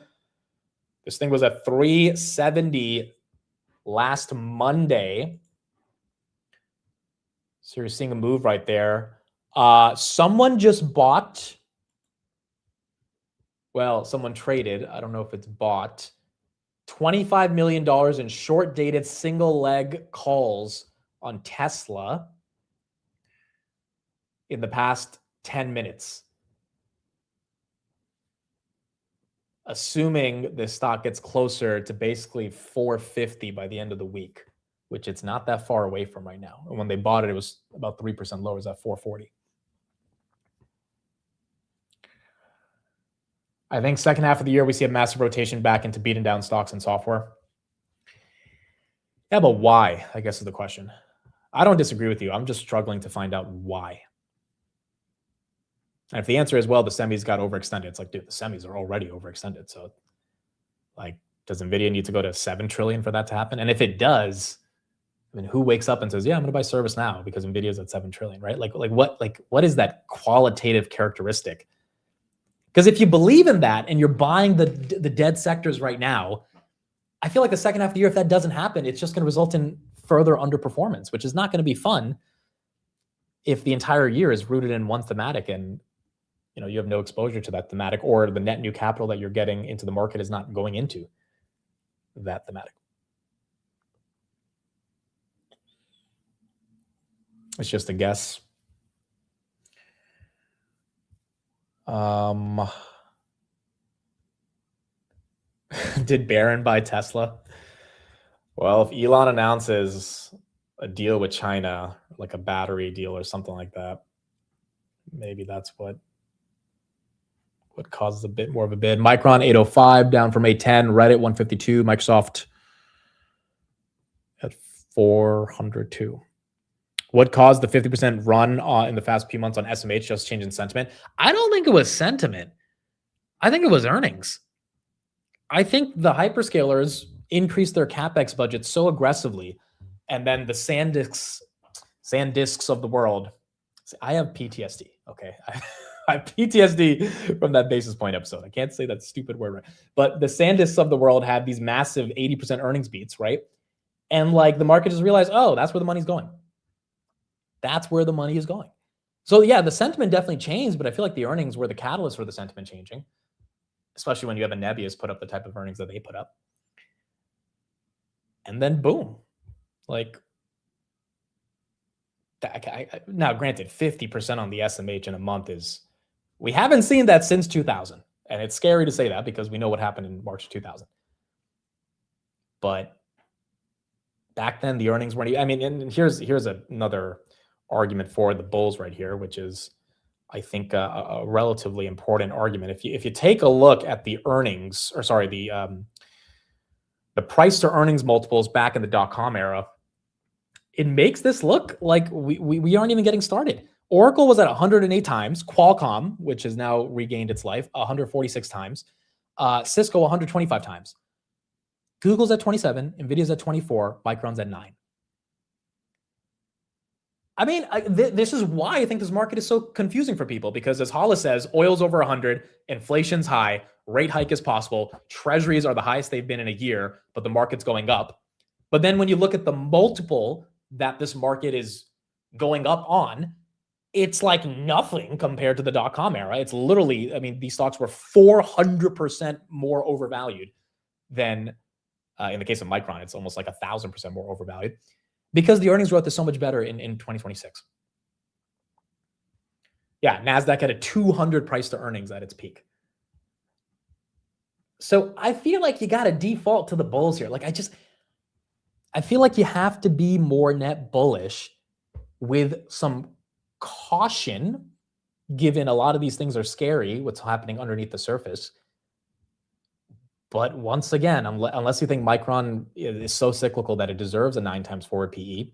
This thing was at 370 last Monday. So you're seeing a move right there. Someone just bought. Well, someone traded. I don't know if it's bought. $25 million in short-dated single leg calls on Tesla in the past 10 minutes. Assuming this stock gets closer to basically 450 by the end of the week, which it's not that far away from right now. And when they bought it, it was about 3% lower. It was at 440. I think second half of the year, we see a massive rotation back into beating down stocks and software. Yeah, but why, I guess is the question. I don't disagree with you. I'm just struggling to find out why. And if the answer is, well, the semis got overextended, it's like, dude, the semis are already overextended. So, like, does NVIDIA need to go to 7 trillion for that to happen? And if it does, I mean, who wakes up and says, yeah, I'm going to buy service now because NVIDIA's at 7 trillion, right? Like what is that qualitative characteristic? Because if you believe in that and you're buying the dead sectors right now, I feel like the second half of the year, if that doesn't happen, it's just going to result in further underperformance, which is not going to be fun if the entire year is rooted in one thematic and you have no exposure to that thematic, or the net new capital that you're getting into the market is not going into that thematic. It's just a guess. Did Barron buy Tesla? Well, if Elon announces a deal with China, like a battery deal or something like that, maybe that's what causes a bit more of a bid. Micron 805 down from 810, Reddit 152, Microsoft at 402. What caused the 50% run in the past few months on SMH? Just change in sentiment? I don't think it was sentiment. I think it was earnings. I think the hyperscalers increased their CapEx budget so aggressively, and then the SanDisks of the world. I have PTSD, okay? I have PTSD from that basis point episode. I can't say that stupid word right. But the SanDisks of the world had these massive 80% earnings beats, right? And like the market just realized, oh, that's where the money's going. That's where the money is going. So yeah, the sentiment definitely changed, but I feel like the earnings were the catalyst for the sentiment changing, especially when you have a Nebius put up the type of earnings that they put up. And then boom, like, now granted, 50% on the SMH in a month is, we haven't seen that since 2000. And it's scary to say that because we know what happened in March 2000. But back then the earnings weren't, I mean, and here's another argument for the bulls right here, which is, I think, a relatively important argument. If you take a look at the earnings, or sorry, the price to earnings multiples back in the .com era, it makes this look like we aren't even getting started. Oracle was at 108 times, Qualcomm, which has now regained its life, 146 times, Cisco 125 times, Google's at 27, Nvidia's at 24, Micron's at 9. I mean, this is why I think this market is so confusing for people, because as Hollis says, oil's over 100, inflation's high, rate hike is possible, treasuries are the highest they've been in a year, but the market's going up. But then when you look at the multiple that this market is going up on, it's like nothing compared to the .com era. It's literally, I mean, these stocks were 400% more overvalued than, in the case of Micron, it's almost like 1,000% more overvalued, because the earnings growth is so much better in 2026. Yeah, NASDAQ had a 200 price to earnings at its peak. So I feel like you got to default to the bulls here. Like I feel like you have to be more net bullish with some caution given a lot of these things are scary, what's happening underneath the surface. But once again, unless you think Micron is so cyclical that it deserves a 9 times forward PE,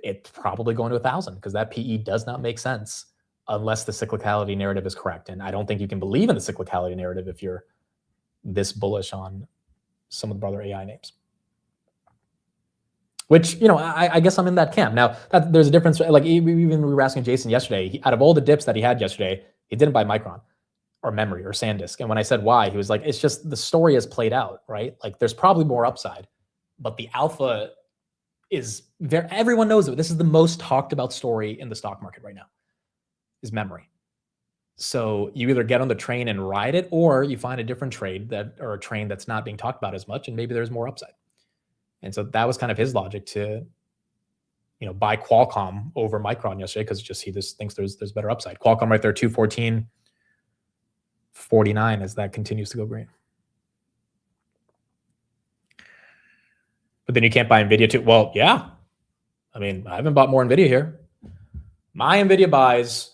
it's probably going to 1,000 because that PE does not make sense unless the cyclicality narrative is correct. And I don't think you can believe in the cyclicality narrative if you're this bullish on some of the brother AI names. Which, I guess I'm in that camp. Now, there's a difference. Like, even we were asking Jason yesterday, out of all the dips that he had yesterday, he didn't buy Micron or Memory or SanDisk. And when I said why, he was like, it's just the story has played out, right? Like, there's probably more upside, but the alpha is there. Everyone knows it. This is the most talked about story in the stock market right now, is memory. So you either get on the train and ride it, or you find a different trade or a train that's not being talked about as much, and maybe there's more upside. And so that was kind of his logic to, buy Qualcomm over Micron yesterday, because he just thinks there's better upside. Qualcomm right there, 214.49 as that continues to go green. But then you can't buy NVIDIA too. Well, yeah. I mean, I haven't bought more NVIDIA here. My NVIDIA buys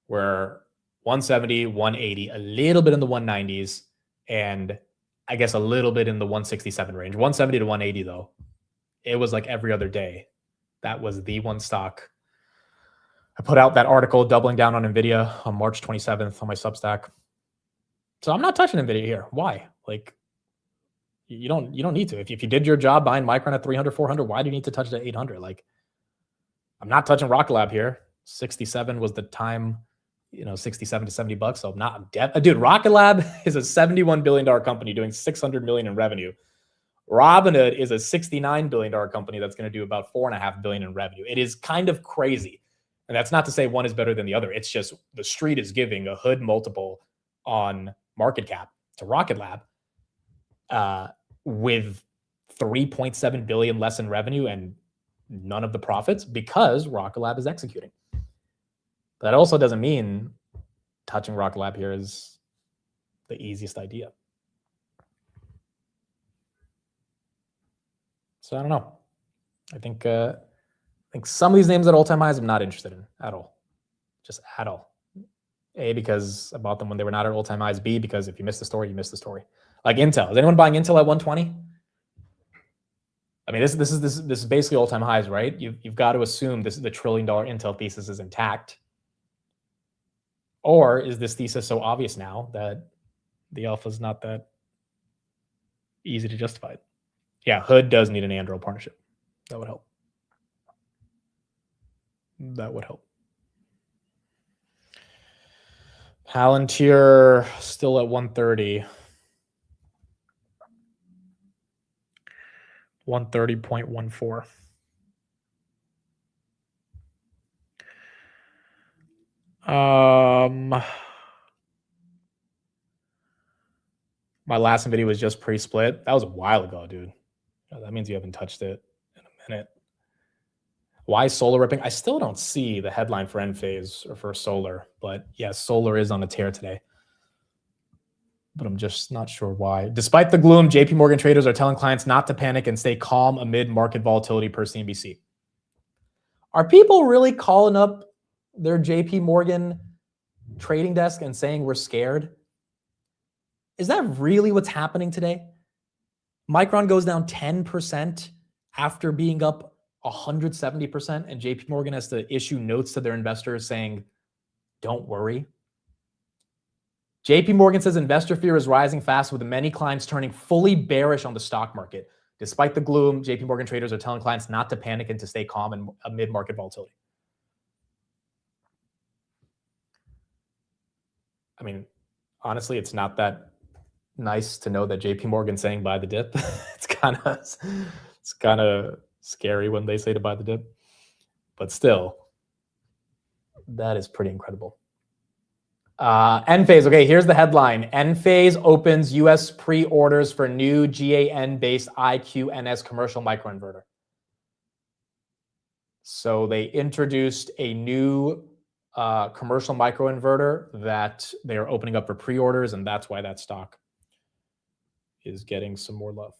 were 170, 180, a little bit in the 190s, and I guess a little bit in the 167 range. 170 to 180, though. It was like every other day. That was the one stock. I put out that article doubling down on NVIDIA on March 27th on my Substack. So I'm not touching NVIDIA here. Why? Like, you don't need to. If you did your job buying Micron at 300, 400, why do you need to touch it at 800? Like, I'm not touching Rocket Lab here. 67 was the time, 67 to $70. So I'm not, dude, Rocket Lab is a $71 billion company doing $600 million in revenue. Robinhood is a $69 billion company that's going to do about $4.5 billion in revenue. It is kind of crazy. And that's not to say one is better than the other. It's just the street is giving a hood multiple on market cap to Rocket Lab with $3.7 billion less in revenue and none of the profits, because Rocket Lab is executing. But that also doesn't mean touching Rocket Lab here is the easiest idea. So I don't know. I think some of these names at all-time highs I'm not interested in at all. Just at all. A, because I bought them when they were not at all-time highs. B, because if you miss the story, you miss the story. Like Intel. Is anyone buying Intel at 120? I mean, this is basically all-time highs, right? You've got to assume this is the $1 trillion Intel thesis is intact. Or is this thesis so obvious now that the alpha is not that easy to justify? Yeah, Hood does need an Anduril partnership. That would help. That would help. Palantir still at 130. 130.14. My last video was just pre-split. That was a while ago, dude. That means you haven't touched it in a minute. Why solar ripping? I still don't see the headline for Enphase or for solar, but yes, solar is on a tear today. But I'm just not sure why. Despite the gloom, JP Morgan traders are telling clients not to panic and stay calm amid market volatility per CNBC. Are people really calling up their JP Morgan trading desk and saying we're scared? Is that really what's happening today? Micron goes down 10% after being up 170%, and JP Morgan has to issue notes to their investors saying, don't worry. JP Morgan says investor fear is rising fast, with many clients turning fully bearish on the stock market. Despite the gloom, JP Morgan traders are telling clients not to panic and to stay calm amid market volatility. I mean, honestly, it's not that nice to know that JP Morgan's saying buy the dip. It's kind of scary when they say to buy the dip, but still, that is pretty incredible. Enphase. Okay, here's the headline. Enphase opens U.S. pre-orders for new GaN-based IQNS commercial microinverter. So they introduced a new commercial microinverter that they are opening up for pre-orders, and that's why that stock is getting some more love.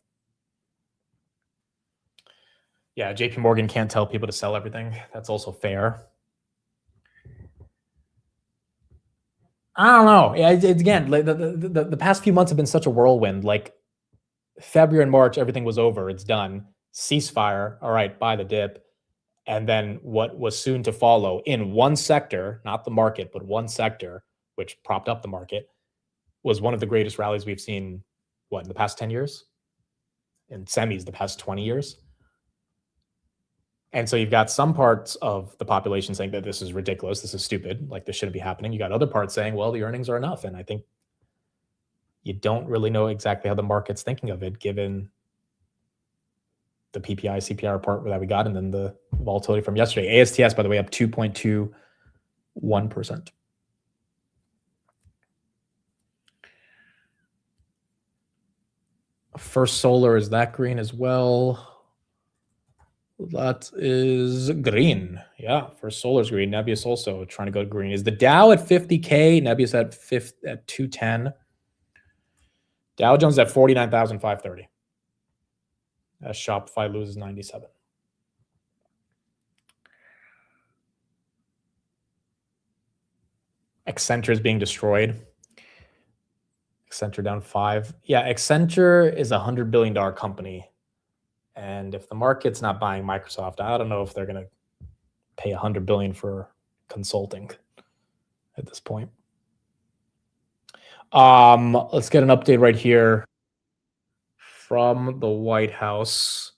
Yeah, JP Morgan can't tell people to sell everything. That's also fair. I don't know. Yeah, again, like the past few months have been such a whirlwind. Like February and March, everything was over. It's done. Ceasefire. All right, buy the dip. And then what was soon to follow in one sector, not the market, but one sector, which propped up the market, was one of the greatest rallies we've seen, what, in the past 10 years? In semis, the past 20 years? And so you've got some parts of the population saying that this is ridiculous, this is stupid, like this shouldn't be happening. You got other parts saying, well, the earnings are enough. And I think you don't really know exactly how the market's thinking of it, given the PPI, CPI report that we got, and then the volatility from yesterday. ASTS, by the way, up 2.21%. First Solar, is that green as well? That is green. Yeah, First Solar's green. Nebius also trying to go green. Is the Dow at 50K? Nebius at 210. Dow Jones at 49,530. As Shopify loses 97. Accenture is being destroyed. Accenture down 5. Yeah, Accenture is a $100 billion company. And if the market's not buying Microsoft, I don't know if they're going to pay $100 billion for consulting at this point. Let's get an update right here from the White House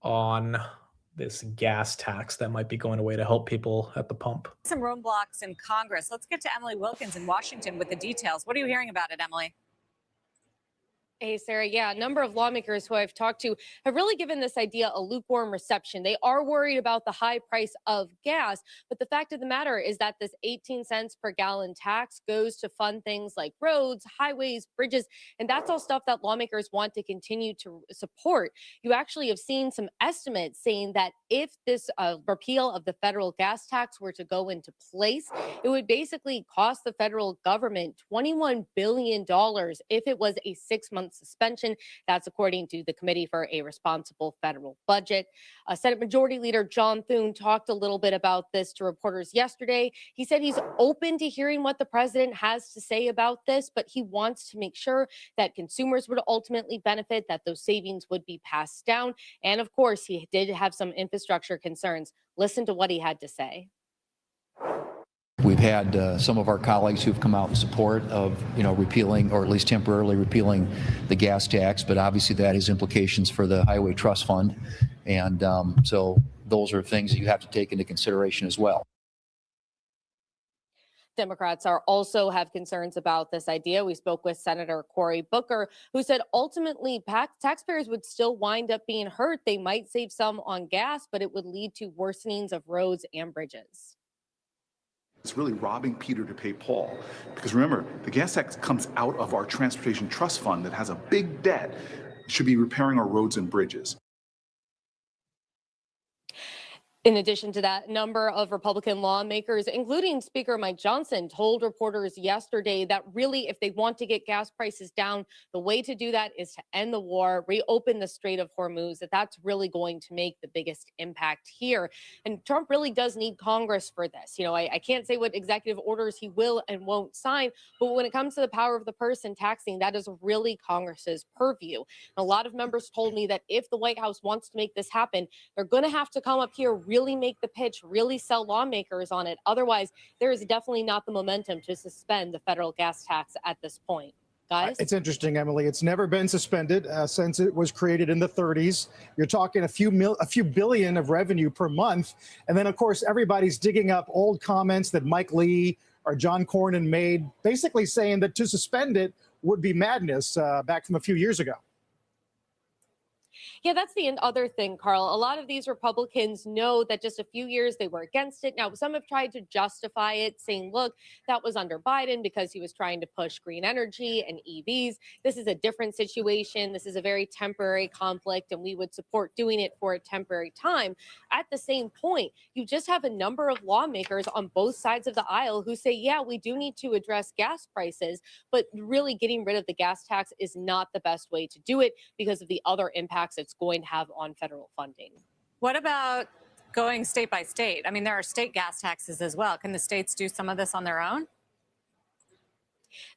on this gas tax that might be going away to help people at the pump. Some roadblocks in Congress. Let's get to Emily Wilkins in Washington with the details. What are you hearing about it, Emily? Hey, Sarah. Yeah, a number of lawmakers who I've talked to have really given this idea a lukewarm reception. They are worried about the high price of gas, but the fact of the matter is that this 18 cents per gallon tax goes to fund things like roads, highways, bridges, and that's all stuff that lawmakers want to continue to support. You actually have seen some estimates saying that if this repeal of the federal gas tax were to go into place, it would basically cost the federal government $21 billion if it was a 6-month suspension. That's according to the Committee for a Responsible Federal Budget. Senate Majority Leader John Thune talked a little bit about this to reporters yesterday. He said he's open to hearing what the president has to say about this, but he wants to make sure that consumers would ultimately benefit, that those savings would be passed down. And of course, he did have some infrastructure concerns. Listen to what he had to say. We've had some of our colleagues who've come out in support of, repealing, or at least temporarily repealing, the gas tax, but obviously that has implications for the Highway Trust Fund, and so those are things that you have to take into consideration as well. Democrats also have concerns about this idea. We spoke with Senator Cory Booker, who said ultimately taxpayers would still wind up being hurt. They might save some on gas, but it would lead to worsenings of roads and bridges. It's really robbing Peter to pay Paul. Because remember, the gas tax comes out of our transportation trust fund that has a big debt. It should be repairing our roads and bridges. In addition to that, a number of Republican lawmakers, including Speaker Mike Johnson, told reporters yesterday that really, if they want to get gas prices down, the way to do that is to end the war, reopen the Strait of Hormuz, that's really going to make the biggest impact here. And Trump really does need Congress for this. I can't say what executive orders he will and won't sign, but when it comes to the power of the purse and taxing, that is really Congress's purview. A lot of members told me that if the White House wants to make this happen, they're going to have to come up here, really make the pitch, really sell lawmakers on it. Otherwise, there is definitely not the momentum to suspend the federal gas tax at this point. Guys? It's interesting, Emily. It's never been suspended since it was created in the 30s. You're talking a few billion of revenue per month. And then, of course, everybody's digging up old comments that Mike Lee or John Cornyn made, basically saying that to suspend it would be madness back from a few years ago. Yeah, that's the other thing, Carl. A lot of these Republicans know that just a few years they were against it. Now, some have tried to justify it, saying, look, that was under Biden because he was trying to push green energy and EVs. This is a different situation. This is a very temporary conflict, and we would support doing it for a temporary time. At the same point, you just have a number of lawmakers on both sides of the aisle who say, yeah, we do need to address gas prices, but really getting rid of the gas tax is not the best way to do it because of the other impacts it's going to have on federal funding. What about going state by state? I mean, there are state gas taxes as well. Can the states do some of this on their own?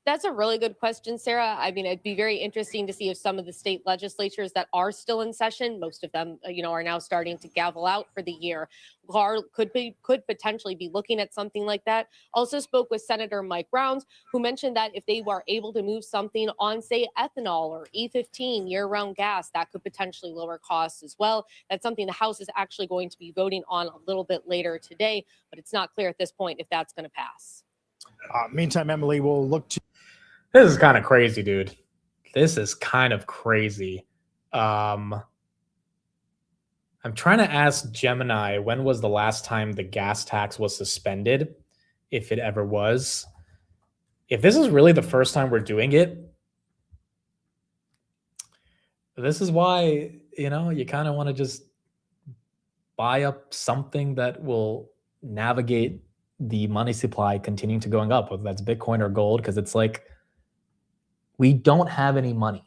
That's a really good question, Sarah. I mean, it'd be very interesting to see if some of the state legislatures that are still in session, most of them, are now starting to gavel out for the year, could potentially be looking at something like that. Also spoke with Senator Mike Rounds, who mentioned that if they were able to move something on, say, ethanol or E15 year-round gas, that could potentially lower costs as well. That's something the House is actually going to be voting on a little bit later today, but it's not clear at this point if that's going to pass. Meantime, Emily, we'll look to. This is kind of crazy, dude. This is kind of crazy. I'm trying to ask Gemini, when was the last time the gas tax was suspended, if it ever was? If this is really the first time we're doing it, this is why, you kind of want to just buy up something that will navigate the money supply continuing to going up, whether that's Bitcoin or gold, because it's like, we don't have any money.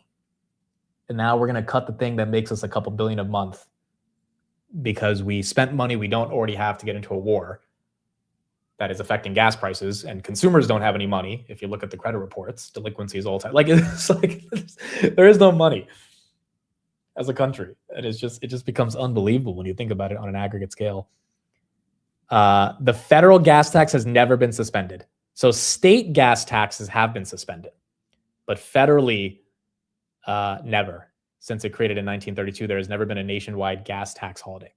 And now we're going to cut the thing that makes us a couple billion a month because we spent money we don't already have to get into a war that is affecting gas prices, and consumers don't have any money. If you look at the credit reports, delinquency is all time. It's like there is no money as a country. It just becomes unbelievable when you think about it on an aggregate scale. The federal gas tax has never been suspended. So state gas taxes have been suspended, but federally, never. Since it created in 1932, there has never been a nationwide gas tax holiday.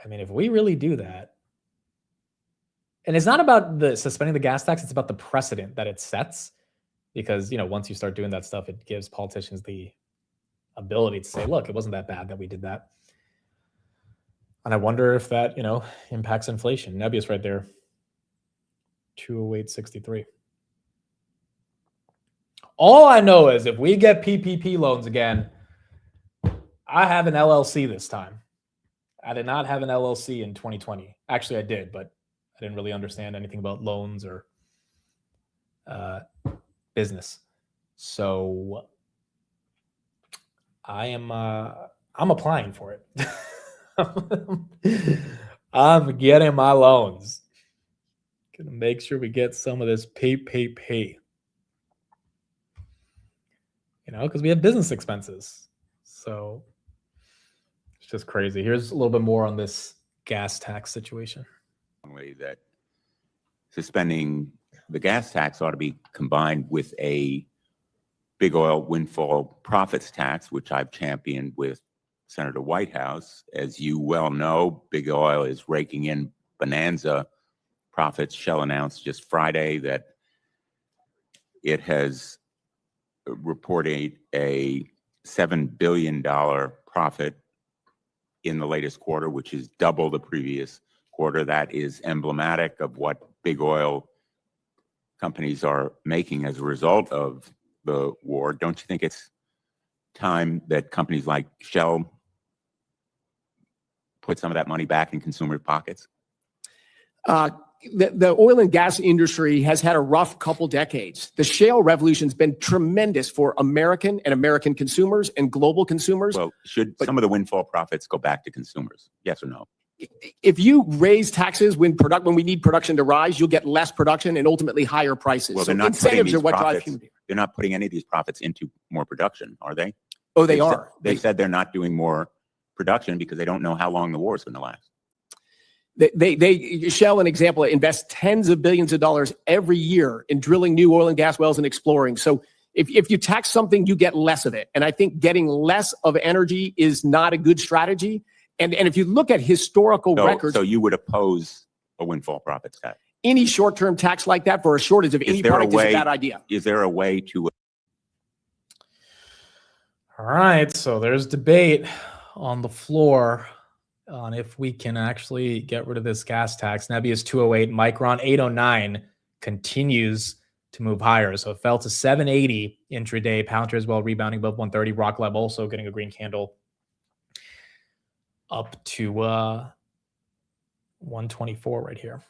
I mean, if we really do that, and it's not about the suspending the gas tax, it's about the precedent that it sets. Because, once you start doing that stuff, it gives politicians the ability to say, look, it wasn't that bad that we did that. And I wonder if that, impacts inflation. Nebius right there, 208.63. All I know is if we get PPP loans again, I have an LLC this time. I did not have an LLC in 2020. Actually, I did, but I didn't really understand anything about loans or business. So I'm applying for it. I'm getting my loans. Gonna make sure we get some of this pay. Because we have business expenses. So it's just crazy. Here's a little bit more on this gas tax situation. That suspending the gas tax ought to be combined with a big oil windfall profits tax, which I've championed with Senator Whitehouse. As you well know, big oil is raking in bonanza profits. Shell announced just Friday that it has reported a $7 billion profit in the latest quarter, which is double the previous quarter. That is emblematic of what big oil companies are making as a result of the war. Don't you think it's time that companies like Shell put some of that money back in consumer pockets? The oil and gas industry has had a rough couple decades. The shale revolution has been tremendous for American consumers and global consumers. Well, should some of the windfall profits go back to consumers? Yes or no? If you raise taxes when we need production to rise, you'll get less production and ultimately higher prices. Well, so incentives are what drive human. They're not putting any of these profits into more production, are they? Oh, they are. They said they're not doing more production because they don't know how long the war is going to last. Shell, an example, invests tens of billions of dollars every year in drilling new oil and gas wells and exploring. So if you tax something, you get less of it. And I think getting less of energy is not a good strategy. And if you look at historical records. So you would oppose a windfall profits tax? Any short-term tax like that for a shortage of any product is a bad idea. Is there a way to? All right, so there's debate on the floor on if we can actually get rid of this gas tax. Nebius 208, Micron 809 continues to move higher. So it fell to 780 intraday. Palantir as well rebounding above 130. Rock Lab also getting a green candle up to 124 right here.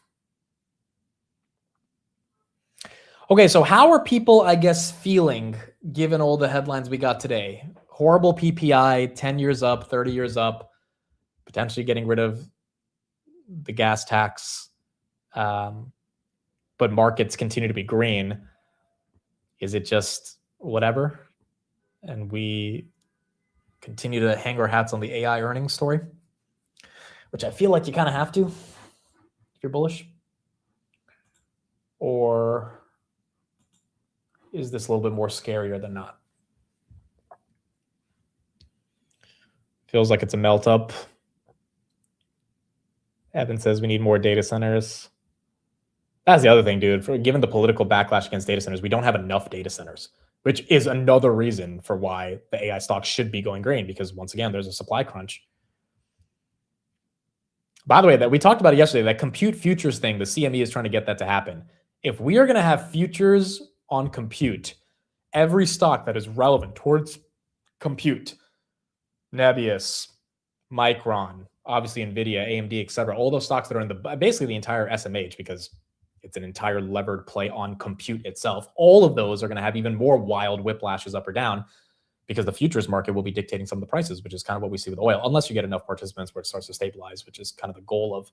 Okay, so how are people, I guess, feeling given all the headlines we got today? Horrible PPI, 10 years up, 30 years up, potentially getting rid of the gas tax. but markets continue to be green, is it just whatever? And we continue to hang our hats on the AI earnings story, which I feel like you kind of have to if you're bullish? Or is this a little bit more scarier than not? Feels like it's a melt up. Evan says we need more data centers. That's the other thing, dude. Given the political backlash against data centers, we don't have enough data centers, which is another reason for why the AI stocks should be going green, because once again, there's a supply crunch. By the way, that we talked about it yesterday, that compute futures thing, the CME is trying to get that to happen. If we are going to have futures on compute, every stock that is relevant towards compute, Nebius, Micron, obviously NVIDIA, AMD, et cetera, all those stocks that are in the basically the entire SMH, because it's an entire levered play on compute itself. All of those are going to have even more wild whiplashes up or down, because the futures market will be dictating some of the prices, which is kind of what we see with oil, unless you get enough participants where it starts to stabilize, which is kind of the goal of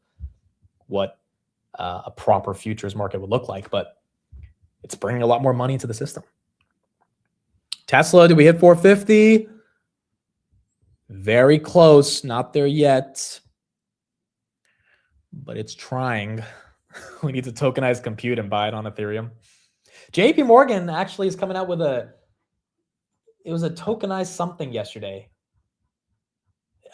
what a proper futures market would look like. But it's bringing a lot more money into the system. Tesla, did we hit 450? Very close, not there yet, but it's trying. We need to tokenize compute and buy it on Ethereum. JP Morgan actually is coming out with it was a tokenized something yesterday.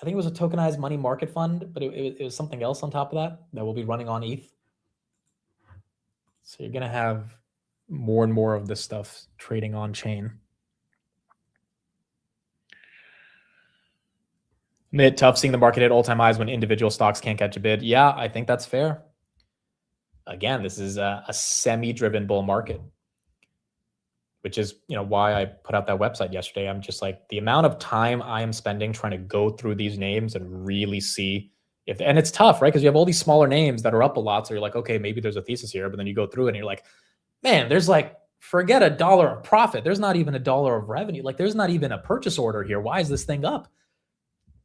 I think it was a tokenized money market fund, but it was something else on top of that will be running on ETH. So you're going to have more and more of this stuff trading on chain. Tough seeing the market hit all-time highs when individual stocks can't catch a bid. Yeah, I think that's fair. Again, this is a semi-driven bull market, which is why I put out that website yesterday. I'm just like, the amount of time I am spending trying to go through these names and really see if, and it's tough, right? Because you have all these smaller names that are up a lot. So you're like, okay, maybe there's a thesis here, but then you go through it and you're like, man, there's like, forget $1 of profit. There's not even $1 of revenue. Like there's not even a purchase order here. Why is this thing up?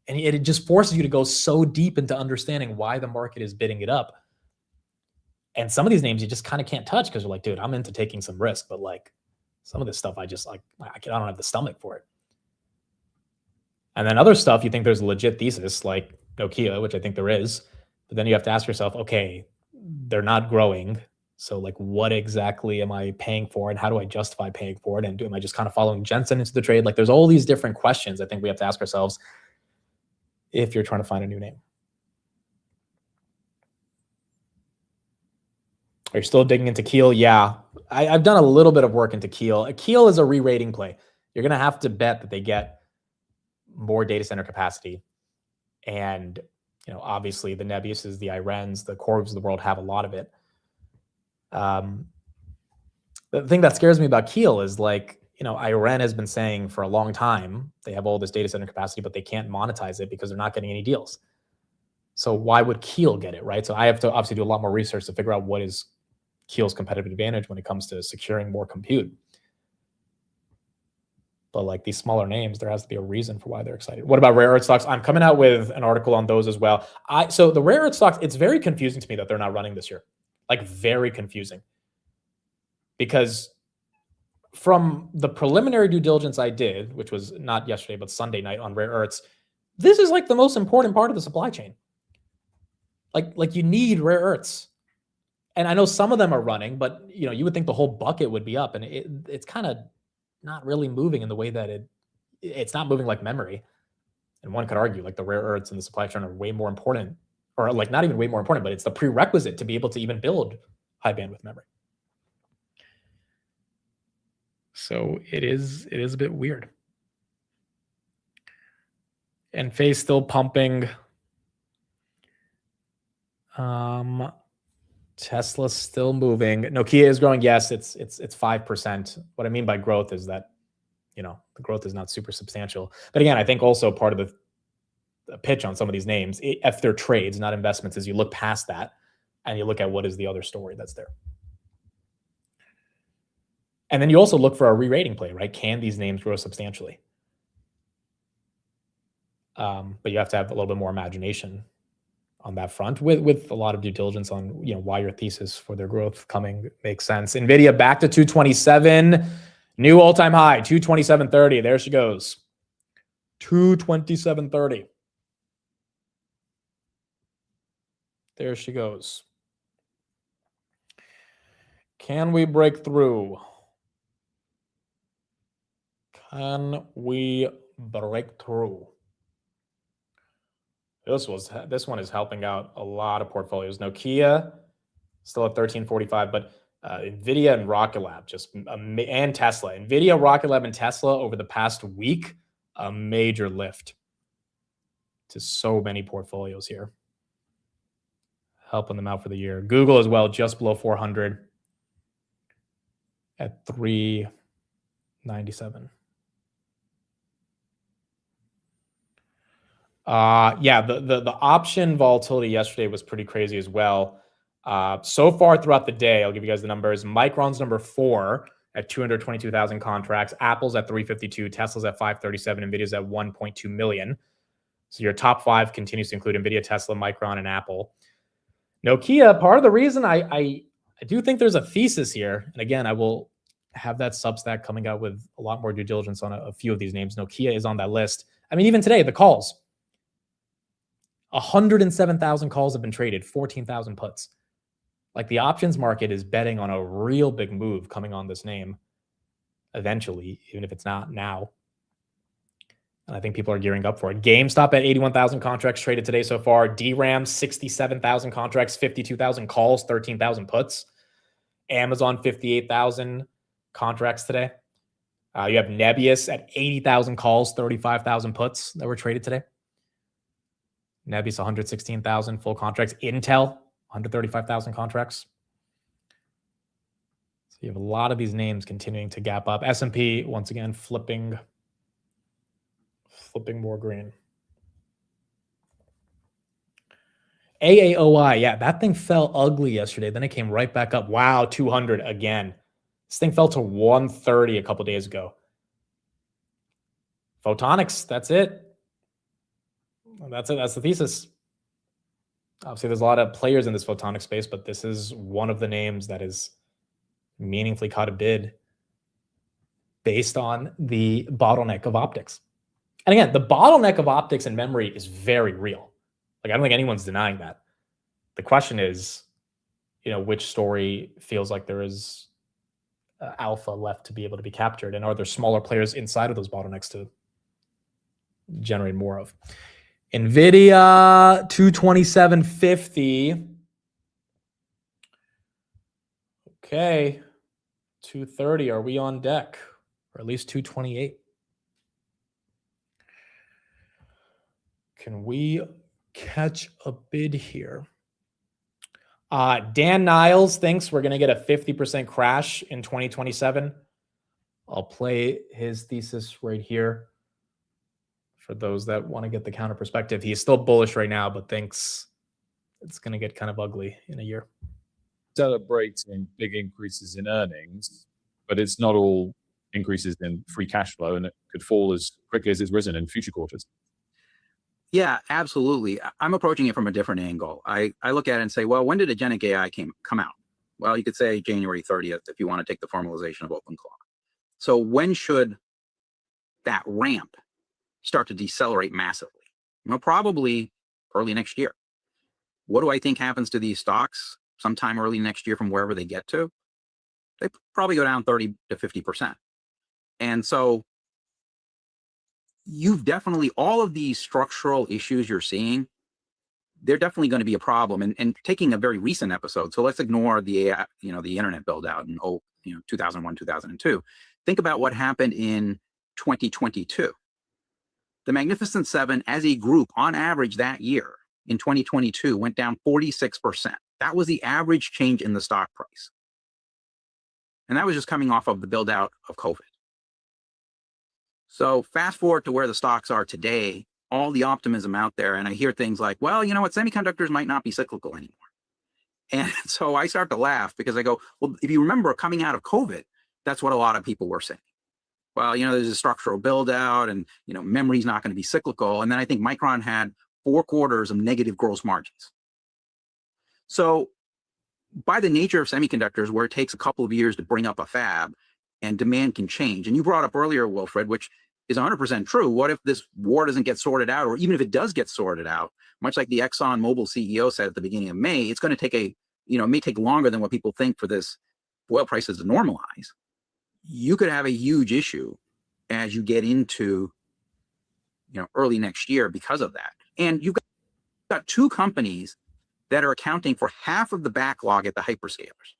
And it just forces you to go so deep into understanding why the market is bidding it up. And some of these names you just kind of can't touch because you're like, dude, I'm into taking some risk, but like some of this stuff I just like, I don't have the stomach for it. And then other stuff, you think there's a legit thesis like Nokia, which I think there is, but then you have to ask yourself, okay, they're not growing. So like, what exactly am I paying for and how do I justify paying for it? And am I just kind of following Jensen into the trade? Like there's all these different questions I think we have to ask ourselves if you're trying to find a new name. Are you still digging into Keel? Yeah, I've done a little bit of work into Keel. Keel is a re-rating play. You're going to have to bet that they get more data center capacity. And, obviously the Nebiuses, the Irens, the Corvs of the world have a lot of it. The thing that scares me about Keel is like, Iren has been saying for a long time, they have all this data center capacity, but they can't monetize it because they're not getting any deals. So why would Keel get it, right? So I have to obviously do a lot more research to figure out what is Keel's competitive advantage when it comes to securing more compute. But like these smaller names, there has to be a reason for why they're excited. What about rare earth stocks? I'm coming out with an article on those as well. So the rare earth stocks, it's very confusing to me that they're not running this year. Like very confusing. Because from the preliminary due diligence I did, which was not yesterday, but Sunday night on rare earths, this is like the most important part of the supply chain. Like you need rare earths. And I know some of them are running, but you would think the whole bucket would be up, and it's kind of not really moving in the way that it's not moving like memory. And one could argue like the rare earths and the supply chain are way more important, or like not even way more important, but it's the prerequisite to be able to even build high bandwidth memory. So it is a bit weird. And Faye's still pumping. Tesla's still moving. Nokia is growing. Yes, it's 5%. What I mean by growth is that, the growth is not super substantial. But again, I think also part of the pitch on some of these names, if they're trades, not investments, is you look past that and you look at what is the other story that's there. And then you also look for a re-rating play, right? Can these names grow substantially? But you have to have a little bit more imagination on that front with a lot of due diligence on why your thesis for their growth coming makes sense. Nvidia back to 227, new all-time high, 227.30. There she goes. 227.30. There she goes. Can we break through? Can we break through? This one is helping out a lot of portfolios. Nokia still at 1345, but Nvidia and Rocket Lab and Tesla. Nvidia, Rocket Lab, and Tesla over the past week, a major lift to so many portfolios here, helping them out for the year. Google as well, just below 400 at 397. Yeah, the option volatility yesterday was pretty crazy as well. So far throughout the day, I'll give you guys the numbers. Micron's number 4 at 222,000 contracts. Apple's at 352. Tesla's at 537. Nvidia's at 1.2 million. So your top 5 continues to include Nvidia, Tesla, Micron, and Apple. Nokia, part of the reason I do think there's a thesis here, and again, I will have that Substack coming out with a lot more due diligence on a few of these names. Nokia is on that list. I mean, even today, the calls. 107,000 calls have been traded, 14,000 puts. Like, the options market is betting on a real big move coming on this name eventually, even if it's not now. And I think people are gearing up for it. GameStop at 81,000 contracts traded today so far. DRAM, 67,000 contracts, 52,000 calls, 13,000 puts. Amazon, 58,000 contracts today. You have Nebius at 80,000 calls, 35,000 puts that were traded today. Nebius, 116,000 full contracts. Intel, 135,000 contracts. So you have a lot of these names continuing to gap up. S&P, once again, flipping more green. AAOI, yeah, that thing fell ugly yesterday. Then it came right back up. Wow, 200 again. This thing fell to 130 a couple days ago. Photonics, that's it. That's it. That's the thesis. Obviously, there's a lot of players in this photonic space, but this is one of the names that is meaningfully caught a bid based on the bottleneck of optics. And again, the bottleneck of optics and memory is very real. Like, I don't think anyone's denying that. The question is, which story feels like there is alpha left to be able to be captured, and are there smaller players inside of those bottlenecks to generate more of? Nvidia, 227.50. Okay, 230. Are we on deck? Or at least 228. Can we catch a bid here? Dan Niles thinks we're going to get a 50% crash in 2027. I'll play his thesis right here for those that want to get the counter perspective. He's still bullish right now, but thinks it's going to get kind of ugly in a year. Celebrating big increases in earnings, but it's not all increases in free cash flow, and it could fall as quickly as it's risen in future quarters. Yeah, absolutely. I'm approaching it from a different angle. I look at it and say, well, when did agentic AI come out? Well, you could say January 30th if you want to take the formalization of OpenClaw. So when should that ramp start to decelerate massively? Probably early next year. What do I think happens to these stocks sometime early next year from wherever they get to? They probably go down 30 to 50%. And so you've definitely, all of these structural issues you're seeing, they're definitely going to be a problem. And taking a very recent episode, so let's ignore the AI, the internet build out in 2001, 2002. Think about what happened in 2022. The Magnificent Seven as a group on average that year in 2022 went down 46%. That was the average change in the stock price. And that was just coming off of the build out of COVID. So fast forward to where the stocks are today, all the optimism out there, and I hear things like, well, you know what, semiconductors might not be cyclical anymore. And so I start to laugh because I go, well, if you remember coming out of COVID, that's what a lot of people were saying. Well, there's a structural build out and, memory's not going to be cyclical. And then I think Micron had 4 quarters of negative gross margins. So by the nature of semiconductors, where it takes a couple of years to bring up a fab and demand can change. And you brought up earlier, Wilfred, which is 100% true. What if this war doesn't get sorted out, or even if it does get sorted out, much like the ExxonMobil CEO said at the beginning of May, it's going to take it may take longer than what people think for this oil prices to normalize. You could have a huge issue as you get into, early next year because of that. And you've got 2 companies that are accounting for half of the backlog at the hyperscalers,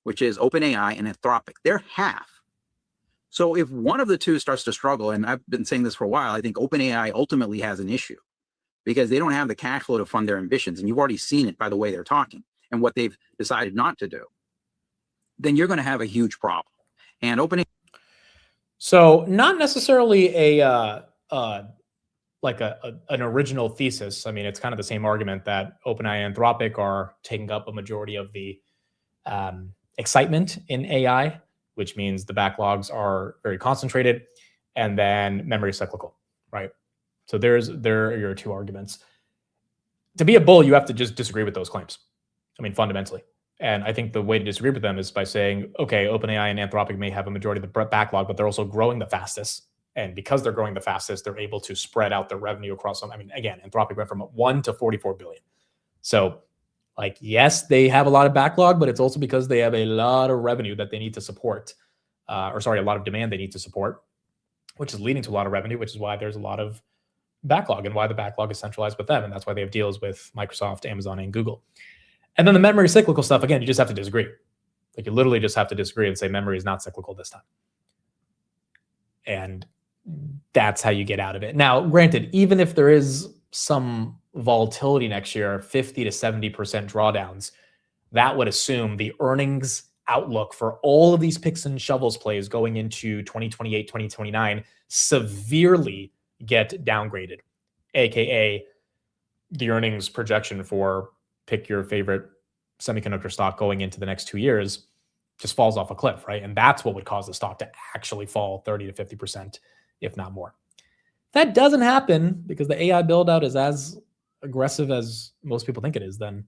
which is OpenAI and Anthropic. They're half. So if one of the 2 starts to struggle, and I've been saying this for a while, I think OpenAI ultimately has an issue because they don't have the cash flow to fund their ambitions. And you've already seen it by the way they're talking and what they've decided not to do. Then you're going to have a huge problem. And OpenAI. So not necessarily an original thesis. I mean, it's kind of the same argument that OpenAI and Anthropic are taking up a majority of the excitement in AI, which means the backlogs are very concentrated, and then memory is cyclical, right? So there are your 2 arguments. To be a bull, you have to just disagree with those claims. I mean, fundamentally. And I think the way to disagree with them is by saying, okay, OpenAI and Anthropic may have a majority of the backlog, but they're also growing the fastest. And because they're growing the fastest, they're able to spread out their revenue across them. I mean, again, Anthropic went from 1 to 44 billion. So, yes, they have a lot of backlog, but it's also because they have a lot of revenue that they need to support, a lot of demand they need to support, which is leading to a lot of revenue, which is why there's a lot of backlog and why the backlog is centralized with them. And that's why they have deals with Microsoft, Amazon, and Google. And then the memory cyclical stuff, again, you just have to disagree. You literally just have to disagree and say memory is not cyclical this time. And that's how you get out of it. Now, granted, even if there is some volatility next year, 50 to 70% drawdowns, that would assume the earnings outlook for all of these picks and shovels plays going into 2028, 2029 severely get downgraded, AKA the earnings projection for pick your favorite semiconductor stock going into the next 2 years just falls off a cliff, right? And that's what would cause the stock to actually fall 30 to 50%, if not more. That doesn't happen because the AI build out is as aggressive as most people think it is. Then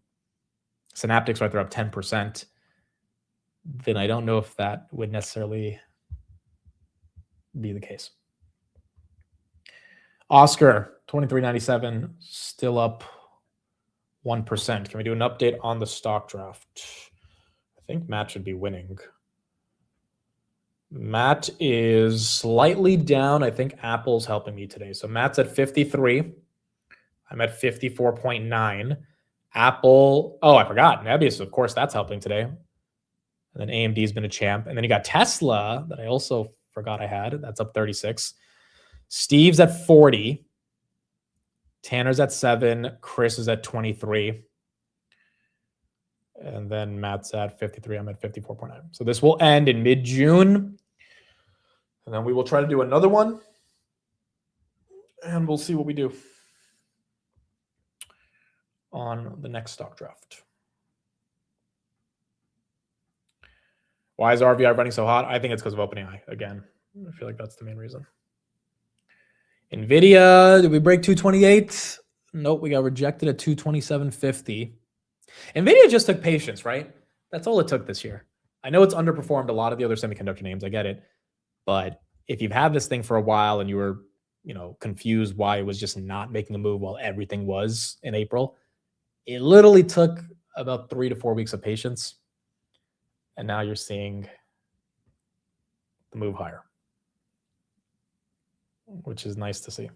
Synaptics, right, they're up 10%. Then I don't know if that would necessarily be the case. Oscar, 23.97, still up 1%. Can we do an update on the stock draft? I think Matt should be winning. Matt is slightly down. I think Apple's helping me today. So Matt's at 53. I'm at 54.9. Apple, oh, I forgot. Nebius, of course, that's helping today. And then AMD's been a champ. And then you got Tesla that I also forgot I had. That's up 36. Steve's at 40. Tanner's at 7. Chris is at 23. And then Matt's at 53. I'm at 54.9. So this will end in mid-June. And then we will try to do another one. And we'll see what we do on the next stock draft. Why is RVI running so hot? I think it's because of OpenAI. Again, I feel like that's the main reason. NVIDIA, did we break 228? Nope, we got rejected at 227.50. NVIDIA just took patience, right? That's all it took this year. I know it's underperformed a lot of the other semiconductor names. I get it. But if you've had this thing for a while and you were, confused why it was just not making a move while everything was in April, it literally took about 3 to 4 weeks of patience. And now you're seeing the move higher, which is nice to see.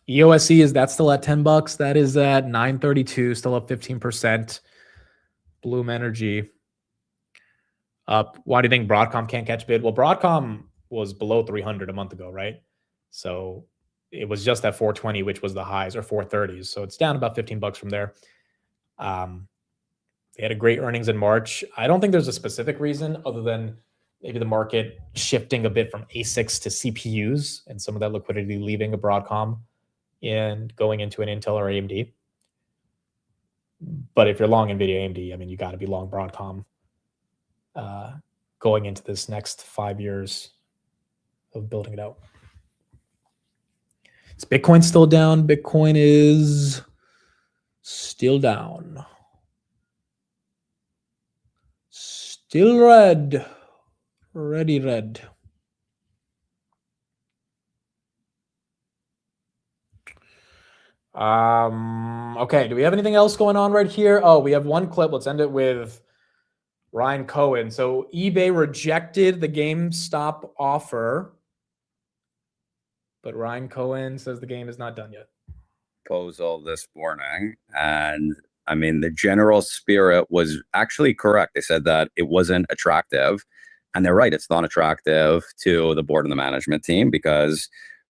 EOSC, is that still at $10? That is at 932, still up 15%. Bloom Energy up. Why do you think Broadcom can't catch bid? Well, Broadcom was below 300 a month ago, right? So it was just at 420, which was the highs, or 430s. So it's down about $15 from there. They had a great earnings in March. I don't think there's a specific reason other than maybe the market shifting a bit from ASICs to CPUs and some of that liquidity leaving a Broadcom and going into an Intel or AMD. But if you're long NVIDIA, AMD, I mean, you got to be long Broadcom going into this next 5 years of building it out. Is Bitcoin still down? Bitcoin is still down. Still red. Ready red. Okay, do we have anything else going on right here? Oh, we have one clip. Let's end it with Ryan Cohen. So eBay rejected the GameStop offer, but Ryan Cohen says the game is not done yet. Proposal this morning, and I mean the general spirit was actually correct. They said that it wasn't attractive, and they're right, it's not attractive to the board and the management team, because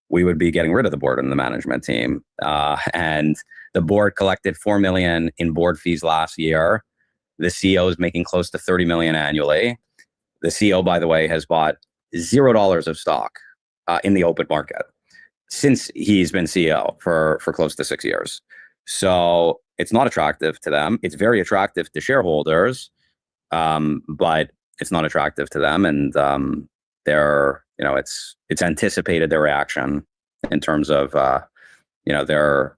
we would be getting rid of the board and the management team, and the board collected $4 million in board fees last year. The CEO is making close to $30 million annually. The CEO, by the way, has bought $0 of stock in the open market since he's been CEO for close to 6 years. So it's not attractive to them. It's very attractive to shareholders, but it's not attractive to them. And they're, you know, it's anticipated their reaction in terms of, you know, they're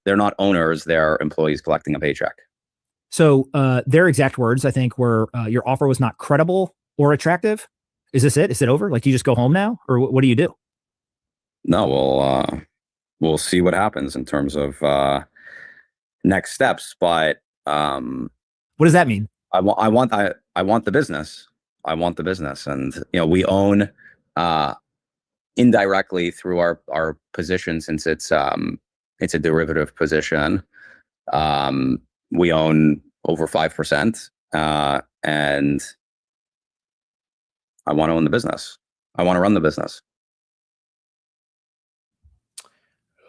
not owners, they're employees collecting a paycheck. So their exact words, I think, were your offer was not credible or attractive. Is this it? Is it over? Like, do you just go home now, or what do you do? No, we'll see what happens in terms of next steps. But what does that mean? I want the business. I want the business, and you know, we own indirectly through our position, since it's a derivative position. We own over 5%, and I want to own the business. I want to run the business.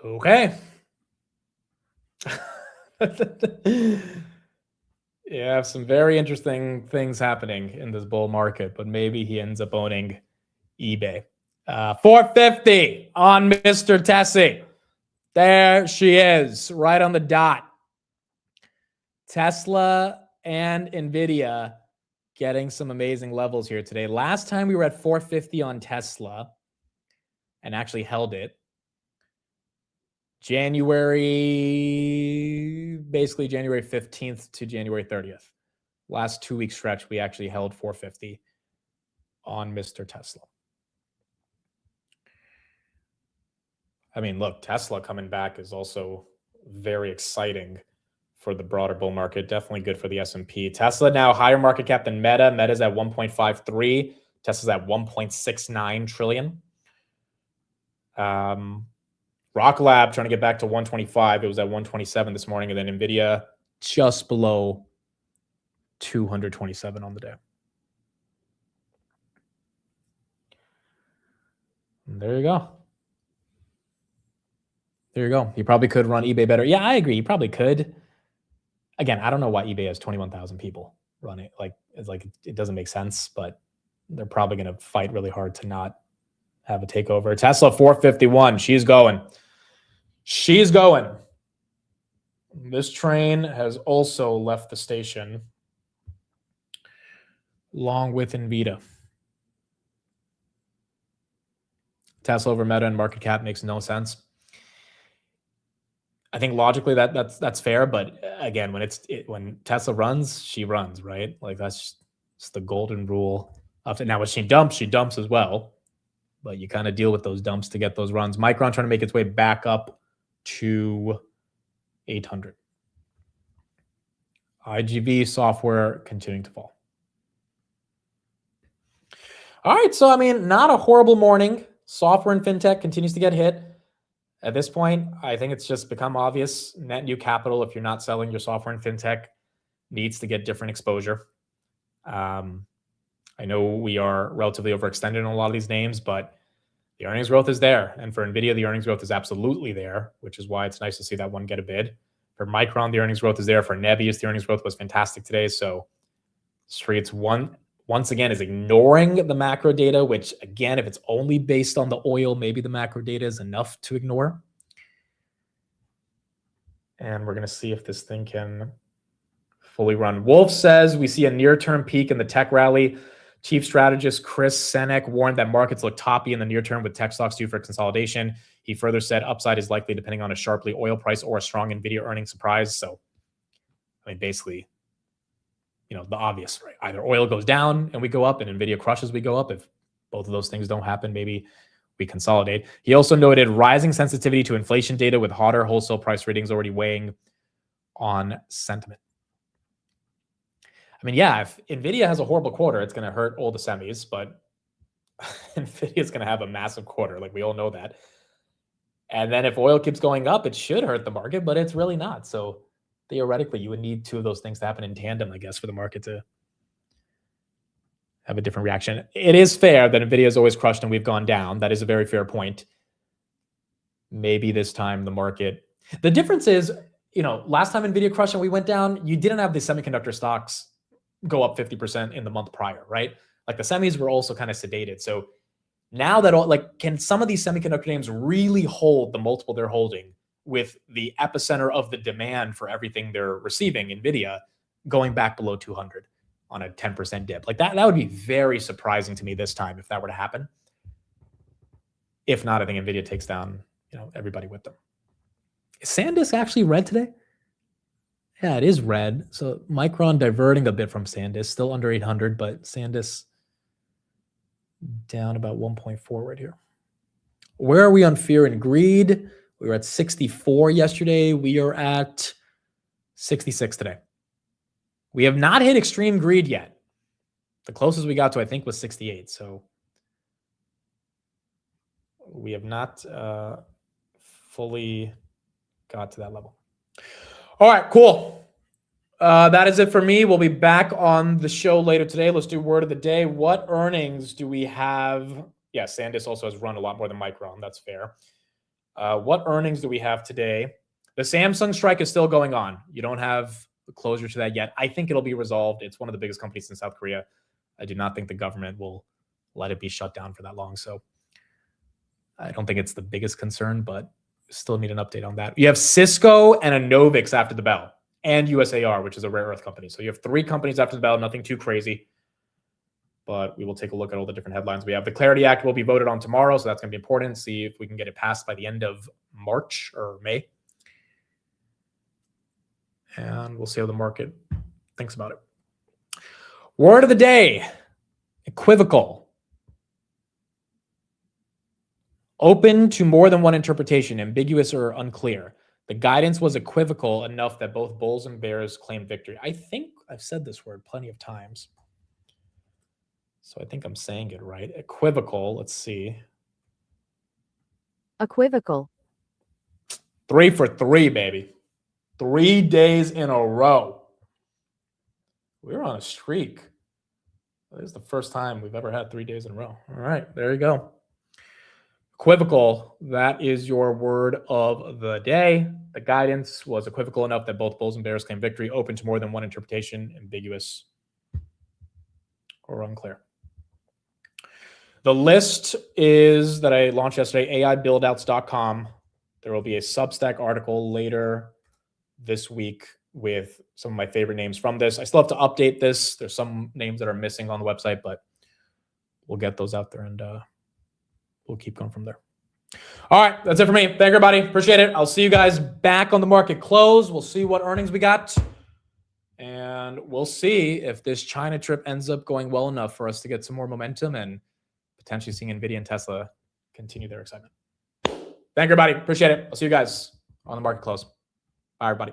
Okay. Yeah, some very interesting things happening in this bull market, but maybe he ends up owning eBay. 450 on Mr. Tessie. There she is, right on the dot. Tesla and Nvidia getting some amazing levels here today. Last time we were at 450 on Tesla and actually held it. Basically January 15th to January 30th. Last 2 week stretch, we actually held 450 on Mr. Tesla. I mean, look, Tesla coming back is also very exciting for the broader bull market. Definitely good for the S&P. Tesla now higher market cap than Meta. Meta's at 1.53. Tesla's at 1.69 trillion. Rock Lab trying to get back to 125. It was at 127 this morning. And then NVIDIA just below 227 on the day. And there you go. There you go. You probably could run eBay better. Yeah, I agree. You probably could. Again, I don't know why eBay has 21,000 people running. It doesn't make sense, but they're probably going to fight really hard to not have a takeover. Tesla 451. She's going. She's going. This train has also left the station along with Nvidia. Tesla over Meta and market cap makes no sense. I think logically that's fair, but again, when Tesla runs, she runs, right? Like that's just the golden rule. Now when she dumps as well, but you kind of deal with those dumps to get those runs. Micron trying to make its way back up to 800. IGV software continuing to fall. All right, so I mean, not a horrible morning. Software and fintech continues to get hit. At this point, I think it's just become obvious. Net new capital, if you're not selling your software and fintech, needs to get different exposure. I know we are relatively overextended in a lot of these names, but the earnings growth is there. And for NVIDIA, the earnings growth is absolutely there, which is why it's nice to see that one get a bid. For Micron, the earnings growth is there. For Nebius, the earnings growth was fantastic today. So Streets once again is ignoring the macro data, which again, if it's only based on the oil, maybe the macro data is enough to ignore. And we're going to see if this thing can fully run. Wolf says we see a near-term peak in the tech rally. Chief strategist Chris Senek warned that markets look toppy in the near term with tech stocks due for consolidation. He further said upside is likely depending on a sharply oil price or a strong NVIDIA earnings surprise. So, I mean, basically, you know, the obvious, right? Either oil goes down and we go up, and NVIDIA crushes, we go up. If both of those things don't happen, maybe we consolidate. He also noted rising sensitivity to inflation data with hotter wholesale price readings already weighing on sentiment. I mean, yeah, if NVIDIA has a horrible quarter, it's going to hurt all the semis, but NVIDIA is going to have a massive quarter. Like, we all know that. And then if oil keeps going up, it should hurt the market, but it's really not. So theoretically, you would need two of those things to happen in tandem, I guess, for the market to have a different reaction. It is fair that NVIDIA is always crushed and we've gone down. That is a very fair point. Maybe this time the market... The difference is, you know, last time NVIDIA crushed and we went down, you didn't have the semiconductor stocks go up 50% in the month prior, right? Like, the semis were also kind of sedated. So now that all, like, can some of these semiconductor names really hold the multiple they're holding with the epicenter of the demand for everything they're receiving, NVIDIA, going back below 200 on a 10% dip? Like, that would be very surprising to me this time if that were to happen. If not, I think NVIDIA takes down, you know, everybody with them. Is SanDisk actually red today? Yeah, it is red. So Micron diverting a bit from SanDisk, still under 800, but SanDisk down about 1.4 right here. Where are we on fear and greed? We were at 64 yesterday. We are at 66 today. We have not hit extreme greed yet. The closest we got to, I think, was 68. So we have not fully got to that level. All right, cool. That is it for me. We'll be back on the show later today. Let's do word of the day. What earnings do we have? Yeah, SanDisk also has run a lot more than Micron. That's fair. What earnings do we have today? The Samsung strike is still going on. You don't have a closure to that yet. I think it'll be resolved. It's one of the biggest companies in South Korea. I do not think the government will let it be shut down for that long. So I don't think it's the biggest concern, but still need an update on that. You have Cisco and a Novix after the bell, and USAR, which is a rare earth company. So you have three companies after the bell, nothing too crazy. But we will take a look at all the different headlines we have. The Clarity Act will be voted on tomorrow, so that's going to be important. See if we can get it passed by the end of March or May. And we'll see how the market thinks about it. Word of the day, equivocal. Open to more than one interpretation, ambiguous or unclear. The guidance was equivocal enough that both bulls and bears claimed victory. I think I've said this word plenty of times. So I think I'm saying it right. Equivocal, let's see. Equivocal. 3 for 3, baby. 3 days in a row. We're on a streak. This is the first time we've ever had 3 days in a row. All right, there you go. Equivocal, that is your word of the day. The guidance was equivocal enough that both bulls and bears claim victory. Open to more than one interpretation, ambiguous or unclear. The list is that I launched yesterday, AIbuildouts.com. There will be a Substack article later this week with some of my favorite names from this. I still have to update this. There's some names that are missing on the website, but we'll get those out there and we'll keep going from there. All right, that's it for me. Thank you, everybody. Appreciate it. I'll see you guys back on the market close. We'll see what earnings we got. And we'll see if this China trip ends up going well enough for us to get some more momentum and potentially seeing NVIDIA and Tesla continue their excitement. Thank you, everybody. Appreciate it. I'll see you guys on the market close. Bye, everybody.